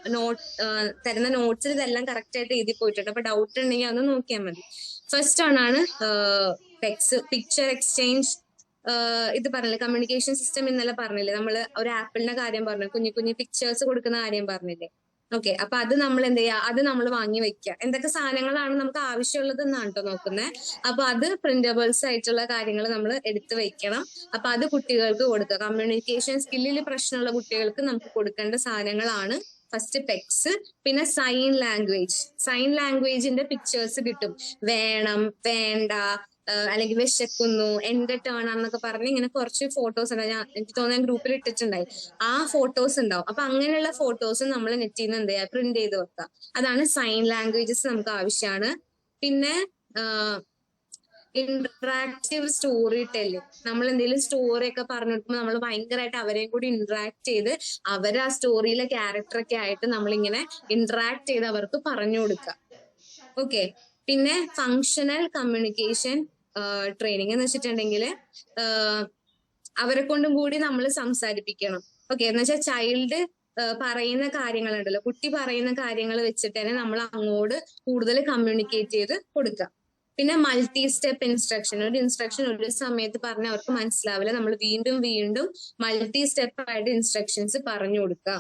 തരുന്ന നോട്ട്സിൽ ഇതെല്ലാം കറക്റ്റ് ആയിട്ട് എഴുതി പോയിട്ടുണ്ട്. അപ്പൊ ഡൗട്ട് ഉണ്ടെങ്കിൽ അതൊന്ന് നോക്കിയാൽ മതി. ഫസ്റ്റ് ആണ് പിക്ചർ എക്സ്ചേഞ്ച്. ഇത് പറഞ്ഞില്ലേ, കമ്മ്യൂണിക്കേഷൻ സിസ്റ്റം ഇന്നലെ പറഞ്ഞില്ലേ, നമ്മൾ ഒരു ആപ്പിളിന്റെ കാര്യം പറഞ്ഞു, കുഞ്ഞു കുഞ്ഞു പിക്ചേഴ്സ് കൊടുക്കുന്ന കാര്യം പറഞ്ഞില്ലേ. ഓക്കെ, അപ്പൊ അത് നമ്മൾ എന്ത് ചെയ്യുക, അത് നമ്മൾ വാങ്ങി വെക്കുക. എന്തൊക്കെ സാധനങ്ങളാണ് നമുക്ക് ആവശ്യമുള്ളത് എന്നാണ് കേട്ടോ നോക്കുന്നത്. അപ്പൊ അത് പ്രിന്റബിൾസ് ആയിട്ടുള്ള കാര്യങ്ങൾ നമ്മൾ എടുത്തു വെക്കണം. അപ്പൊ അത് കുട്ടികൾക്ക് കൊടുക്കുക. കമ്മ്യൂണിക്കേഷൻ സ്കില്ലിൽ പ്രശ്നമുള്ള കുട്ടികൾക്ക് നമുക്ക് കൊടുക്കേണ്ട സാധനങ്ങളാണ് ഫസ്റ്റ് പെക്സ്. പിന്നെ സൈൻ ലാംഗ്വേജ്. സൈൻ ലാംഗ്വേജിന്റെ പിക്ചേഴ്സ് കിട്ടും. വേണം, വേണ്ട, അല്ലെങ്കിൽ വിശക്കുന്നു, എന്റെ ടേൺ ആണെന്നൊക്കെ പറഞ്ഞ് ഇങ്ങനെ കുറച്ച് ഫോട്ടോസ് ഉണ്ടാവും. എനിക്ക് തോന്നുന്നു ഗ്രൂപ്പിൽ ഇട്ടിട്ടുണ്ടായി. ആ ഫോട്ടോസ് ഉണ്ടാവും. അപ്പൊ അങ്ങനെയുള്ള ഫോട്ടോസ് നമ്മൾ നെറ്റിൽ നിന്ന് എന്ത് ചെയ്യുക, പ്രിന്റ് ചെയ്ത് വെക്കുക. അതാണ് സൈൻ ലാംഗ്വേജസ് നമുക്ക് ആവശ്യമാണ്. പിന്നെ ഇന്ററാക്റ്റീവ് സ്റ്റോറി ടെല്ലിംഗ്. നമ്മൾ എന്തെങ്കിലും സ്റ്റോറി ഒക്കെ പറഞ്ഞു കൊടുക്കുമ്പോൾ നമ്മൾ ഭയങ്കരമായിട്ട് അവരെയും കൂടി ഇന്ററാക്ട് ചെയ്ത് അവരെ ആ സ്റ്റോറിയിലെ ക്യാരക്ടറൊക്കെ ആയിട്ട് നമ്മളിങ്ങനെ ഇന്ററാക്ട് ചെയ്ത് അവർക്ക് പറഞ്ഞു കൊടുക്കുക. ഓക്കെ, പിന്നെ ഫങ്ഷണൽ കമ്മ്യൂണിക്കേഷൻ ട്രെയിനിങ് എന്ന് വെച്ചിട്ടുണ്ടെങ്കിൽ അവരെ കൊണ്ടും കൂടി നമ്മൾ സംസാരിപ്പിക്കണം. ഓക്കെ, എന്ന് വെച്ചാൽ ചൈൽഡ് പറയുന്ന കാര്യങ്ങളുണ്ടല്ലോ, കുട്ടി പറയുന്ന കാര്യങ്ങൾ വെച്ചിട്ട് തന്നെ നമ്മൾ അങ്ങോട്ട് കൂടുതൽ കമ്മ്യൂണിക്കേറ്റ് ചെയ്ത് കൊടുക്കുക. പിന്നെ മൾട്ടി സ്റ്റെപ്പ് ഇൻസ്ട്രക്ഷൻ. ഒരു ഇൻസ്ട്രക്ഷൻ ഒരു സമയത്ത് പറഞ്ഞാൽ അവർക്ക് മനസ്സിലാവില്ല, നമ്മൾ വീണ്ടും വീണ്ടും മൾട്ടി സ്റ്റെപ്പ് ആയിട്ട് ഇൻസ്ട്രക്ഷൻസ് പറഞ്ഞു കൊടുക്കുക.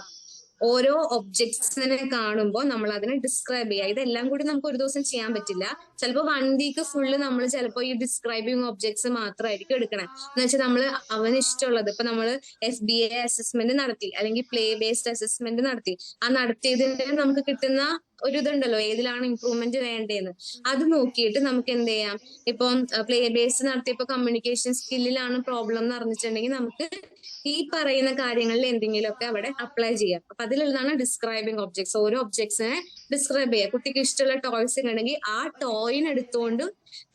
ഓരോ ഒബ്ജക്ട്സിനെ കാണുമ്പോൾ നമ്മൾ അതിനെ ഡിസ്ക്രൈബ് ചെയ്യുക. ഇതെല്ലാം കൂടി നമുക്ക് ഒരു ദിവസം ചെയ്യാൻ പറ്റില്ല. ചിലപ്പോൾ 1 വീക്ക് ഫുള്ള് നമ്മൾ ചിലപ്പോൾ ഈ ഡിസ്ക്രൈബിങ് ഒബ്ജക്ട്സ് മാത്രമായിരിക്കും എടുക്കണം. എന്ന് വെച്ചാൽ നമ്മൾ അവന് ഇഷ്ടമുള്ളത്, ഇപ്പൊ നമ്മൾ FBA അസസ്മെന്റ് നടത്തി അല്ലെങ്കിൽ പ്ലേ ബേസ്ഡ് അസസ്മെന്റ് നടത്തി, ആ നടത്തിയതിന്റെ നമുക്ക് കിട്ടുന്ന ഒരു ഇതുണ്ടല്ലോ, ഏതിലാണ് ഇമ്പ്രൂവ്മെന്റ് വേണ്ടതെന്ന്, അത് നോക്കിയിട്ട് നമുക്ക് എന്ത് ചെയ്യാം. ഇപ്പം പ്ലേ ബേസ്ഡ് നടത്തിയപ്പോ കമ്മ്യൂണിക്കേഷൻ സ്കില്ലിലാണ് പ്രോബ്ലം എന്ന് അറിഞ്ഞിട്ടുണ്ടെങ്കിൽ നമുക്ക് ഈ പറയുന്ന കാര്യങ്ങളിൽ എന്തെങ്കിലുമൊക്കെ അവിടെ അപ്ലൈ ചെയ്യാം. അപ്പൊ അതിലുള്ളതാണ് ഡിസ്ക്രൈബിങ് ഒബ്ജക്ട്സ്. ഓരോ ഒബ്ജക്ട്സിനെ ഡിസ്ക്രൈബ് ചെയ്യുക. കുട്ടിക്ക് ഇഷ്ടമുള്ള ടോയ്സ് ഉണ്ടെങ്കിൽ ആ ടോയിന് എടുത്തുകൊണ്ട്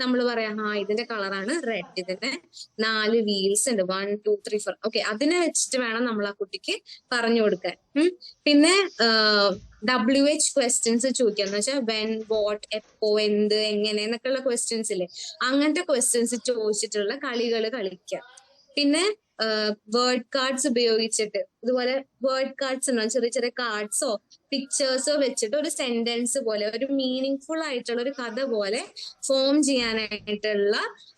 നമ്മൾ പറയാം, ഇതിന്റെ കളറാണ് റെഡ്, ഇതിന്റെ 4 വീൽസ് ഉണ്ട്, 1 2 3 4. ഓക്കെ, അതിനെ വെച്ചിട്ട് വേണം നമ്മൾ ആ കുട്ടിക്ക് പറഞ്ഞു കൊടുക്കാൻ. പിന്നെ WH ക്വസ്റ്റ്യൻസ് ചോദിക്കുക. എന്ന് വെച്ചാൽ വെൻ, വാട്ട്, എപ്പോ, എന്ത്, എങ്ങനെ എന്നൊക്കെയുള്ള ക്വസ്റ്റ്യൻസ് ഇല്ലേ, അങ്ങനത്തെ ക്വസ്റ്റ്യൻസ് ചോദിച്ചിട്ടുള്ള കളികൾ കളിക്കുക. പിന്നെ വേർഡ് കാർഡ്സ് ഉപയോഗിച്ചിട്ട് ഇതുപോലെ വേർഡ് കാർഡ്സ് ഉണ്ടാവും, ചെറിയ ചെറിയ കാർഡ്സോ പിക്ചേഴ്സോ വെച്ചിട്ട് ഒരു സെന്റൻസ് പോലെ ഒരു മീനിങ് ആയിട്ടുള്ള ഒരു കഥ പോലെ ഫോം ചെയ്യാനായിട്ടുള്ള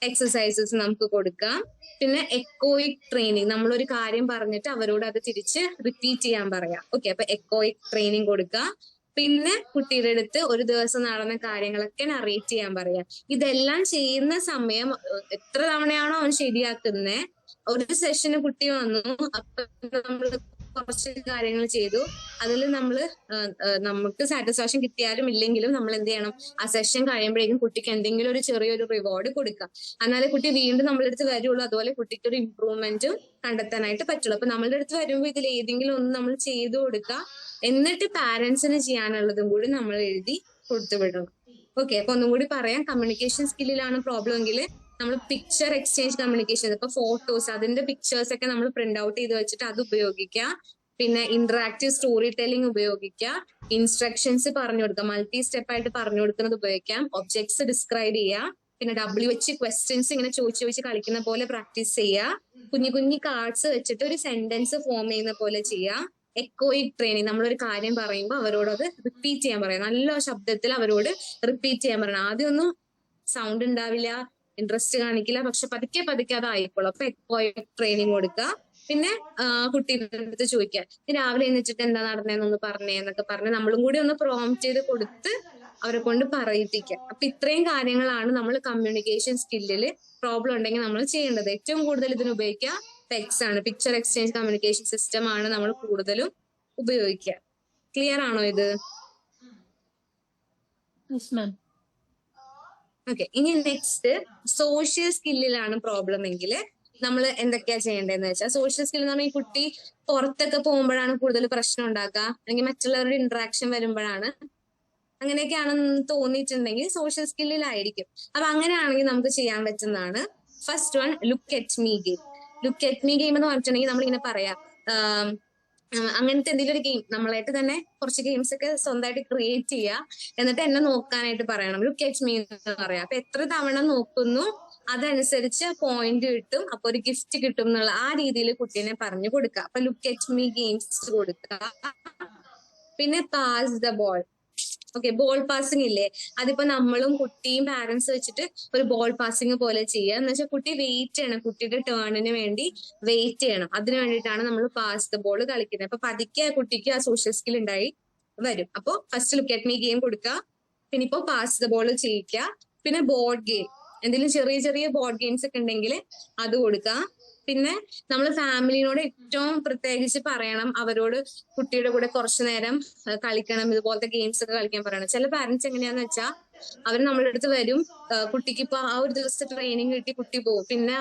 എക്സസൈസസ് നമുക്ക് കൊടുക്കാം. പിന്നെ എക്കോയിക് ട്രെയിനിങ്, നമ്മളൊരു കാര്യം പറഞ്ഞിട്ട് അവരോട് അത് തിരിച്ച് റിപ്പീറ്റ് ചെയ്യാൻ പറയാം. ഓക്കെ, അപ്പൊ എക്കോയിക് ട്രെയിനിങ് കൊടുക്കാം. പിന്നെ കുട്ടിയുടെ അടുത്ത് ഒരു ദിവസം നടന്ന കാര്യങ്ങളൊക്കെ നറേറ്റ് ചെയ്യാൻ പറയാം. ഇതെല്ലാം ചെയ്യുന്ന സമയം എത്ര തവണയാണോ അവൻ ശരിയാക്കുന്നേ, ഒരു സെഷന് കുട്ടി വന്നു, അപ്പൊ നമ്മൾ കുറച്ച് കാര്യങ്ങൾ ചെയ്തു, അതിൽ നമുക്ക് സാറ്റിസ്ഫാക്ഷൻ കിട്ടിയാലും ഇല്ലെങ്കിലും നമ്മൾ എന്ത് ചെയ്യണം, ആ സെഷൻ കഴിയുമ്പോഴേക്കും കുട്ടിക്ക് എന്തെങ്കിലും ഒരു ചെറിയൊരു റിവാർഡ് കൊടുക്കാം. എന്നാലേ കുട്ടി വീണ്ടും നമ്മളുടെ അടുത്ത് വരുള്ളൂ, അതുപോലെ കുട്ടിക്ക് ഒരു ഇമ്പ്രൂവ്മെന്റും കണ്ടെത്താനായിട്ട് പറ്റുള്ളൂ. അപ്പൊ നമ്മളുടെ അടുത്ത് വരുമ്പോൾ ഇതിൽ ഏതെങ്കിലും ഒന്ന് നമ്മൾ ചെയ്തു കൊടുക്കുക, എന്നിട്ട് പാരന്റ്സിന് ചെയ്യാനുള്ളതും കൂടി നമ്മൾ എഴുതി കൊടുത്തു വിടണം. ഓക്കെ, അപ്പൊ ഒന്നും കൂടി പറയാം. കമ്മ്യൂണിക്കേഷൻ സ്കില്ലിലാണ് പ്രോബ്ലം എങ്കിൽ നമ്മൾ പിക്ചർ എക്സ്ചേഞ്ച് കമ്മ്യൂണിക്കേഷൻ, ഇപ്പൊ ഫോട്ടോസ്, അതിന്റെ പിക്ചേഴ്സ് ഒക്കെ നമ്മൾ പ്രിന്റ് ഔട്ട് ചെയ്ത് വെച്ചിട്ട് അത് ഉപയോഗിക്കുക. പിന്നെ ഇന്ററാക്റ്റീവ് സ്റ്റോറി ടെല്ലിംഗ് ഉപയോഗിക്കുക. ഇൻസ്ട്രക്ഷൻസ് പറഞ്ഞു കൊടുക്കുക, മൾട്ടി സ്റ്റെപ്പ് ആയിട്ട് പറഞ്ഞു കൊടുക്കുന്നത് ഉപയോഗിക്കാം. ഒബ്ജക്ട്സ് ഡിസ്ക്രൈബ് ചെയ്യുക. പിന്നെ WH ക്വസ്റ്റ്യൻസ് ഇങ്ങനെ ചോദിച്ച് കളിക്കുന്ന പോലെ പ്രാക്ടീസ് ചെയ്യുക. കുഞ്ഞു കുഞ്ഞു കാർഡ്സ് വെച്ചിട്ട് ഒരു സെന്റൻസ് ഫോം ചെയ്യുന്ന പോലെ ചെയ്യുക. എക്കോയിക് ട്രെയിനിങ്, നമ്മളൊരു കാര്യം പറയുമ്പോൾ അവരോട് അത് റിപ്പീറ്റ് ചെയ്യാൻ പറയാം, നല്ല ശബ്ദത്തിൽ അവരോട് റിപ്പീറ്റ് ചെയ്യാൻ പറയണം. ആദ്യമൊന്നും സൗണ്ട് ഉണ്ടാവില്ല, ഇൻട്രസ്റ്റ് കാണിക്കില്ല, പക്ഷെ പതുക്കെ പതുക്കെ അത് ആയിക്കോളും. അപ്പൊ എക്കോയിക് ട്രെയിനിങ് കൊടുക്കുക. പിന്നെ കുട്ടിയുടെ അടുത്ത് ചോദിക്കുക, രാവിലെ എഴുന്നേറ്റിട്ട് എന്താ നടന്നേന്നൊന്ന് പറഞ്ഞേ എന്നൊക്കെ പറഞ്ഞ് നമ്മളും കൂടി ഒന്ന് പ്രോംപ്റ്റ് ചെയ്ത് കൊടുത്ത് അവരെ കൊണ്ട് പറയിപ്പിക്കുക. അപ്പൊ ഇത്രയും കാര്യങ്ങളാണ് നമ്മൾ കമ്മ്യൂണിക്കേഷൻ സ്കില്ലിൽ പ്രോബ്ലം ഉണ്ടെങ്കിൽ നമ്മൾ ചെയ്യേണ്ടത്. ഏറ്റവും കൂടുതൽ ഇതിന് ഉപയോഗിക്കുക PECS ആണ്, പിക്ചർ എക്സ്ചേഞ്ച് കമ്മ്യൂണിക്കേഷൻ സിസ്റ്റം ആണ് നമ്മൾ കൂടുതലും ഉപയോഗിക്കുക. ക്ലിയർ ആണോ ഇത്? ഓക്കെ, ഇനി നെക്സ്റ്റ് സോഷ്യൽ സ്കില്ലിലാണ് പ്രോബ്ലം എങ്കിൽ നമ്മൾ എന്തൊക്കെയാ ചെയ്യേണ്ടതെന്ന് വെച്ചാൽ, സോഷ്യൽ സ്കിൽ എന്ന് പറഞ്ഞാൽ ഈ കുട്ടി പുറത്തൊക്കെ പോകുമ്പോഴാണ് കൂടുതൽ പ്രശ്നം ഉണ്ടാക്കുക, അല്ലെങ്കിൽ മറ്റുള്ളവരുടെ ഇന്ററാക്ഷൻ വരുമ്പോഴാണ്, അങ്ങനെയൊക്കെയാണെന്ന് തോന്നിയിട്ടുണ്ടെങ്കിൽ സോഷ്യൽ സ്കില്ലിലായിരിക്കും. അപ്പൊ അങ്ങനെയാണെങ്കിൽ നമുക്ക് ചെയ്യാൻ പറ്റുന്നതാണ് first one, look at me game. Look at me game എന്ന് പറഞ്ഞിട്ടുണ്ടെങ്കിൽ നമ്മളിങ്ങനെ പറയാം, അങ്ങനത്തെ എന്തെങ്കിലും ഒരു ഗെയിം നമ്മളായിട്ട് തന്നെ കുറച്ച് ഗെയിംസ് ഒക്കെ സ്വന്തമായിട്ട് ക്രിയേറ്റ് ചെയ്യുക, എന്നിട്ട് എന്നെ നോക്കാനായിട്ട് പറയണം. ലുക്ക് അറ്റ് മീ എന്ന് പറയാം. അപ്പൊ എത്ര തവണ നോക്കുന്നു അതനുസരിച്ച് പോയിന്റ് കിട്ടും, അപ്പൊ ഒരു ഗിഫ്റ്റ് കിട്ടും എന്നുള്ള ആ രീതിയിൽ കുട്ടീനെ പറഞ്ഞു കൊടുക്കുക. അപ്പൊ ലുക്ക് അറ്റ് മീ ഗെയിംസ് കൊടുക്കുക. പിന്നെ pass the ball. Okay, ball passing ഇല്ലേ, അതിപ്പോ നമ്മളും കുട്ടിയും പാരന്റ്സ് വെച്ചിട്ട് ഒരു ബോൾ പാസിംഗ് പോലെ ചെയ്യുക. എന്ന് വെച്ചാൽ കുട്ടി വെയിറ്റ് ചെയ്യണം, കുട്ടിയുടെ ടേണിന് വേണ്ടി വെയിറ്റ് ചെയ്യണം. അതിനു വേണ്ടിയിട്ടാണ് നമ്മൾ പാസ് ദ ബോൾ കളിക്കുന്നത്. അപ്പൊ പതുക്കെ കുട്ടിക്ക് ആ സോഷ്യൽ സ്കിൽ ഉണ്ടായി വരും. അപ്പൊ first look at me game കൊടുക്കുക, പിന്നെ ഇപ്പോ പാസ് ദ ബോൾ ചെയ്യിക്കുക. പിന്നെ ബോർഡ് ഗെയിം, എന്തെങ്കിലും ചെറിയ ചെറിയ ബോർഡ് ഗെയിംസ് ഒക്കെ ഉണ്ടെങ്കിൽ അത് കൊടുക്കുക. പിന്നെ നമ്മൾ ഫാമിലിനോട് ഏറ്റവും പ്രത്യേകിച്ച് പറയണം, അവരോട് കുട്ടിയുടെ കൂടെ കുറച്ചു നേരം കളിക്കണം, ഇതുപോലത്തെ ഗെയിംസ് ഒക്കെ കളിക്കാൻ പറയണം. ചില പാരന്റ്സ് എങ്ങനെയാന്ന് വെച്ചാൽ അവർ നമ്മളുടെ അടുത്ത് വരും, കുട്ടിക്ക് ഇപ്പൊ ആ ഒരു ദിവസത്തെ ട്രെയിനിങ് കിട്ടി, കുട്ടി പോകും, പിന്നെ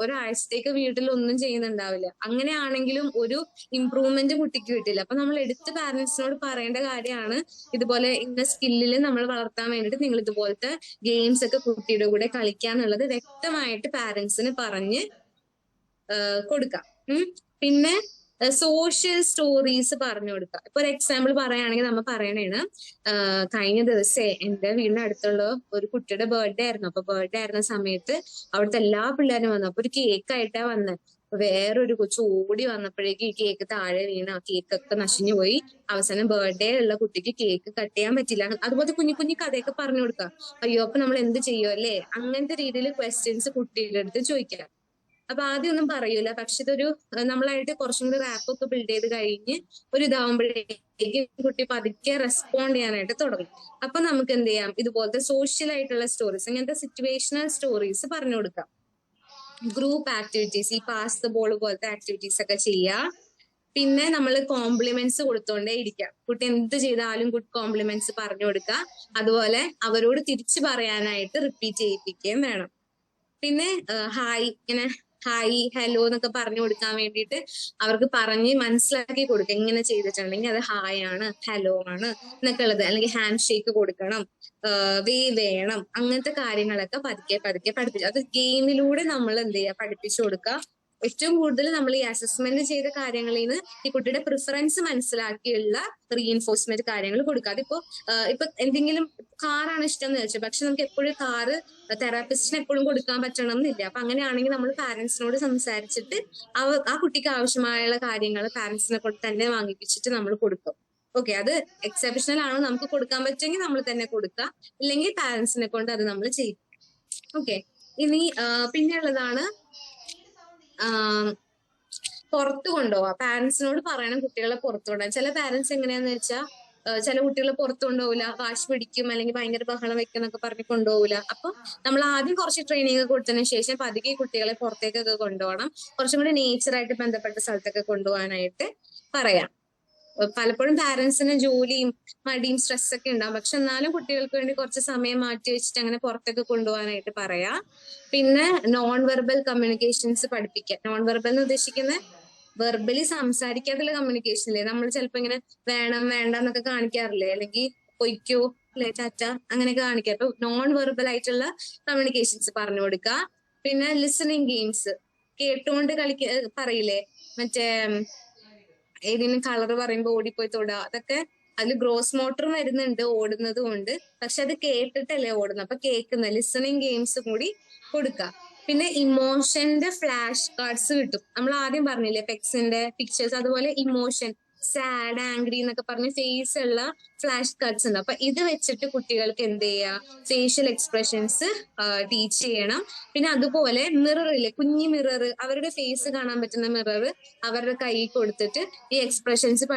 ഒരാഴ്ചത്തേക്ക് വീട്ടിൽ ഒന്നും ചെയ്യുന്നുണ്ടാവില്ല. അങ്ങനെയാണെങ്കിലും ഒരു ഇമ്പ്രൂവ്മെന്റ് കുട്ടിക്ക് കിട്ടില്ല. അപ്പൊ നമ്മൾ എടുത്ത് പാരന്റ്സിനോട് പറയേണ്ട കാര്യമാണ്, ഇതുപോലെ ഇന്ന സ്കില്ലിൽ നമ്മൾ വളർത്താൻ വേണ്ടിയിട്ട് നിങ്ങൾ ഇതുപോലത്തെ ഗെയിംസ് ഒക്കെ കുട്ടിയുടെ കൂടെ കളിക്കാന്നുള്ളത് വ്യക്തമായിട്ട് പാരന്റ്സിന് പറഞ്ഞ് കൊടുക്കാം. പിന്നെ സോഷ്യൽ സ്റ്റോറീസ് പറഞ്ഞു കൊടുക്കുക. ഇപ്പൊ ഒരു എക്സാമ്പിൾ പറയുകയാണെങ്കിൽ നമ്മൾ പറയണേണ്, കഴിഞ്ഞ ദിവസം എന്റെ വീടിന്റെ അടുത്തുള്ള ഒരു കുട്ടിയുടെ ബർത്ത്ഡേ ആയിരുന്നു. അപ്പൊ ബർത്ത്ഡേ ആയിരുന്ന സമയത്ത് അവിടുത്തെ എല്ലാ പിള്ളേരും വന്നു. അപ്പൊ ഒരു കേക്ക് ആയിട്ടാ വന്നത്. വേറൊരു കൊച്ചു ഓടി വന്നപ്പോഴേക്കും ഈ കേക്ക് താഴെ വീണ, കേക്കൊക്കെ നശിഞ്ഞു പോയി. അവസാനം ബർത്ത്ഡേ ഉള്ള കുട്ടിക്ക് കേക്ക് കട്ട് ചെയ്യാൻ പറ്റില്ല. അതുപോലെ കുഞ്ഞു കുഞ്ഞു കഥയൊക്കെ പറഞ്ഞു കൊടുക്കുക. അയ്യോ അപ്പൊ നമ്മൾ എന്ത് ചെയ്യും അല്ലേ, അങ്ങനത്തെ രീതിയിൽ ക്വസ്റ്റ്യൻസ് കുട്ടിയുടെ അടുത്ത് ചോദിക്കാം. അപ്പൊ ആദ്യം ഒന്നും പറയൂല, പക്ഷെ ഇതൊരു നമ്മളായിട്ട് കുറച്ചും കൂടി റാപ്പ് ഒക്കെ ബിൽഡ് ചെയ്ത് കഴിഞ്ഞ് ഒരു ഇതാവുമ്പോഴേക്കും കുട്ടി പതുക്കെ റെസ്പോണ്ട് ചെയ്യാനായിട്ട് തുടങ്ങും. അപ്പൊ നമുക്ക് എന്ത് ചെയ്യാം, ഇതുപോലത്തെ സോഷ്യൽ ആയിട്ടുള്ള സ്റ്റോറീസ്, ഇങ്ങനത്തെ സിറ്റുവേഷണൽ സ്റ്റോറീസ് പറഞ്ഞു കൊടുക്കാം. ഗ്രൂപ്പ് ആക്ടിവിറ്റീസ്, ഈ പാസ് ദ ബോൾ പോലത്തെ ആക്ടിവിറ്റീസ് ഒക്കെ ചെയ്യുക. പിന്നെ നമ്മൾ കോംപ്ലിമെന്റ്സ് കൊടുത്തോണ്ടേ ഇരിക്കാം. കുട്ടി എന്ത് ചെയ്താലും ഗുഡ് കോംപ്ലിമെന്റ്സ് പറഞ്ഞു കൊടുക്കുക. അതുപോലെ അവരോട് തിരിച്ചു പറയാനായിട്ട് റിപ്പീറ്റ് ചെയ്യിപ്പിക്കുകയും വേണം. പിന്നെ ഇങ്ങനെ ഹായ് ഹലോ എന്നൊക്കെ പറഞ്ഞു കൊടുക്കാൻ വേണ്ടിയിട്ട് അവർക്ക് പറഞ്ഞ് മനസ്സിലാക്കി കൊടുക്കുക. ഇങ്ങനെ ചെയ്തിട്ടുണ്ടെങ്കിൽ അത് ഹായ് ആണ്, ഹലോ ആണ് എന്നൊക്കെ ഉള്ളത്. അല്ലെങ്കിൽ ഹാൻഡ് ഷേക്ക് കൊടുക്കണം, വേണം, അങ്ങനത്തെ കാര്യങ്ങളൊക്കെ പതുക്കെ പതുക്കെ പഠിപ്പിച്ചു, അത് ഗെയിമിലൂടെ നമ്മൾ എന്ത് ചെയ്യുക, പഠിപ്പിച്ചു കൊടുക്കുക. ഏറ്റവും കൂടുതൽ നമ്മൾ ഈ അസസ്മെന്റ് ചെയ്ത കാര്യങ്ങളിൽ നിന്ന് ഈ കുട്ടിയുടെ പ്രിഫറൻസ് മനസ്സിലാക്കിയുള്ള റീഎൻഫോഴ്സ്മെന്റ് കാര്യങ്ങൾ കൊടുക്കുക. അതിപ്പോ ഇപ്പൊ എന്തെങ്കിലും കാറാണ് ഇഷ്ടം എന്ന് വെച്ചാൽ, പക്ഷെ നമുക്ക് എപ്പോഴും കാറ് തെറാപ്പിസ്റ്റിന് എപ്പോഴും കൊടുക്കാൻ പറ്റണം എന്നില്ല. അപ്പൊ അങ്ങനെയാണെങ്കിൽ നമ്മൾ പാരന്റ്സിനോട് സംസാരിച്ചിട്ട് ആ കുട്ടിക്ക് ആവശ്യമായുള്ള കാര്യങ്ങൾ പാരന്റ്സിനെ കൊണ്ട് തന്നെ വാങ്ങിപ്പിച്ചിട്ട് നമ്മൾ കൊടുക്കും. ഓക്കെ, അത് എക്സെപ്ഷണൽ ആണ്, നമുക്ക് കൊടുക്കാൻ പറ്റുമെങ്കിൽ നമ്മൾ തന്നെ കൊടുക്കുക, ഇല്ലെങ്കിൽ പാരന്റ്സിനെ കൊണ്ട് അത് നമ്മൾ ചെയ്യും. ഓക്കെ, ഇനി പിന്നെയുള്ളതാണ് പുറത്തു കൊണ്ടുപോവാ. പാരന്റ്സിനോട് പറയണം കുട്ടികളെ പുറത്തു കൊണ്ടുപോകാൻ. ചില പാരന്റ്സ് എങ്ങനെയാന്ന് വെച്ചാൽ ചില കുട്ടികളെ പുറത്തു കൊണ്ടുപോകില്ല, വാശി പിടിക്കും, അല്ലെങ്കിൽ ഭയങ്കര ബഹളം വെക്കുന്നൊക്കെ പറഞ്ഞ് കൊണ്ടുപോകില്ല. അപ്പൊ നമ്മൾ ആദ്യം കുറച്ച് ട്രെയിനിങ് കൊടുത്തതിന് ശേഷം പതുക്കെ കുട്ടികളെ പുറത്തേക്കൊക്കെ കൊണ്ടുപോകണം. കുറച്ചും കൂടി നേച്ചറായിട്ട് ബന്ധപ്പെട്ട സ്ഥലത്തൊക്കെ കൊണ്ടുപോകാനായിട്ട് പറയാം. പലപ്പോഴും പാരന്റ്സിന് ജോലിയും മടിയും സ്ട്രെസ്സൊക്കെ ഉണ്ടാവും, പക്ഷെ എന്നാലും കുട്ടികൾക്ക് വേണ്ടി കുറച്ച് സമയം മാറ്റി വെച്ചിട്ട് അങ്ങനെ പുറത്തൊക്കെ കൊണ്ടുപോകാനായിട്ട് പറയാം. പിന്നെ നോൺ വെർബൽ കമ്മ്യൂണിക്കേഷൻസ് പഠിപ്പിക്കുക. നോൺ വെർബൽ എന്ന് ഉദ്ദേശിക്കുന്നത് വെർബലി സംസാരിക്കാത്തുള്ള കമ്മ്യൂണിക്കേഷൻ ഇല്ലേ, നമ്മൾ ചിലപ്പോ ഇങ്ങനെ വേണം വേണ്ട എന്നൊക്കെ കാണിക്കാറില്ലേ, അല്ലെങ്കിൽ പൊയ്ക്കോ അല്ലെ ടാറ്റ അങ്ങനെയൊക്കെ കാണിക്കാം. അപ്പൊ നോൺ വെർബൽ ആയിട്ടുള്ള കമ്മ്യൂണിക്കേഷൻസ് പറഞ്ഞു കൊടുക്കുക. പിന്നെ ലിസണിങ് ഗെയിംസ്, കേട്ടുകൊണ്ട് പറയില്ലേ, മറ്റേ ഏതെങ്കിലും കളർ പറയുമ്പോൾ ഓടിപ്പോയി തൊടുക, അതൊക്കെ അതിൽ ഗ്രോസ് മോട്ടർ വരുന്നുണ്ട് ഓടുന്നതും ഉണ്ട്, പക്ഷെ അത് കേട്ടിട്ടല്ലേ ഓടുന്നത്. അപ്പൊ കേൾക്കുന്ന ലിസണിങ് ഗെയിംസ് കൂടി കൊടുക്കുക. പിന്നെ ഇമോഷന്റെ ഫ്ലാഷ് കാർഡ്സ് കിട്ടും. നമ്മൾ ആദ്യം പറഞ്ഞില്ലേ പെക്സിന്റെ പിക്ചേഴ്സ്, അതുപോലെ ഇമോഷൻ സാഡ് ആംഗ്രി എന്നൊക്കെ പറഞ്ഞ് ഫേസ് ഉള്ള ഫ്ലാഷ് കാർഡ്സ് ഉണ്ട്. അപ്പൊ ഇത് വെച്ചിട്ട് കുട്ടികൾക്ക് എന്ത് ചെയ്യാ, ഫേഷ്യൽ എക്സ്പ്രഷൻസ് ടീച്ച് ചെയ്യണം. പിന്നെ അതുപോലെ മിററില്ലേ, കുഞ്ഞി മിറർ, അവരുടെ ഫേസ് കാണാൻ പറ്റുന്ന മിറർ അവരുടെ കയ്യിൽ കൊടുത്തിട്ട് ഈ എക്സ്പ്രഷൻസ്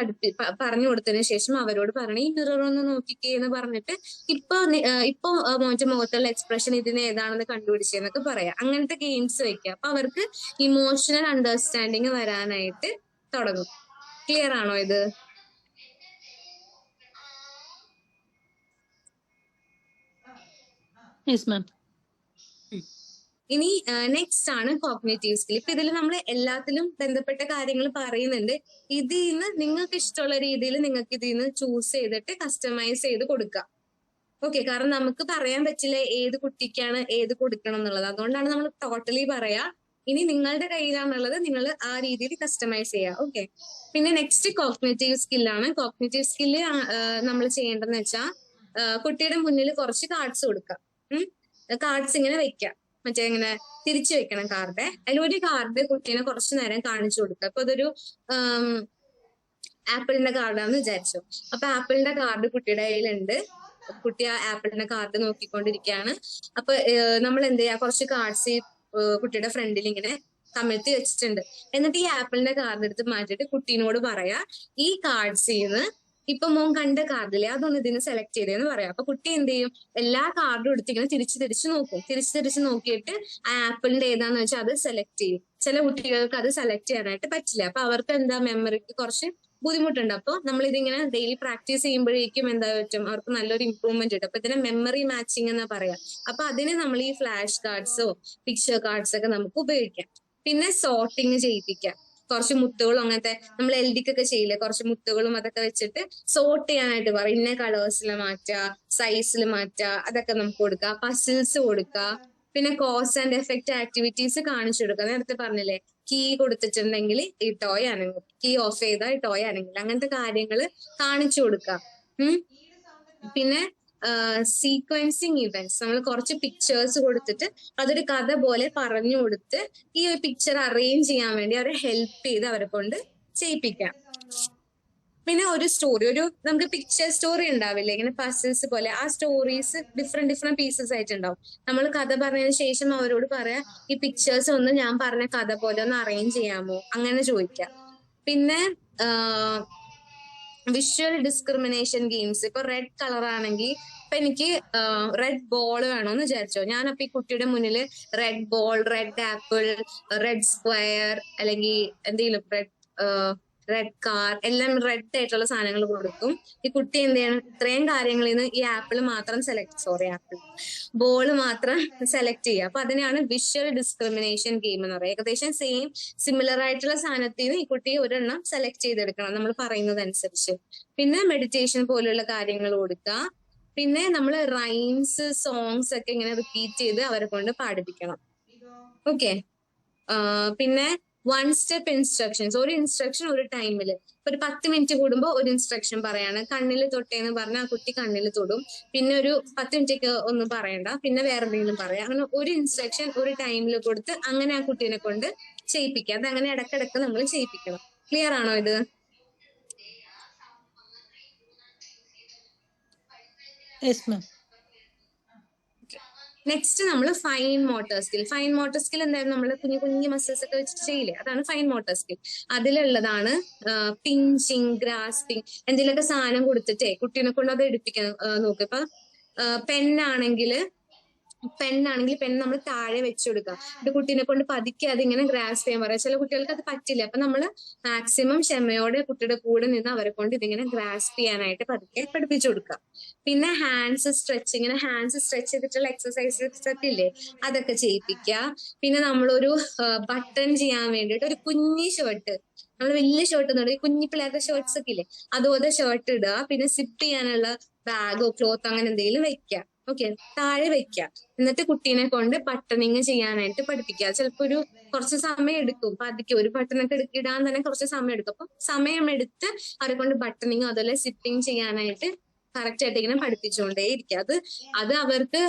പറഞ്ഞു കൊടുത്തതിന് ശേഷം അവരോട് പറയണം ഈ മിറർ ഒന്ന് നോക്കിക്കേ എന്ന് പറഞ്ഞിട്ട് ഇപ്പൊ മോന്റെ മുഖത്തുള്ള എക്സ്പ്രഷൻ ഇതിന് ഏതാണെന്ന് കണ്ടുപിടിച്ചെന്നൊക്കെ പറയാം. അങ്ങനത്തെ ഗെയിംസ് വെക്കുക. അപ്പൊ അവർക്ക് ഇമോഷണൽ അണ്ടർസ്റ്റാൻഡിങ് വരാനായിട്ട് തുടങ്ങും. ക്ലിയർ ആണോ ഇത്? Yes ma'am. ഇനി നെക്സ്റ്റ് ആണ് കോഗ്നിറ്റീവ് സ്കിൽ. ഇപ്പൊ ഇതിൽ നമ്മൾ എല്ലാത്തിലും ബന്ധപ്പെട്ട കാര്യങ്ങൾ പറയുന്നുണ്ട്. ഇതിൽ നിന്ന് നിങ്ങൾക്ക് ഇഷ്ടമുള്ള രീതിയിൽ നിങ്ങൾക്ക് ഇതിൽ നിന്ന് ചൂസ് ചെയ്തിട്ട് കസ്റ്റമൈസ് ചെയ്ത് കൊടുക്കാം. ഓക്കെ, കാരണം നമുക്ക് പറയാൻ പറ്റില്ല ഏത് കുട്ടിക്കാണ് ഏത് കൊടുക്കണം എന്നുള്ളത്. അതുകൊണ്ടാണ് നമ്മൾ ടോട്ടലി പറയാ. ഇനി നിങ്ങളുടെ കയ്യിലാണുള്ളത്, നിങ്ങൾ ആ രീതിയിൽ കസ്റ്റമൈസ് ചെയ്യുക. ഓക്കെ, പിന്നെ നെക്സ്റ്റ് കോഗ്നിറ്റീവ് സ്കില്ലാണ്. കോഗ്നിറ്റീവ് സ്കില്ല് നമ്മൾ ചെയ്യേണ്ടതെന്ന് വെച്ചാൽ കുട്ടിയുടെ മുന്നിൽ കുറച്ച് കാർഡ്സ് കൊടുക്കാം. കാർഡ്സ് ഇങ്ങനെ വെക്കാം, മറ്റേ ഇങ്ങനെ തിരിച്ചു വെക്കണം കാർഡ്. അതിലൊരു കാർഡ് കുട്ടീനെ കുറച്ചു നേരം കാണിച്ചു കൊടുക്കുക. അപ്പൊ അതൊരു ആപ്പിളിന്റെ കാർഡാന്ന് വിചാരിച്ചു. അപ്പൊ ആപ്പിളിന്റെ കാർഡ് കുട്ടിയുടെ കയ്യിലുണ്ട്. കുട്ടി ആ ആപ്പിളിന്റെ കാർഡ് നോക്കിക്കൊണ്ടിരിക്കുകയാണ്. അപ്പൊ നമ്മൾ എന്ത് ചെയ്യാ, കുറച്ച് കാർഡ്സ് ഈ കുട്ടിയുടെ ഫ്രണ്ടിൽ ഇങ്ങനെ കമഴ്ത്തി വെച്ചിട്ടുണ്ട്. എന്നിട്ട് ഈ ആപ്പിളിന്റെ കാർഡ് എടുത്ത് മാറ്റിയിട്ട് കുട്ടീനോട് പറയാ ഈ കാർഡ്സിന്ന് ഇപ്പൊ മോൻ കണ്ട കാർഡില്ലേ അതൊന്ന് ഇതിന് സെലക്ട് ചെയ്തേന്ന് പറയാം. അപ്പൊ കുട്ടി എന്ത് ചെയ്യും, എല്ലാ കാർഡും എടുത്തിങ്ങനെ തിരിച്ച് നോക്കും. തിരിച്ച് നോക്കിയിട്ട് ആ ആപ്പിളിന്റെ ഏതാന്ന് വെച്ചാൽ അത് സെലക്ട് ചെയ്യും. ചില കുട്ടികൾക്ക് അത് സെലക്ട് ചെയ്യാനായിട്ട് പറ്റില്ല. അപ്പൊ അവർക്ക് എന്താ മെമ്മറിക്ക് കുറച്ച് ബുദ്ധിമുട്ടുണ്ട്. അപ്പൊ നമ്മൾ ഇതിങ്ങനെ ഡെയിലി പ്രാക്ടീസ് ചെയ്യുമ്പോഴേക്കും എന്താ പറ്റും, അവർക്ക് നല്ലൊരു ഇമ്പ്രൂവ്മെന്റ് കിട്ടും. അപ്പൊ ഇതിനെ മെമ്മറി മാച്ചിങ് എന്ന് പറയാം. അപ്പൊ അതിന് നമ്മൾ ഈ ഫ്ലാഷ് കാർഡ്സോ പിക്ചർ കാർഡ്സ് ഒക്കെ നമുക്ക് ഉപയോഗിക്കാം. പിന്നെ സോർട്ടിങ് ചെയ്യിപ്പിക്കാം. കുറച്ച് മുത്തുകളും അങ്ങനത്തെ നമ്മൾ എൽഡിക്കൊക്കെ ചെയ്യില്ലേ, കുറച്ച് മുത്തുകളും അതൊക്കെ വെച്ചിട്ട് സോർട്ട് ചെയ്യാനായിട്ട് പറയും. ഇന്ന കളേഴ്സിൽ മാറ്റുക, സൈസിൽ മാറ്റുക, അതൊക്കെ നമുക്ക് കൊടുക്കുക. പസിൽസ് കൊടുക്കുക. പിന്നെ കോസ് ആൻഡ് എഫക്റ്റ് ആക്ടിവിറ്റീസ് കാണിച്ചു കൊടുക്കുക. നേരത്തെ പറഞ്ഞില്ലേ, കീ കൊടുത്തിട്ടുണ്ടെങ്കിൽ ഈ ടോയ് ആണെങ്കിൽ, കീ ഓഫ് ചെയ്താൽ ഈ ടോയ് ആണെങ്കിൽ, അങ്ങനത്തെ കാര്യങ്ങൾ കാണിച്ചു കൊടുക്കുക. പിന്നെ സീക്വൻസിങ് ഇവന്റ്സ്, നമ്മൾ കുറച്ച് പിക്ചേഴ്സ് കൊടുത്തിട്ട് അതൊരു കഥ പോലെ പറഞ്ഞു കൊടുത്ത് ഈ ഒരു പിക്ചർ അറേഞ്ച് ചെയ്യാൻ വേണ്ടി അവരെ ഹെൽപ്പ് ചെയ്ത് അവരെ കൊണ്ട് ചെയ്യിപ്പിക്കാം. പിന്നെ ഒരു സ്റ്റോറി, നമുക്ക് പിക്ചർ സ്റ്റോറി ഉണ്ടാവില്ലേ, ഇങ്ങനെ പസിൽസ് പോലെ, ആ സ്റ്റോറീസ് ഡിഫറെന്റ് പീസസ് ആയിട്ടുണ്ടാവും. നമ്മൾ കഥ പറഞ്ഞതിന് ശേഷം അവരോട് പറയാം ഈ പിക്ചേഴ്സ് ഒന്ന് ഞാൻ പറഞ്ഞ കഥ പോലെ ഒന്ന് അറേഞ്ച് ചെയ്യാമോ, അങ്ങനെ ചോദിക്കാം. പിന്നെ വിഷ്വൽ ഡിസ്ക്രിമിനേഷൻ ഗെയിംസ്. ഇപ്പൊ റെഡ് കളർ ആണെങ്കിൽ ഇപ്പൊ എനിക്ക് റെഡ് ബോൾ വേണോന്ന് വിചാരിച്ചോ, ഞാനപ്പൊ ഈ കുട്ടിയുടെ മുന്നിൽ red ball, red apple, red square, അല്ലെങ്കിൽ എന്തെങ്കിലും റെഡ് കാർ, എല്ലാം റെഡ് ആയിട്ടുള്ള സാധനങ്ങൾ കൊടുക്കും. ഈ കുട്ടി എന്ത് ചെയ്യണം, ഇത്രയും കാര്യങ്ങളിൽ നിന്ന് ഈ ആപ്പിൾ മാത്രം ബോൾ മാത്രം സെലക്ട് ചെയ്യുക. അപ്പൊ അതിനാണ് വിഷ്വൽ ഡിസ്ക്രിമിനേഷൻ ഗെയിം എന്ന് പറയുക. ഏകദേശം സിമിലർ ആയിട്ടുള്ള സാധനത്തിൽ നിന്ന് ഈ കുട്ടിയെ ഒരെണ്ണം സെലക്ട് ചെയ്തെടുക്കണം നമ്മൾ പറയുന്നത് അനുസരിച്ച്. പിന്നെ മെഡിറ്റേഷൻ പോലുള്ള കാര്യങ്ങൾ കൊടുക്കുക. പിന്നെ നമ്മൾ റൈംസ്, സോങ്സ് ഒക്കെ ഇങ്ങനെ റിപ്പീറ്റ് ചെയ്ത് അവരെ കൊണ്ട് പാടിപ്പിക്കണം. ഓക്കെ, പിന്നെ വൺ സ്റ്റെപ്പ് ഇൻസ്ട്രക്ഷൻസ്, ഒരു ഇൻസ്ട്രക്ഷൻ ഒരു ടൈമിൽ. ഒരു 10 മിനിറ്റ് കൂടുമ്പോൾ ഒരു ഇൻസ്ട്രക്ഷൻ പറയാണ്. കണ്ണിൽ തൊട്ടേന്ന് പറഞ്ഞാൽ ആ കുട്ടി കണ്ണിൽ തൊടും. പിന്നെ ഒരു 10 മിനിറ്റേക്ക് ഒന്നും പറയണ്ട, പിന്നെ വേറെ എന്തെങ്കിലും പറയാം. അങ്ങനെ ഒരു ഇൻസ്ട്രക്ഷൻ ഒരു ടൈമിൽ കൊടുത്ത് അങ്ങനെ ആ കുട്ടീനെ കൊണ്ട് ചെയ്യിപ്പിക്കുക. അത് അങ്ങനെ ഇടക്കിടക്ക് നമ്മൾ ചെയ്യിപ്പിക്കണം. ക്ലിയർ ആണോ ഇത്? Yes ma'am. നെക്സ്റ്റ് നമ്മൾ fine motor skill. Fine motor skill എന്തായാലും നമ്മൾ കുഞ്ഞു കുഞ്ഞു മസിൽസ് ഒക്കെ വെച്ചിട്ട് ചെയ്യില്ലേ, അതാണ് ഫൈൻ മോട്ടോർ സ്കിൽ. അതിലുള്ളതാണ് പിഞ്ചിങ്, ഗ്രാസ്പിങ്. എന്തെങ്കിലുമൊക്കെ സാധനം കൊടുത്തിട്ടേ കുട്ടീനെ കൊണ്ട് അത് എടുപ്പിക്കാൻ നോക്കുക. ഇപ്പൊ പെണ്ണാണെങ്കിൽ പെൺ നമ്മൾ താഴെ വെച്ചു കൊടുക്കുക. ഇത് കുട്ടീനെ കൊണ്ട് പതുക്കെ അതിങ്ങനെ ഗ്രാസ്പ് ചെയ്യാൻ പറയാം. ചില കുട്ടികൾക്ക് അത് പറ്റില്ല. അപ്പൊ നമ്മൾ മാക്സിമം ക്ഷമയോടെ കുട്ടിയുടെ കൂടെ നിന്ന് അവരെ കൊണ്ട് ഇതിങ്ങനെ ഗ്രാസ്പ് ചെയ്യാനായിട്ട് പതുക്കെ പഠിപ്പിച്ചു കൊടുക്കുക. പിന്നെ ഹാൻഡ്സ് സ്ട്രെച്ച്, ഇങ്ങനെ ഹാൻഡ്സ് സ്ട്രെച്ച് ചെയ്തിട്ടുള്ള എക്സസൈസസ് ഒക്കെ ഇല്ലേ, അതൊക്കെ ചെയ്യിപ്പിക്കുക. പിന്നെ നമ്മളൊരു ബട്ടൺ ചെയ്യാൻ വേണ്ടിയിട്ട് ഒരു കുഞ്ഞി ഷർട്ട്, നമ്മൾ വലിയ ഷർട്ട് എന്ന് പറയുന്നത് കുഞ്ഞി പിള്ളേരുടെ ഷർട്ട്സ് ഒക്കെ ഇല്ലേ, അതുപോലെ ഷർട്ട് ഇടുക. പിന്നെ സിപ്പ് ചെയ്യാനുള്ള ബാഗോ ക്ലോത്ത് അങ്ങനെ എന്തെങ്കിലും വെക്കുക. ഓക്കെ, താഴെ വെക്കുക. എന്നിട്ട് കുട്ടീനെ കൊണ്ട് ബട്ടണിങ് ചെയ്യാനായിട്ട് പഠിപ്പിക്കുക. ചിലപ്പോ ഒരു കുറച്ച് സമയം എടുക്കും. പതുക്കെ ഒരു ബട്ടണൊക്കെ ഇടാൻ തന്നെ കുറച്ച് സമയം എടുക്കും. അപ്പൊ സമയമെടുത്ത് അവരെ കൊണ്ട് ബട്ടണിങ് അതുപോലെ സിപ്പിങ് ചെയ്യാനായിട്ട് കറക്റ്റ് ആയിട്ട് ഇങ്ങനെ പഠിപ്പിച്ചുകൊണ്ടേ ഇരിക്കുക. അത് അവർക്ക്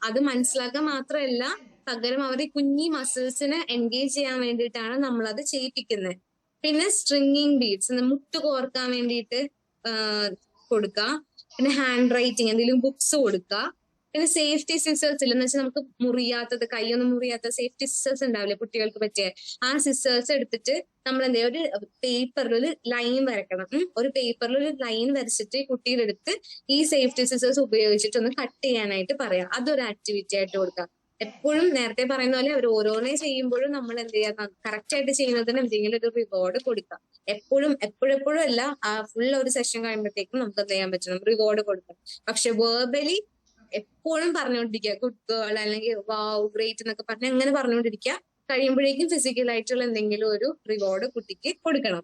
അത് മനസ്സിലാക്കാൻ മാത്രമല്ല, പകരം അവരെ കുഞ്ഞി മസിൽസിനെ എൻഗേജ് ചെയ്യാൻ വേണ്ടിയിട്ടാണ് നമ്മളത് ചെയ്യിപ്പിക്കുന്നത്. പിന്നെ സ്ട്രിങ്ങിങ് ബീഡ്സ്, മുട്ട് കോർക്കാൻ വേണ്ടിയിട്ട് കൊടുക്കുക. പിന്നെ ഹാൻഡ് റൈറ്റിങ്, എന്തെങ്കിലും ബുക്സ് കൊടുക്കുക. പിന്നെ സേഫ്റ്റി സിസേഴ്സ് ഇല്ലെന്ന് വെച്ചാൽ നമുക്ക് മുറിയാത്തത്, കൈയൊന്നും മുറിയാത്ത സേഫ്റ്റി സിസേഴ്സ് ഉണ്ടാവില്ലേ കുട്ടികൾക്ക് പറ്റിയ, ആ സിസേഴ്സ് എടുത്തിട്ട് നമ്മൾ എന്താ ഒരു പേപ്പറിൽ ഒരു ലൈൻ വരക്കണം. ഒരു പേപ്പറിൽ ഒരു ലൈൻ വരച്ചിട്ട് കുട്ടിയുടെ അടുത്ത് ഈ സേഫ്റ്റി സിസേഴ്സ് ഉപയോഗിച്ചിട്ട് ഒന്ന് കട്ട് ചെയ്യാനായിട്ട് പറയാം. അതൊരു ആക്ടിവിറ്റി ആയിട്ട് കൊടുക്കാം. എപ്പോഴും നേരത്തെ പറയുന്ന പോലെ അവർ ഓരോന്നേ ചെയ്യുമ്പോഴും നമ്മൾ എന്ത് ചെയ്യാം, കറക്റ്റ് ആയിട്ട് ചെയ്യുന്നതിന് എന്തെങ്കിലും ഒരു റിവാർഡ് കൊടുക്കാം. എപ്പോഴെപ്പോഴും അല്ല, ഫുൾ ഒരു സെഷൻ കഴിയുമ്പോഴത്തേക്കും നമുക്ക് എന്ത് ചെയ്യാൻ പറ്റണം, റിവാർഡ് കൊടുക്കാം. പക്ഷെ വേർബലി എപ്പോഴും പറഞ്ഞുകൊണ്ടിരിക്കുക ഗുഡ് ഗേൾ അല്ലെങ്കിൽ വാവ് ഗ്രേറ്റ് എന്നൊക്കെ പറഞ്ഞ് അങ്ങനെ പറഞ്ഞുകൊണ്ടിരിക്കുക. കഴിയുമ്പോഴേക്കും ഫിസിക്കൽ ആയിട്ടുള്ള എന്തെങ്കിലും ഒരു റിവാർഡ് കുട്ടിക്ക് കൊടുക്കണം.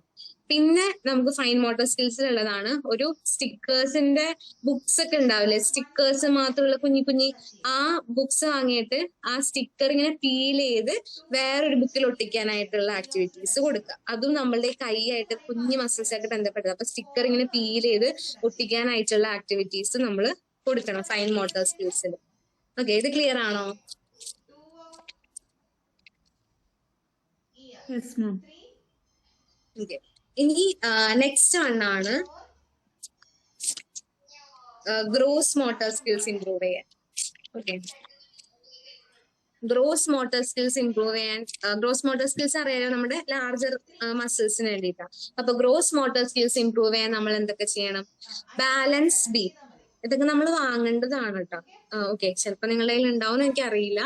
പിന്നെ നമുക്ക് ഫൈൻ മോട്ടോർ സ്കിൽസിലുള്ളതാണ് ഒരു സ്റ്റിക്കേഴ്സിന്റെ ബുക്സ് ഒക്കെ ഉണ്ടാവില്ലേ, സ്റ്റിക്കേഴ്സ് മാത്രമുള്ള കുഞ്ഞി ആ ബുക്സ് വാങ്ങിയിട്ട് ആ സ്റ്റിക്കർ ഇങ്ങനെ പീൽ ചെയ്ത് വേറൊരു ബുക്കിൽ ഒട്ടിക്കാനായിട്ടുള്ള ആക്ടിവിറ്റീസ് കൊടുക്കുക. അതും നമ്മളുടെ കൈയായിട്ട് കുഞ്ഞു മസിൽസ് ആയിട്ട് ബന്ധപ്പെട്ടത്. അപ്പൊ സ്റ്റിക്കർ ഇങ്ങനെ പീൽ ചെയ്ത് ഒട്ടിക്കാനായിട്ടുള്ള ആക്ടിവിറ്റീസ് നമ്മൾ കൊടുക്കണം ഫൈൻ മോട്ടോർ സ്കിൽസിൽ. ഓക്കെ, ഇത് ക്ലിയർ ആണോ? Yes ma'am. ഓക്കെ, ഇനി നെക്സ്റ്റ് വണ്ണാണ് ഗ്രോസ് മോട്ടോർ സ്കിൽസ് ഇംപ്രൂവ് ചെയ്യാൻ. Okay, gross motor skills improve ചെയ്യാൻ, ഗ്രോസ് മോട്ടോർ സ്കിൽസ് അറിയാലോ നമ്മുടെ ലാർജർ മസിൽസിന് വേണ്ടിയിട്ടാണ്. അപ്പൊ ഗ്രോസ് മോട്ടോർ സ്കിൽസ് ഇംപ്രൂവ് ചെയ്യാൻ നമ്മൾ എന്തൊക്കെ ചെയ്യണം? ബാലൻസ് ബീം, ഇതൊക്കെ നമ്മൾ വാങ്ങേണ്ടതാണ് കേട്ടോ. ഓക്കെ, ചിലപ്പോ നിങ്ങളുടെ കയ്യിൽ ഉണ്ടാവും എനിക്ക് അറിയില്ല.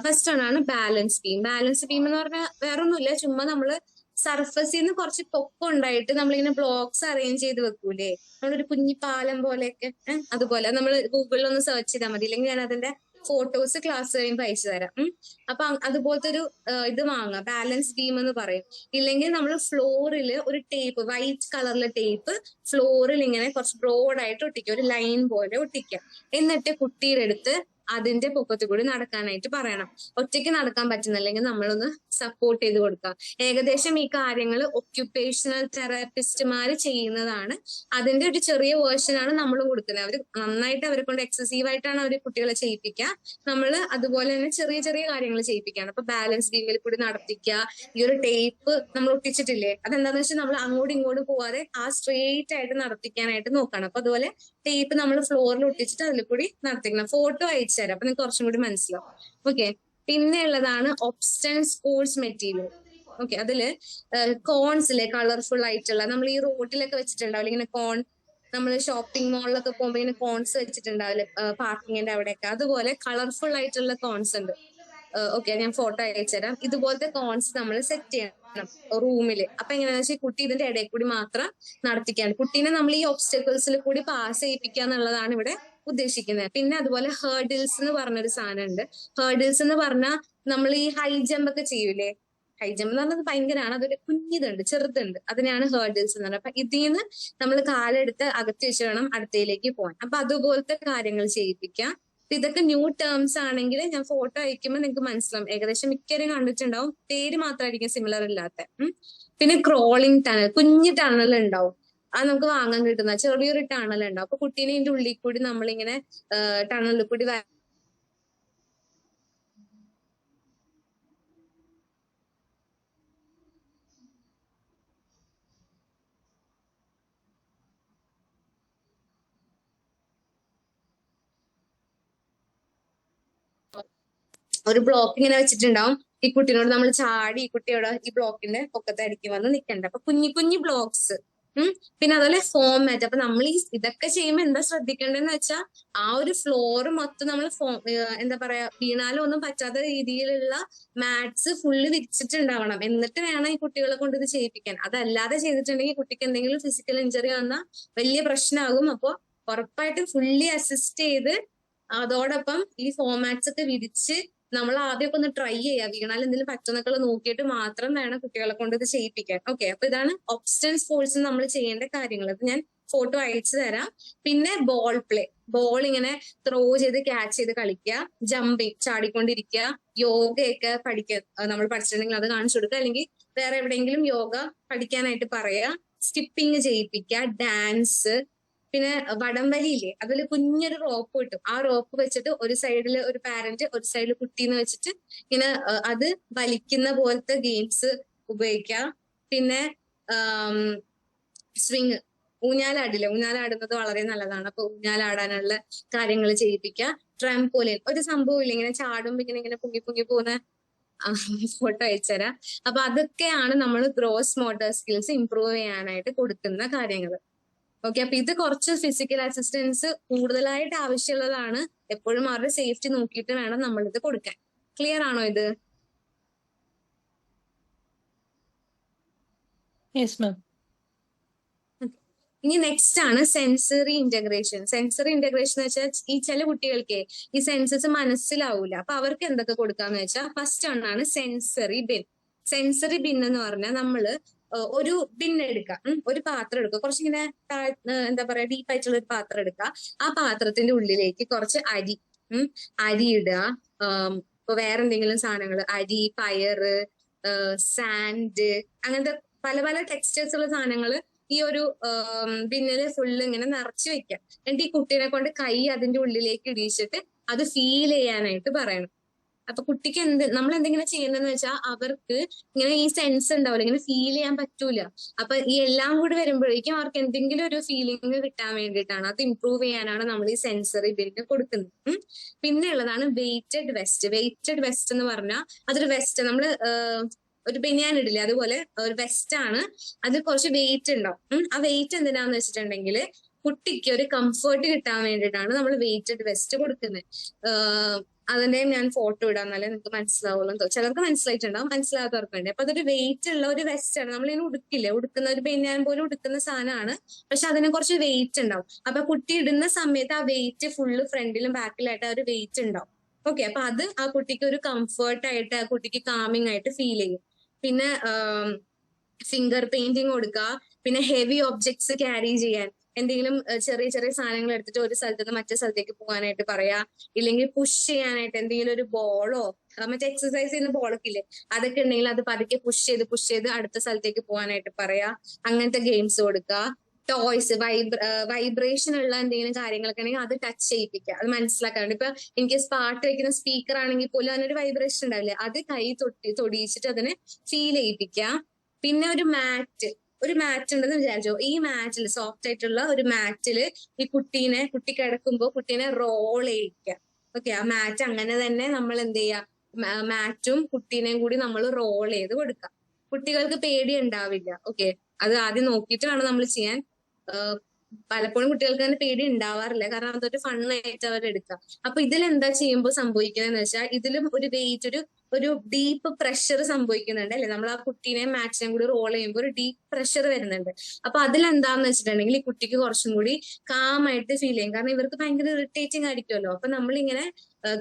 ഫസ്റ്റ് ആണ് ബാലൻസ് ബീം. ബാലൻസ് ബീം എന്ന് പറഞ്ഞാൽ വേറൊന്നുമില്ല, ചുമ്മാ നമ്മള് സർഫസിൽ നിന്ന് കുറച്ച് പൊക്കം ഉണ്ടായിട്ട് നമ്മളിങ്ങനെ ബ്ലോക്സ് അറേഞ്ച് ചെയ്ത് വെക്കൂലേ, നമ്മളൊരു കുഞ്ഞി പാലം പോലെയൊക്കെ, അതുപോലെ നമ്മൾ ഗൂഗിളിൽ ഒന്ന് സെർച്ച് ചെയ്താൽ മതി, ഇല്ലെങ്കിൽ ഞാൻ അതിന്റെ ഫോട്ടോസ് ക്ലാസ് കഴിയുമ്പോൾ അയച്ചു തരാം. അപ്പൊ അതുപോലത്തെ ഒരു ഇത് വാങ്ങാം, ബാലൻസ് ബീം എന്ന് പറയും. ഇല്ലെങ്കിൽ നമ്മൾ ഫ്ലോറിൽ ഒരു ടേപ്പ്, വൈറ്റ് കളറിലെ ടേപ്പ് ഫ്ലോറിൽ ഇങ്ങനെ കുറച്ച് ബ്രോഡായിട്ട് ഒട്ടിക്കുക, ഒരു ലൈൻ പോലെ ഒട്ടിക്കുക. എന്നിട്ട് കുട്ടിയുടെ അടുത്ത് അതിന്റെ പൊക്കത്തിൽ കൂടി നടക്കാനായിട്ട് പറയണം. ഒറ്റയ്ക്ക് നടക്കാൻ പറ്റുന്നില്ലെങ്കിൽ നമ്മളൊന്ന് സപ്പോർട്ട് ചെയ്ത് കൊടുക്കാം. ഏകദേശം ഈ കാര്യങ്ങൾ ഒക്യുപ്പേഷണൽ തെറാപ്പിസ്റ്റുമാര് ചെയ്യുന്നതാണ്. അതിന്റെ ഒരു ചെറിയ വേർഷൻ ആണ് നമ്മളും കൊടുക്കുന്നത്. അവർ നന്നായിട്ട് അവരെ കൊണ്ട് എക്സസീവ് ആയിട്ടാണ് അവർ കുട്ടികളെ ചെയ്യിപ്പിക്കുക. നമ്മൾ അതുപോലെ തന്നെ ചെറിയ ചെറിയ കാര്യങ്ങൾ ചെയ്യിപ്പിക്കുകയാണ്. അപ്പൊ ബാലൻസ് ബീമിൽ കൂടി നടത്തിക്കുക. ഈ ഒരു ടേപ്പ് നമ്മൾ ഒട്ടിച്ചിട്ടില്ലേ, അതെന്താന്ന് വെച്ചാൽ നമ്മൾ അങ്ങോട്ടും ഇങ്ങോട്ടും പോവാതെ ആ സ്ട്രെയിറ്റ് ആയിട്ട് നടത്തിക്കാനായിട്ട് നോക്കണം. അപ്പൊ അതുപോലെ ടേപ്പ് നമ്മൾ ഫ്ലോറിൽ ഒട്ടിച്ചിട്ട് അതിൽ കൂടി നടത്തിക്കണം. ഫോട്ടോ അയച്ചു തരാം, അപ്പൊ നിങ്ങൾക്ക് കുറച്ചും കൂടി മനസ്സിലാവും. ഓക്കെ, പിന്നെ ഉള്ളതാണ് ഒബ്സ്റ്റൻ സ്പോർട്സ് മെറ്റീരിയൽ. ഓക്കെ, അതില് കോൺസിലെ കളർഫുൾ ആയിട്ടുള്ള, നമ്മൾ ഈ റോഡിലൊക്കെ വെച്ചിട്ടുണ്ടാവില്ല ഇങ്ങനെ കോൺ, നമ്മൾ ഷോപ്പിംഗ് മാളിലൊക്കെ പോകുമ്പോൾ ഇങ്ങനെ കോൺസ് വെച്ചിട്ടുണ്ടാവില്ലേ പാർക്കിങ്ങിന്റെ അവിടെയൊക്കെ, അതുപോലെ കളർഫുൾ ആയിട്ടുള്ള കോൺസ് ഉണ്ട്. ഓക്കെ, ഞാൻ ഫോട്ടോ അയച്ചു തരാം. ഇതുപോലത്തെ കോൺസ് നമ്മൾ സെറ്റ് ചെയ്യണം റൂമില്. അപ്പൊ എങ്ങനെയാണെന്ന് വെച്ചാൽ കുട്ടി ഇതിന്റെ ഇടയിൽ കൂടി മാത്രം നടത്തിക്കാണ്. കുട്ടീനെ നമ്മൾ ഈ ഒബ്സ്റ്റക്കിൾസിൽ കൂടി പാസ് ചെയ്യിപ്പിക്കുക എന്നുള്ളതാണ് ഇവിടെ ഉദ്ദേശിക്കുന്നത്. പിന്നെ അതുപോലെ ഹേർഡിൽസ് എന്ന് പറഞ്ഞൊരു സാധനം ഉണ്ട്. ഹേർഡിൽസ് എന്ന് പറഞ്ഞാൽ നമ്മൾ ഈ ഹൈ ജമ്പ് ഒക്കെ ചെയ്യൂലേ, ഹൈ ജമ്പ് എന്ന് പറഞ്ഞത് ഭയങ്കരമാണ്, അതൊരു കുഞ്ഞിതുണ്ട്, ചെറുതുണ്ട്, അതിനാണ് ഹേർഡിൽസ് എന്ന് പറയുന്നത്. അപ്പൊ ഇതിന്ന് നമ്മൾ കാലെടുത്ത് അകത്തി വെച്ച് വേണം അടുത്തയിലേക്ക് പോകാൻ. അപ്പൊ അതുപോലത്തെ കാര്യങ്ങൾ ചെയ്യിപ്പിക്കാം. ഇതൊക്കെ ന്യൂ ടേംസ് ആണെങ്കിൽ ഞാൻ ഫോട്ടോ അയക്കുമ്പോൾ നിങ്ങൾക്ക് മനസ്സിലാവും. ഏകദേശം മിക്കവരും കണ്ടിട്ടുണ്ടാവും, പേര് മാത്രമായിരിക്കും സിമിലർ ഇല്ലാത്ത. പിന്നെ ക്രോളിംഗ് ടണൽ, കുഞ്ഞു ടണൽ ഉണ്ടാവും, അത് നമുക്ക് വാങ്ങാൻ കിട്ടുന്ന ചെറിയൊരു ടണൽ ഉണ്ടാവും. അപ്പൊ കുട്ടീനെ ഇതിന്റെ ഉള്ളിൽ കൂടി നമ്മളിങ്ങനെ ടണലിൽ കൂടി ഒരു ബ്ലോക്ക് ഇങ്ങനെ വെച്ചിട്ടുണ്ടാവും. ഈ കുട്ടീനോട് നമ്മൾ ചാടി ഈ കുട്ടിയോട് ഈ ബ്ലോക്കിന്റെ പൊക്കത്ത് അടിക്കും വന്ന് നിൽക്കണ്ട. അപ്പൊ കുഞ്ഞു കുഞ്ഞു ബ്ലോക്സ്. പിന്നെ അതുപോലെ ഫോമാറ്റ്. അപ്പൊ നമ്മൾ ഈ ഇതൊക്കെ ചെയ്യുമ്പോൾ എന്താ ശ്രദ്ധിക്കേണ്ടതെന്ന് വെച്ചാൽ ആ ഒരു ഫ്ലോർ മൊത്തം നമ്മൾ എന്താ പറയാ വീണാലും ഒന്നും പറ്റാത്ത രീതിയിലുള്ള മാറ്റ്സ് ഫുള്ള് വിരിച്ചിട്ടുണ്ടാവണം. എന്നിട്ട് വേണം ഈ കുട്ടികളെ കൊണ്ട് ഇത് ചെയ്യിപ്പിക്കാൻ. അതല്ലാതെ ചെയ്തിട്ടുണ്ടെങ്കിൽ കുട്ടിക്ക് എന്തെങ്കിലും ഫിസിക്കൽ ഇഞ്ചറി വന്നാൽ വലിയ പ്രശ്നമാകും. അപ്പോൾ ഉറപ്പായിട്ടും ഫുള്ളി അസിസ്റ്റ് ചെയ്ത് അതോടൊപ്പം ഈ ഫോമാറ്റ്സ് ഒക്കെ വിരിച്ച് നമ്മൾ ആദ്യമൊക്കെ ഒന്ന് ട്രൈ ചെയ്യുക. വീണാൽ എന്തെങ്കിലും പറ്റുന്നൊക്കെ നോക്കിയിട്ട് മാത്രം വേണം കുട്ടികളെ കൊണ്ട് ഇത് ചെയ്യിപ്പിക്കാൻ. ഓക്കെ, അപ്പൊ ഇതാണ് ഒബ്സ്റ്റൻസ് സ്പോർട്സ് നമ്മൾ ചെയ്യേണ്ട കാര്യങ്ങൾ. അപ്പൊ ഞാൻ ഫോട്ടോ അയച്ചു തരാം. പിന്നെ ബോൾ പ്ലേ, ബോൾ ഇങ്ങനെ ത്രോ ചെയ്ത് ക്യാച്ച് ചെയ്ത് കളിക്കുക, ജമ്പിങ് ചാടിക്കൊണ്ടിരിക്കുക, യോഗയൊക്കെ പഠിക്കുക. നമ്മൾ പഠിച്ചിട്ടുണ്ടെങ്കിൽ അത് കാണിച്ചു കൊടുക്കുക, അല്ലെങ്കിൽ വേറെ എവിടെയെങ്കിലും യോഗ പഠിക്കാനായിട്ട് പറയുക, സ്കിപ്പിങ് ചെയ്യിപ്പിക്കുക, ഡാൻസ്. പിന്നെ വടംവലിയില്ലേ, അതിൽ കുഞ്ഞൊരു റോപ്പ് കിട്ടും. ആ റോപ്പ് വെച്ചിട്ട് ഒരു സൈഡിൽ ഒരു പാരന്റ് ഒരു സൈഡിൽ കുട്ടീന്ന് വെച്ചിട്ട് ഇങ്ങനെ അത് വലിക്കുന്ന പോലത്തെ ഗെയിംസ് ഉപയോഗിക്കാം. പിന്നെ സ്വിങ്, ഊഞ്ഞാലാടില്ലേ, ഊഞ്ഞാലാടുന്നത് വളരെ നല്ലതാണ്. അപ്പൊ ഊഞ്ഞാലാടാനുള്ള കാര്യങ്ങൾ ചെയ്യിപ്പിക്കുക. ട്രാംപോലിൻ, ഒരു സംഭവം ഇല്ല, ഇങ്ങനെ ചാടുമ്പോ ഇങ്ങനെ പൊങ്ങി പൊങ്ങി പോകുന്ന ഫോട്ടോ അയച്ചുതരാം. അപ്പൊ അതൊക്കെയാണ് നമ്മൾ ഗ്രോസ് മോട്ടോർ സ്കിൽസ് ഇംപ്രൂവ് ചെയ്യാനായിട്ട് കൊടുക്കുന്ന കാര്യങ്ങൾ. ഓക്കെ, അപ്പൊ ഇത് കുറച്ച് ഫിസിക്കൽ അസിസ്റ്റൻസ് കൂടുതലായിട്ട് ആവശ്യമുള്ളതാണ്. എപ്പോഴും അവരുടെ സേഫ്റ്റി നോക്കിയിട്ട് വേണം നമ്മൾ ഇത് കൊടുക്കാൻ. ക്ലിയർ ആണോ ഇത്? Yes ma'am. ഇനി നെക്സ്റ്റ് ആണ് സെൻസറി ഇന്റഗ്രേഷൻ. സെൻസറി ഇന്റഗ്രേഷൻ എന്ന് വെച്ചാൽ ഈ ചില കുട്ടികൾക്ക് ഈ സെൻസസ് മനസ്സിലാവൂല. അപ്പൊ അവർക്ക് എന്തൊക്കെ കൊടുക്കാന്ന് വെച്ചാൽ ഫസ്റ്റ് ഒന്നാണ് സെൻസറി ബിൻ. സെൻസറി ബിൻ എന്ന് പറഞ്ഞാൽ നമ്മള് ഒരു ബിൻ എടുക്കുക, ഒരു പാത്രം എടുക്കുക, കുറച്ചിങ്ങനെ എന്താ പറയാ ഡീപ്പായിട്ടുള്ള ഒരു പാത്രം എടുക്കുക. ആ പാത്രത്തിന്റെ ഉള്ളിലേക്ക് കുറച്ച് അരി ഇടുക. ഇപ്പൊ വേറെ എന്തെങ്കിലും സാധനങ്ങൾ, അരി, പയറ്, സാൻഡ്, അങ്ങനത്തെ പല പല ടെക്സ്റ്റേഴ്സ് ഉള്ള സാധനങ്ങൾ ഈ ഒരു ബിന്നില് ഫുള്ള് ഇങ്ങനെ നിറച്ച് വെക്കാം. എന്നിട്ട് ഈ കുട്ടീനെ കൊണ്ട് കൈ അതിന്റെ ഉള്ളിലേക്ക് ഇടിച്ചിട്ട് അത് ഫീൽ ചെയ്യാനായിട്ട് പറയണം. അപ്പൊ കുട്ടിക്ക് നമ്മൾ എന്തെങ്കിലും ചെയ്യുന്നതെന്ന് വെച്ചാൽ അവർക്ക് ഇങ്ങനെ ഈ സെൻസ് ഉണ്ടാവില്ല, ഇങ്ങനെ ഫീൽ ചെയ്യാൻ പറ്റൂല. അപ്പൊ ഈ എല്ലാം കൂടി വരുമ്പോഴേക്കും അവർക്ക് എന്തെങ്കിലും ഒരു ഫീലിംഗ് കിട്ടാൻ വേണ്ടിയിട്ടാണ്, അത് ഇംപ്രൂവ് ചെയ്യാനാണ് നമ്മൾ ഈ സെൻസറി ബില്ല് കൊടുക്കുന്നത്. പിന്നെ ഉള്ളതാണ് വെയ്റ്റഡ് വെസ്റ്റ്. വെയ്റ്റഡ് വെസ്റ്റ് എന്ന് പറഞ്ഞാൽ അതൊരു വെസ്റ്റ്, നമ്മള് ഒരു ബനിയാൻ ഇടില്ലേ, അതുപോലെ ഒരു വെസ്റ്റ് ആണ്. അത് കുറച്ച് വെയിറ്റ് ഉണ്ടാവും. ആ വെയിറ്റ് എന്തിനാന്ന് വെച്ചിട്ടുണ്ടെങ്കിൽ കുട്ടിക്ക് ഒരു കംഫർട്ട് കിട്ടാൻ വേണ്ടിയിട്ടാണ് നമ്മൾ വെയ്റ്റഡ് വെസ്റ്റ് കൊടുക്കുന്നത്. അതിന്റെ ഞാൻ ഫോട്ടോ ഇടാം, എന്നാലേ നിങ്ങൾക്ക് മനസ്സിലാവുള്ളൂ. ചിലർക്ക് മനസ്സിലായിട്ടുണ്ടാവും, മനസ്സിലാത്തവർക്ക് വേണ്ടി. അപ്പൊ അതൊരു വെയിറ്റ് ഉള്ള ഒരു വെസ്റ്റ് ആണ്. നമ്മളിങ്ങനെ ഉടുക്കില്ലേ, ഉടുക്കുന്ന ഒരു ബനിയാൻ പോലും ഉടുക്കുന്ന സാധനമാണ്, പക്ഷെ അതിന് കുറച്ച് വെയിറ്റ് ഉണ്ടാവും. അപ്പൊ കുട്ടി ഇടുന്ന സമയത്ത് ആ വെയിറ്റ് ഫുള്ള് ഫ്രണ്ടിലും ബാക്കിലായിട്ട് ആ ഒരു വെയിറ്റ് ഉണ്ടാവും. ഓക്കെ, അപ്പൊ അത് ആ കുട്ടിക്ക് ഒരു കംഫർട്ട് ആയിട്ട്, ആ കുട്ടിക്ക് കാമിങ് ആയിട്ട് ഫീൽ ചെയ്യും. പിന്നെ ഫിംഗർ പെയിന്റിങ് കൊടുക്കുക. പിന്നെ ഹെവി ഒബ്ജക്ട്സ് ക്യാരി ചെയ്യാൻ, എന്തെങ്കിലും ചെറിയ ചെറിയ സാധനങ്ങൾ എടുത്തിട്ട് ഒരു സ്ഥലത്ത് നിന്ന് മറ്റേ സ്ഥലത്തേക്ക് പോകാനായിട്ട് പറയാ. ഇല്ലെങ്കിൽ പുഷ് ചെയ്യാനായിട്ട് എന്തെങ്കിലും ഒരു ബോളോ മറ്റേ എക്സസൈസ് ചെയ്യുന്ന ബോളൊക്കെ ഇല്ലേ, അതൊക്കെ ഉണ്ടെങ്കിൽ അത് പതുക്കെ പുഷ് ചെയ്ത് അടുത്ത സ്ഥലത്തേക്ക് പോകാനായിട്ട് പറയാ. അങ്ങനത്തെ ഗെയിംസ് കൊടുക്കുക. ടോയ്സ്, വൈബ്രേഷൻ ഉള്ള എന്തെങ്കിലും കാര്യങ്ങളൊക്കെ ഉണ്ടെങ്കിൽ അത് ടച്ച് ചെയ്യിപ്പിക്കുക, അത് മനസ്സിലാക്കാറുണ്ട്. ഇപ്പൊ എനിക്ക് പാട്ട് വെക്കുന്ന സ്പീക്കർ ആണെങ്കിൽ പോലും അതിനൊരു വൈബ്രേഷൻ ഉണ്ടാവില്ലേ, അത് കൈ തൊടിയിച്ചിട്ട് അതിനെ ഫീൽ ചെയ്യിപ്പിക്കുക. പിന്നെ ഒരു മാറ്റ് ഉണ്ടെന്ന് വിചാരിച്ചോ, ഈ മാറ്റിൽ സോഫ്റ്റ് ആയിട്ടുള്ള ഒരു മാറ്റില് ഈ കുട്ടി കിടക്കുമ്പോ കുട്ടീനെ റോൾ ചെയ്യിക്കുക. ഓക്കെ, ആ മാറ്റ് അങ്ങനെ തന്നെ നമ്മൾ എന്ത് ചെയ്യുക, മാറ്റും കുട്ടീനെയും കൂടി നമ്മൾ റോൾ ചെയ്ത് കൊടുക്കുക. കുട്ടികൾക്ക് പേടി ഉണ്ടാവില്ല. ഓക്കെ, അത് ആദ്യം നോക്കിയിട്ട് വേണം നമ്മൾ ചെയ്യാൻ. പലപ്പോഴും കുട്ടികൾക്ക് തന്നെ പേടി ഉണ്ടാവാറില്ല, കാരണം അതൊരു ഫണ്ണായിട്ട് അവർ എടുക്കുക. അപ്പൊ ഇതിൽ എന്താ ചെയ്യുമ്പോൾ സംഭവിക്കുന്നതെന്ന് വെച്ചാൽ ഇതിലും ഒരു വെയിറ്റ്, ഒരു ഡീപ്പ് പ്രഷർ സംഭവിക്കുന്നുണ്ട് അല്ലെ. നമ്മൾ ആ കുട്ടീനെ മാച്ചിനെയും കൂടി റോൾ ചെയ്യുമ്പോൾ ഒരു ഡീപ്പ് പ്രഷർ വരുന്നുണ്ട്. അപ്പൊ അതിലെന്താന്ന് വെച്ചിട്ടുണ്ടെങ്കിൽ ഈ കുട്ടിക്ക് കുറച്ചും കൂടി കാമായിട്ട് ഫീൽ ചെയ്യും, കാരണം ഇവർക്ക് ഭയങ്കര ഇറിറ്റേറ്റിംഗ് ആയിരിക്കുമല്ലോ. അപ്പൊ നമ്മളിങ്ങനെ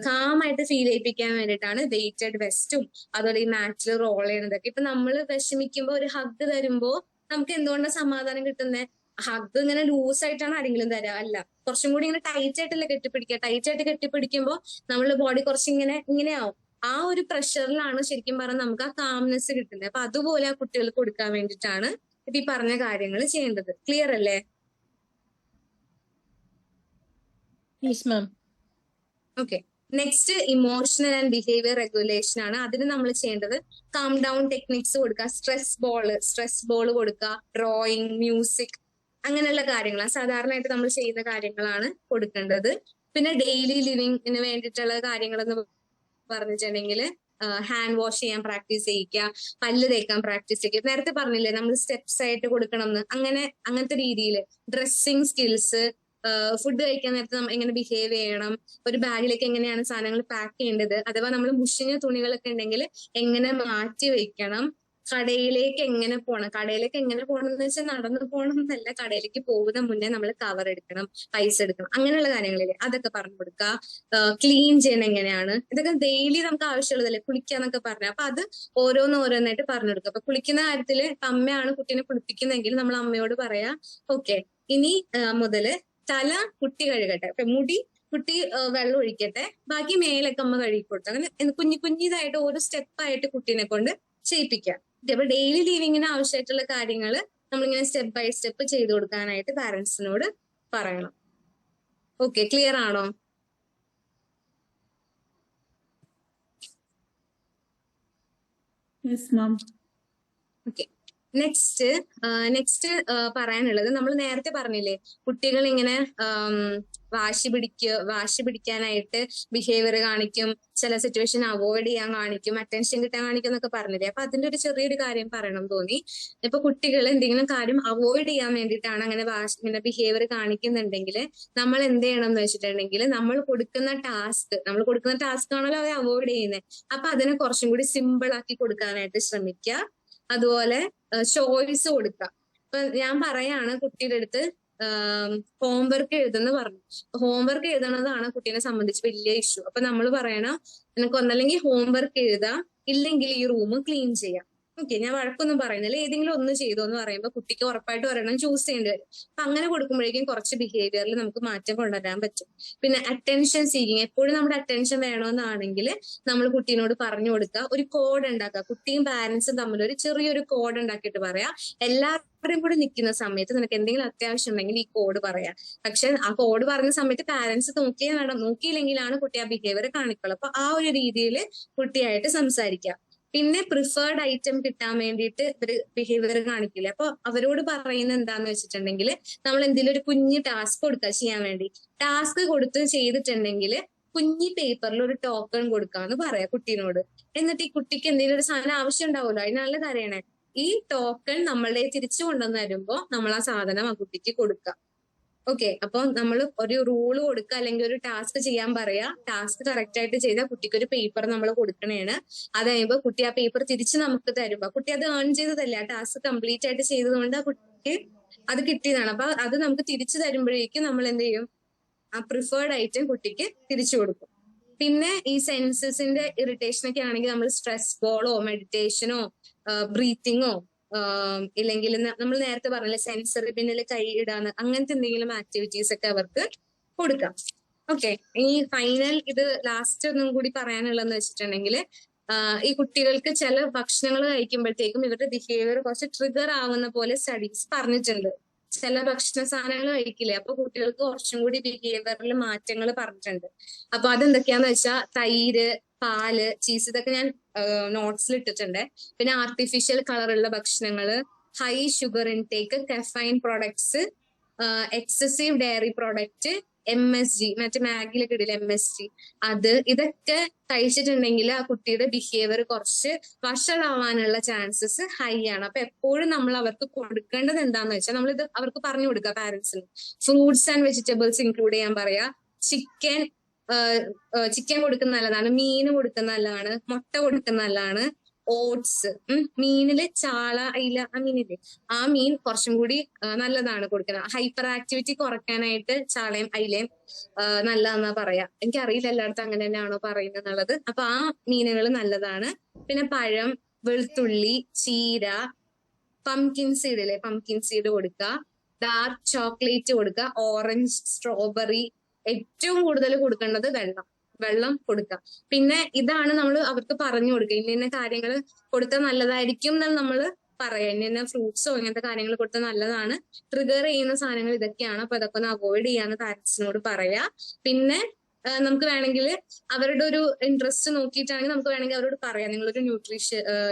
കാമായിട്ട് ഫീൽ ചെയ്യിപ്പിക്കാൻ വേണ്ടിയിട്ടാണ് വെയിറ്റഡ് വെസ്റ്റും അതുപോലെ ഈ മാറ്റിൽ റോൾ ചെയ്യുന്നതൊക്കെ. ഇപ്പൊ നമ്മൾ വിഷമിക്കുമ്പോൾ ഒരു ഹഗ് തരുമ്പോ നമുക്ക് എന്തുകൊണ്ടാണ് സമാധാനം കിട്ടുന്നത്? ഹഗ് ഇങ്ങനെ ലൂസ് ആയിട്ടാണ് ആരെങ്കിലും തരാ? അല്ല, കുറച്ചും കൂടി ഇങ്ങനെ ടൈറ്റ് ആയിട്ടല്ലേ കെട്ടിപ്പിടിക്കുക. ടൈറ്റ് ആയിട്ട് കെട്ടിപ്പിടിക്കുമ്പോൾ നമ്മള് ബോഡി കുറച്ച് ഇങ്ങനെ ആവും. ആ ഒരു പ്രഷറിലാണ് ശരിക്കും പറഞ്ഞാൽ നമുക്ക് ആ കാംനെസ് കിട്ടുന്നത്. അപ്പൊ അതുപോലെ ആ കുട്ടികൾക്ക് കൊടുക്കാൻ വേണ്ടിയിട്ടാണ് ഇപ്പൊ ഈ പറഞ്ഞ കാര്യങ്ങൾ ചെയ്യേണ്ടത്. ക്ലിയർ അല്ലേ? Yes ma'am. Okay, next emotional and behaviour regulation ആണ്. അതിന് നമ്മൾ ചെയ്യേണ്ടത് കാം ഡൗൺ ടെക്നിക്സ് കൊടുക്കുക, സ്ട്രെസ് ബോൾ കൊടുക്കുക, ഡ്രോയിങ്, മ്യൂസിക്, അങ്ങനെയുള്ള കാര്യങ്ങളാണ് സാധാരണയായിട്ട് നമ്മൾ ചെയ്യുന്ന കാര്യങ്ങളാണ് കൊടുക്കേണ്ടത്. പിന്നെ ഡെയിലി ലിവിങ്ങിന് വേണ്ടിയിട്ടുള്ള കാര്യങ്ങൾ എന്ന് പറഞ്ഞിട്ടുണ്ടെങ്കിൽ ഹാൻഡ് വാഷ് ചെയ്യാൻ പ്രാക്ടീസ് ചെയ്യിക്കുക, പല്ല് തേക്കാൻ പ്രാക്ടീസ് ചെയ്യുക. നേരത്തെ പറഞ്ഞില്ലേ നമ്മൾ സ്റ്റെപ്സ് ആയിട്ട് കൊടുക്കണം എന്ന്, അങ്ങനത്തെ രീതിയിൽ ഡ്രസ്സിങ് സ്കിൽസ്, ഫുഡ് കഴിക്കാൻ നേരത്തെ നമ്മൾ എങ്ങനെ ബിഹേവ് ചെയ്യണം, ഒരു ബാഗിലേക്ക് എങ്ങനെയാണ് സാധനങ്ങൾ പാക്ക് ചെയ്യേണ്ടത്, അഥവാ നമ്മൾ മുഷിഞ്ഞ തുണികളൊക്കെ ഉണ്ടെങ്കിൽ എങ്ങനെ മാറ്റി വെക്കണം, കടയിലേക്ക് എങ്ങനെ പോകണം എന്ന് വെച്ചാൽ നടന്നു പോകണം എന്നല്ല, കടയിലേക്ക് പോകുന്ന മുന്നേ നമ്മൾ കവർ എടുക്കണം, പൈസ എടുക്കണം, അങ്ങനെയുള്ള കാര്യങ്ങളില്ലേ അതൊക്കെ പറഞ്ഞു കൊടുക്കുക. ക്ലീൻ ചെയ്യണം എങ്ങനെയാണ്, ഇതൊക്കെ ഡെയിലി നമുക്ക് ആവശ്യമുള്ളതല്ലേ, കുളിക്കാന്നൊക്കെ പറഞ്ഞു. അപ്പൊ അത് ഓരോന്നായിട്ട് പറഞ്ഞു കൊടുക്കുക. അപ്പൊ കുളിക്കുന്ന കാര്യത്തില് അമ്മയാണ് കുട്ടീനെ കുളിപ്പിക്കുന്നെങ്കിൽ നമ്മൾ അമ്മയോട് പറയാ, ഓക്കെ ഇനി മുതല് തല കുട്ടി കഴുകട്ടെ, അപ്പൊ മുടി കുട്ടി വെള്ളം ഒഴിക്കട്ടെ, ബാക്കി മേലൊക്കെ അമ്മ കഴുകി കൊടുത്തു. അങ്ങനെ കുഞ്ഞിതായിട്ട് ഓരോ സ്റ്റെപ്പായിട്ട് കുട്ടീനെ കൊണ്ട് ചെയ്യിപ്പിക്കാം. അപ്പൊ ഡെയിലി ലീവിങ്ങിന് ആവശ്യമായിട്ടുള്ള കാര്യങ്ങൾ നമ്മളിങ്ങനെ സ്റ്റെപ്പ് ബൈ സ്റ്റെപ്പ് ചെയ്തു കൊടുക്കാനായിട്ട് പാരന്റ്സിനോട് പറയണം. ഓക്കെ, ക്ലിയർ ആണോ? Yes ma'am. ഓക്കെ, നെക്സ്റ്റ് പറയാനുള്ളത്, നമ്മൾ നേരത്തെ പറഞ്ഞില്ലേ കുട്ടികൾ ഇങ്ങനെ വാശി പിടിക്കാനായിട്ട് ബിഹേവിയർ കാണിക്കും, ചില സിറ്റുവേഷൻ അവോയ്ഡ് ചെയ്യാൻ കാണിക്കും, അറ്റൻഷൻ കിട്ടാൻ കാണിക്കും എന്നൊക്കെ പറഞ്ഞില്ലേ. അപ്പൊ അതിന്റെ ഒരു ചെറിയൊരു കാര്യം പറയണം തോന്നി. ഇപ്പൊ കുട്ടികൾ എന്തെങ്കിലും കാര്യം അവോയ്ഡ് ചെയ്യാൻ വേണ്ടിയിട്ടാണ് ഇങ്ങനെ ബിഹേവിയർ കാണിക്കുന്നുണ്ടെങ്കിൽ നമ്മൾ എന്ത് ചെയ്യണം എന്ന് വെച്ചിട്ടുണ്ടെങ്കിൽ, നമ്മൾ കൊടുക്കുന്ന ടാസ്ക് ആണല്ലോ അവർ അവോയ്ഡ് ചെയ്യുന്നത്. അപ്പൊ അതിനെ കുറച്ചും കൂടി സിമ്പിൾ ആക്കി കൊടുക്കാനായിട്ട് ശ്രമിക്കുക. അതുപോലെ ചോയ്സ് കൊടുക്കുക. ഇപ്പൊ ഞാൻ പറയാണ് കുട്ടിയുടെ അടുത്ത് ഹോംവർക്ക് എഴുതുന്ന പറഞ്ഞു. ഹോംവർക്ക് എഴുതണതാണ് കുട്ടീനെ സംബന്ധിച്ച് വലിയ ഇഷ്യൂ. അപ്പൊ നമ്മൾ പറയണം നിനക്ക് ഒന്നല്ലെങ്കിൽ ഹോംവർക്ക് എഴുതാം, ഇല്ലെങ്കിൽ ഈ റൂം ക്ലീൻ ചെയ്യാം. ഓക്കെ, ഞാൻ വഴക്കൊന്നും പറയുന്നില്ല, ഏതെങ്കിലും ഒന്ന് ചെയ്തോ എന്ന് പറയുമ്പോൾ കുട്ടിക്ക് ഉറപ്പായിട്ട് ഒരെണ്ണം ചൂസ് ചെയ്യേണ്ടി വരും. അപ്പൊ അങ്ങനെ കൊടുക്കുമ്പോഴേക്കും കുറച്ച് ബിഹേവിയറിൽ നമുക്ക് മാറ്റം കൊണ്ടുവരാൻ പറ്റും. പിന്നെ അറ്റൻഷൻ സീക്കിങ്, എപ്പോഴും നമ്മുടെ അറ്റൻഷൻ വേണമെന്നാണെങ്കിൽ നമ്മൾ കുട്ടീനോട് പറഞ്ഞു കൊടുക്കുക, ഒരു കോഡ് ഉണ്ടാക്കുക. കുട്ടിയും പാരന്റ്സും തമ്മിൽ ഒരു ചെറിയൊരു കോഡ് ഉണ്ടാക്കിയിട്ട് പറയാം, എല്ലാവരും കൂടി നിൽക്കുന്ന സമയത്ത് നിനക്ക് എന്തെങ്കിലും അത്യാവശ്യം ഉണ്ടെങ്കിൽ ഈ കോഡ് പറയാം. പക്ഷെ ആ കോഡ് പറഞ്ഞ സമയത്ത് പാരന്റ്സ് നോക്കിയില്ലെങ്കിലാണ് കുട്ടി ആ ബിഹേവിയർ കാണിക്കുള്ളൂ. അപ്പൊ ആ ഒരു രീതിയിൽ കുട്ടിയായിട്ട് സംസാരിക്കുക. പിന്നെ പ്രിഫേർഡ് ഐറ്റം കിട്ടാൻ വേണ്ടിയിട്ട് ഇവര് ബിഹേവിയർ കാണിക്കില്ല. അപ്പൊ അവരോട് പറയുന്നത് എന്താന്ന് വെച്ചിട്ടുണ്ടെങ്കിൽ, നമ്മൾ എന്തെങ്കിലും ഒരു കുഞ്ഞ് ടാസ്ക് കൊടുക്കുക ചെയ്യാൻ വേണ്ടി. ടാസ്ക് കൊടുത്ത് ചെയ്തിട്ടുണ്ടെങ്കിൽ കുഞ്ഞി പേപ്പറിൽ ഒരു ടോക്കൺ കൊടുക്കാന്ന് പറയാം കുട്ടീനോട്. എന്നിട്ട് ഈ കുട്ടിക്ക് എന്തെങ്കിലും ഒരു സാധനം ആവശ്യം ഉണ്ടാവുമല്ലോ, അതിനാണല്ലോ തരയണേ. ഈ ടോക്കൺ നമ്മളെ തിരിച്ചു കൊണ്ടുവന്ന് തരുമ്പോ നമ്മൾ ആ സാധനം ആ കുട്ടിക്ക് കൊടുക്കുക. ഓക്കെ, അപ്പൊ നമ്മൾ ഒരു റൂള് കൊടുക്കുക, അല്ലെങ്കിൽ ഒരു ടാസ്ക് ചെയ്യാൻ പറയാ. ടാസ്ക് കറക്റ്റ് ആയിട്ട് ചെയ്താൽ കുട്ടിക്ക് ഒരു പേപ്പർ നമ്മൾ കൊടുക്കണേണ്. അത് കഴിയുമ്പോൾ കുട്ടി ആ പേപ്പർ തിരിച്ച് നമുക്ക് തരുമ്പോ, കുട്ടി അത് ഏൺ ചെയ്തതല്ലേ, ആ ടാസ്ക് കംപ്ലീറ്റ് ആയിട്ട് ചെയ്തതുകൊണ്ട് ആ കുട്ടിക്ക് അത് കിട്ടിയതാണ്. അപ്പൊ അത് നമുക്ക് തിരിച്ചു തരുമ്പോഴേക്കും നമ്മൾ എന്ത് ചെയ്യും, ആ പ്രിഫേർഡ് ഐറ്റം കുട്ടിക്ക് തിരിച്ചു കൊടുക്കും. പിന്നെ ഈ സെൻസസിന്റെ ഇറിറ്റേഷൻ ഒക്കെ ആണെങ്കിൽ നമ്മൾ സ്ട്രെസ് ബോളോ മെഡിറ്റേഷനോ ബ്രീത്തിങ്ങോ ഇല്ലെങ്കിൽ നമ്മൾ നേരത്തെ പറഞ്ഞില്ലേ സെൻസറി പിന്നിൽ കൈ ഇടാന്ന്, അങ്ങനത്തെ എന്തെങ്കിലും ആക്ടിവിറ്റീസ് ഒക്കെ അവർക്ക് കൊടുക്കാം. ഓക്കെ, ഈ ഫൈനൽ ഇത് ലാസ്റ്റ് ഒന്നും കൂടി പറയാനുള്ളതെന്ന് വെച്ചിട്ടുണ്ടെങ്കിൽ, ഈ കുട്ടികൾക്ക് ചില ഭക്ഷണങ്ങൾ കഴിക്കുമ്പോഴത്തേക്കും ഇവരുടെ ബിഹേവിയർ കുറച്ച് ട്രിഗർ ആവുന്ന പോലെ സ്റ്റഡീസ് പറഞ്ഞിട്ടുണ്ട്. ചില ഭക്ഷണ സാധനങ്ങൾ കഴിക്കില്ലേ, അപ്പൊ കുട്ടികൾക്ക് കുറച്ചും കൂടി ബിഹേവിയറിൽ മാറ്റങ്ങൾ പറഞ്ഞിട്ടുണ്ട്. അപ്പൊ അതെന്തൊക്കെയാന്ന് വെച്ചാൽ തൈര്, പാല്, ചീസ്, ഇതൊക്കെ ഞാൻ നോട്ട്സിൽ ഇട്ടിട്ടുണ്ട്. പിന്നെ ആർട്ടിഫിഷ്യൽ കളറുള്ള ഭക്ഷണങ്ങള്, high sugar intake, caffeine products, excessive dairy product, MSG, മറ്റേ മാഗിയിലൊക്കെ ഇടില്ല MSG, ഇതൊക്കെ കഴിച്ചിട്ടുണ്ടെങ്കിൽ ആ കുട്ടിയുടെ ബിഹേവിയർ കുറച്ച് വഷളാവാനുള്ള ചാൻസസ് ഹൈ ആണ്. അപ്പൊ എപ്പോഴും നമ്മൾ അവർക്ക് കൊടുക്കേണ്ടത് എന്താന്ന് വെച്ചാൽ, നമ്മൾ ഇത് അവർക്ക് പറഞ്ഞു കൊടുക്കുക പാരന്റ്സിന്. ഫ്രൂട്ട്സ് ആൻഡ് വെജിറ്റബിൾസ് ഇൻക്ലൂഡ് ചെയ്യാൻ പറയാ. ചിക്കൻ കൊടുക്കുന്ന നല്ലതാണ്, മീൻ കൊടുക്കുന്ന നല്ലതാണ്, മുട്ട കൊടുക്കുന്ന നല്ലതാണ്, ഓട്സ്, മീനില് ചാള, അയില, ആ മീനില്ലേ, ആ മീൻ കുറച്ചും കൂടി നല്ലതാണ് കൊടുക്കുന്നത്. ഹൈപ്പർ ആക്ടിവിറ്റി കുറയ്ക്കാനായിട്ട് ചാളയും അയിലയും നല്ലതെന്നാ പറയാ. എനിക്കറിയില്ല എല്ലായിടത്തും അങ്ങനെ തന്നെയാണോ പറയുന്നത് എന്നുള്ളത്. അപ്പൊ ആ മീനുകൾ നല്ലതാണ്. പിന്നെ പഴം, വെളുത്തുള്ളി, ചീര, പംകിൻ സീഡ് കൊടുക്കുക. ഡാർക്ക് ചോക്ലേറ്റ് കൊടുക്കുക, ഓറഞ്ച്, സ്ട്രോബെറി, ഏറ്റവും കൂടുതൽ കൊടുക്കേണ്ടത് വെള്ളം കൊടുക്കുക. പിന്നെ ഇതാണ് നമ്മൾ അവർക്ക് പറഞ്ഞു കൊടുക്കുക, ഇന്ന കാര്യങ്ങൾ കൊടുത്താൽ നല്ലതായിരിക്കും എന്ന് നമ്മൾ പറയാം. ഇന്ന ഫ്രൂട്ട്സോ ഇങ്ങനത്തെ കാര്യങ്ങൾ കൊടുത്താൽ നല്ലതാണ്, ട്രിഗർ ചെയ്യുന്ന സാധനങ്ങൾ ഇതൊക്കെയാണ്, അപ്പൊ അതൊക്കെ ഒന്ന് അവോയ്ഡ് ചെയ്യാന്ന് പാരന്റ്സിനോട് പറയാ. പിന്നെ നമുക്ക് വേണമെങ്കിൽ അവരുടെ ഒരു ഇൻട്രസ്റ്റ് നോക്കിയിട്ടാണെങ്കിൽ നമുക്ക് വേണമെങ്കിൽ അവരോട് പറയാം, നിങ്ങളൊരു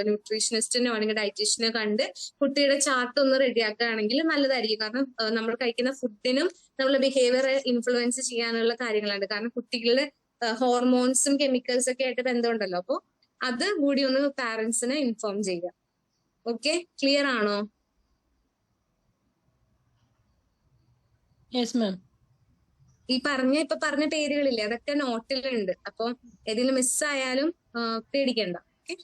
ന്യൂട്രീഷനിസ്റ്റിനോ അല്ലെങ്കിൽ ഡയറ്റീഷ്യനോ കണ്ട് കുട്ടിയുടെ ചാർട്ട് ഒന്ന് റെഡിയാക്കുകയാണെങ്കിൽ നല്ലതായിരിക്കും. കാരണം നമ്മൾ കഴിക്കുന്ന ഫുഡിനും നമ്മളെ ബിഹേവിയർ ഇൻഫ്ലുവൻസ് ചെയ്യാനുള്ള കാര്യങ്ങളുണ്ട്. കാരണം കുട്ടികളുടെ ഹോർമോൺസും കെമിക്കൽസും ഒക്കെ ആയിട്ട് ബന്ധമുണ്ടല്ലോ. അപ്പൊ അത് കൂടി ഒന്ന് പാരന്റ്സിനെ ഇൻഫോം ചെയ്യുക. ഓക്കെ, ക്ലിയർ ആണോ? യെസ് മാം. ഇപ്പൊ പറഞ്ഞ പേരുകളില്ലേ, അതൊക്കെ നോട്ടിലുണ്ട്. അപ്പൊ ഏതെങ്കിലും മിസ്സായാലും പേടിക്കണ്ട. ഓക്കെ,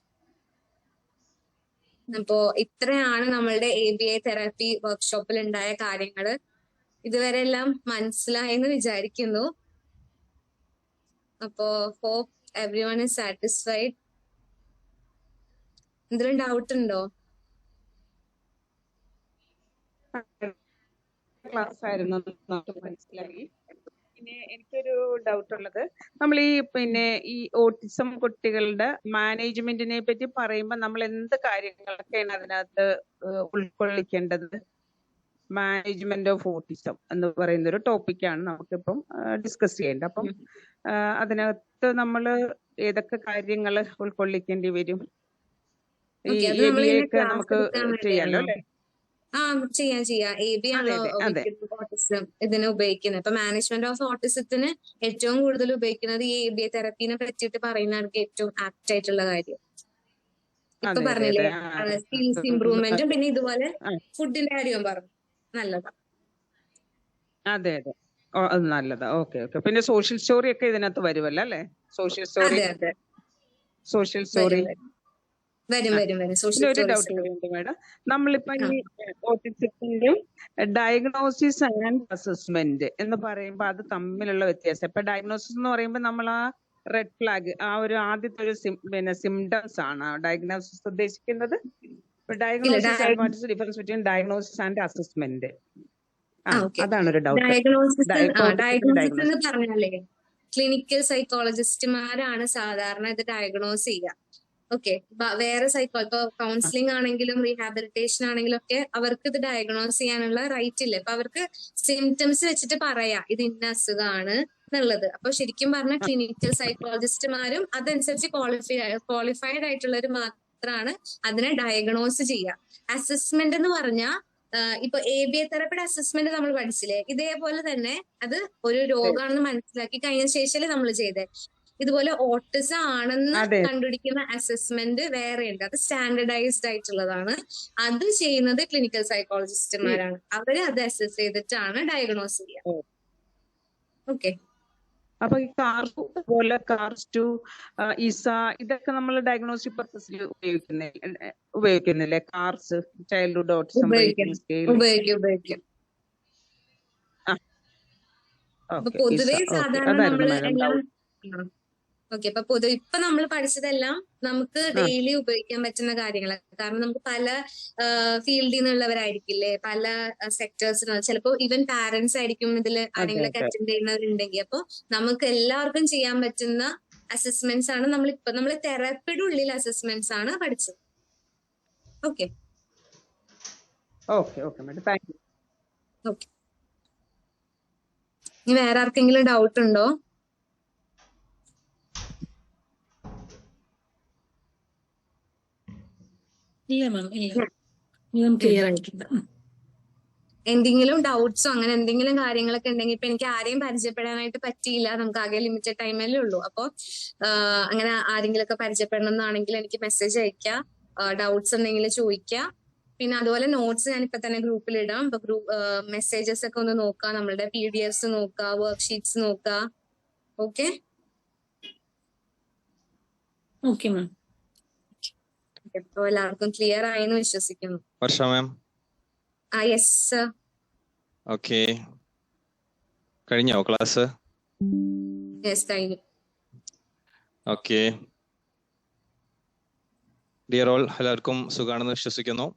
അപ്പോ ഇത്രയാണ് നമ്മളുടെ ABA തെറാപ്പി വർക്ക്ഷോപ്പിൽ ഉണ്ടായ കാര്യങ്ങള്. ഇതുവരെ എല്ലാം മനസ്സിലായെന്ന് വിചാരിക്കുന്നു. അപ്പോ ഹോപ്പ് എവ്രിവൺ ഈസ് സാറ്റിസ്ഫൈഡ്. എന്തെങ്കിലും ഡൗട്ട് ഉണ്ടോ? ക്ലാസ് ആയിരുന്നു, മനസ്സിലായി. പിന്നെ എനിക്കൊരു ഡൗട്ട് ഉള്ളത്, നമ്മൾ ഈ ഓട്ടിസം കുട്ടികളുടെ മാനേജ്മെന്റിനെ പറ്റി പറയുമ്പോൾ നമ്മൾ എന്ത് കാര്യങ്ങളൊക്കെയാണ് അതിനകത്ത് ഉൾക്കൊള്ളിക്കേണ്ടത്? മാനേജ്മെന്റ് ഓഫ് ഓട്ടിസം എന്ന് പറയുന്ന ഒരു ടോപ്പിക്കാണ് നമുക്കിപ്പം ഡിസ്കസ് ചെയ്യേണ്ടത്. അപ്പം അതിനകത്ത് നമ്മൾ ഏതൊക്കെ കാര്യങ്ങൾ ഉൾക്കൊള്ളിക്കേണ്ടി വരും? ഈ ABA ഒക്കെ നമുക്ക് ചെയ്യാലോ അല്ലെ? ചെയ്യാം. AB ആണല്ലോ ഓട്ടിസം ഇതിന് ഉപയോഗിക്കുന്നത്. ഇപ്പൊ മാനേജ്മെന്റ് ഓഫ് ഓട്ടിസത്തിന് ഏറ്റവും കൂടുതൽ ഉപയോഗിക്കുന്നത് ഈ ABA തെറപ്പീനെ പറ്റിയിട്ട് പറയുന്നതാണ് ഏറ്റവും ആപ്റ്റ് ആയിട്ടുള്ള കാര്യം. ഇപ്പൊ പറഞ്ഞില്ലേ, സ്കിൽസ് ഇംപ്രൂവ്മെന്റും പിന്നെ ഇതുപോലെ ഫുഡിന്റെ കാര്യവും പറഞ്ഞു. നല്ലതാ. അതെ അത് നല്ലതാ. ഓക്കെ. പിന്നെ സോഷ്യൽ സ്റ്റോറി ഒക്കെ ഇതിനകത്ത് വരുമല്ലോ അല്ലെ? സോഷ്യൽ സ്റ്റോറി വരും. ഒരു ഡൗട്ട് ഉണ്ട് മാഡം, നമ്മളിപ്പോ ഈ ഓട്ടിസത്തിന്റെ ഡയഗ്നോസിസ് ആൻഡ് അസസ്മെന്റ് എന്ന് പറയുമ്പോൾ അത് തമ്മിലുള്ള വ്യത്യാസം. ഇപ്പൊ ഡയഗ്നോസിസ് എന്ന് പറയുമ്പോൾ നമ്മൾ ആ റെഡ് ഫ്ലാഗ്, ആ ഒരു ആദ്യത്തെ ഒരു സിംറ്റംസ് ആണ് ഡയഗ്നോസിസ് ഉദ്ദേശിക്കുന്നത്. Diagnosis difference between diagnosis and assessment. അതാണ് ഒരു ഡൗട്ട്. ഡയഗ്നോസിസ് എന്ന് പറഞ്ഞാലേ ക്ലിനിക്കൽ സൈക്കോളജിസ്റ്റുമാരാണ് സാധാരണ ഇത് ഡയഗ്നോസ് ചെയ്യുക. ഓക്കെ, വേറെ ഇപ്പൊ കൗൺസിലിംഗ് ആണെങ്കിലും റീഹാബിലിറ്റേഷൻ ആണെങ്കിലും ഒക്കെ അവർക്ക് ഇത് ഡയഗ്നോസ് ചെയ്യാനുള്ള റൈറ്റ് ഇല്ല. അപ്പൊ അവർക്ക് സിംറ്റംസ് വെച്ചിട്ട് പറയാം ഇത് ഇന്ന അസുഖമാണ് എന്നുള്ളത്. അപ്പൊ ശരിക്കും പറഞ്ഞ ക്ലിനിക്കൽ സൈക്കോളജിസ്റ്റുമാരും അതനുസരിച്ച് ക്വാളിഫൈഡ് ആയിട്ടുള്ളവർ മാത്രമാണ് അതിനെ ഡയഗ്നോസ് ചെയ്യുക. അസസ്മെന്റ് എന്ന് പറഞ്ഞാൽ ഇപ്പൊ ABA തെറാപ്പിയുടെ അസസ്മെന്റ് നമ്മൾ പഠിച്ചില്ലേ, ഇതേപോലെ തന്നെ അത് ഒരു രോഗമാണെന്ന് മനസ്സിലാക്കി കഴിഞ്ഞ ശേഷമല്ലേ നമ്മൾ ചെയ്തേ. ഇതുപോലെ ഓട്ടിസം ആണെന്ന് കണ്ടുപിടിക്കുന്ന അസസ്മെന്റ് വേറെയുണ്ട്. അത് സ്റ്റാൻഡർഡൈസ്ഡ് ആയിട്ടുള്ളതാണ്. അത് ചെയ്യുന്നത് ക്ലിനിക്കൽ സൈക്കോളജിസ്റ്റുമാരാണ്. അവര് അത് അസസ് ചെയ്തിട്ടാണ് ഡയഗ്നോസ് ചെയ്യുക. ഓക്കെ, അപ്പൊ ഈ കാർസ് ഇസ ഇതൊക്കെ നമ്മൾ ഡയഗ്നോസ്റ്റിക് പർപ്പസിൽ ഉപയോഗിക്കുന്നില്ലേ? കാർസ്, ചൈൽഡ്ഹുഡ് ഓട്ടിസം ഉപയോഗിക്കും. പൊതുവെ സാധാരണ നമ്മള് എല്ലാം ഇപ്പൊ നമ്മൾ പഠിച്ചതെല്ലാം നമുക്ക് ഡെയിലി ഉപയോഗിക്കാൻ പറ്റുന്ന കാര്യങ്ങളാണ്. കാരണം നമുക്ക് പല ഫീൽഡിൽ നിന്നുള്ളവരായിരിക്കില്ലേ, പല സെക്ടേഴ്സിന്, ചിലപ്പോ ഈവൻ പാരന്റ്സ് ആയിരിക്കും ഇതിൽ ആരെങ്കിലും അറ്റൻഡ് ചെയ്യുന്നവരുണ്ടെങ്കിൽ. അപ്പൊ നമുക്ക് എല്ലാവർക്കും ചെയ്യാൻ പറ്റുന്ന അസസ്മെന്റ്സ് ആണ് നമ്മൾ തെറാപ്പിയുടെ ഉള്ളിൽ അസസ്മെന്റ്സ് ആണ് പഠിച്ചത്. ഓക്കെ. ഇനി വേറെ ആർക്കെങ്കിലും ഡൗട്ട് ഉണ്ടോ? എന്തെങ്കിലും ഡൗട്ട്സോ അങ്ങനെ എന്തെങ്കിലും കാര്യങ്ങളൊക്കെ ഉണ്ടെങ്കിൽ, ഇപ്പൊ എനിക്ക് ആരെയും പരിചയപ്പെടാനായിട്ട് പറ്റിയില്ല, നമുക്ക് ആകെ ലിമിറ്റഡ് ടൈമല്ലേ ഉള്ളൂ. അപ്പൊ അങ്ങനെ ആരെങ്കിലും ഒക്കെ പരിചയപ്പെടണം എന്നാണെങ്കിൽ എനിക്ക് മെസ്സേജ് അയക്കാം, ഡൗട്ട്സ് എന്തെങ്കിലും ചോദിക്കാം. പിന്നെ അതുപോലെ നോട്ട്സ് ഞാൻ ഇപ്പൊ തന്നെ ഗ്രൂപ്പിൽ ഇടാം. അപ്പൊ മെസ്സേജസ് ഒക്കെ ഒന്ന് നോക്കാം, നമ്മളുടെ PDFs നോക്കാം, വർക്ക്ഷീറ്റ്സ് നോക്കാം. Okay ma'am. ഇപ്പൊ എല്ലാവർക്കും ക്ലിയർ ആയെന്ന് വിശ്വസിക്കുന്നു. Varsha ma'am. Yes sir. Okay, കഴിഞ്ഞോ ക്ലാസ്? യെസ്, കഴിഞ്ഞു. ഓക്കെ, ഡിയർ ഓൾ, എല്ലാവർക്കും സുഖാണെന്ന് വിശ്വസിക്കുന്നു.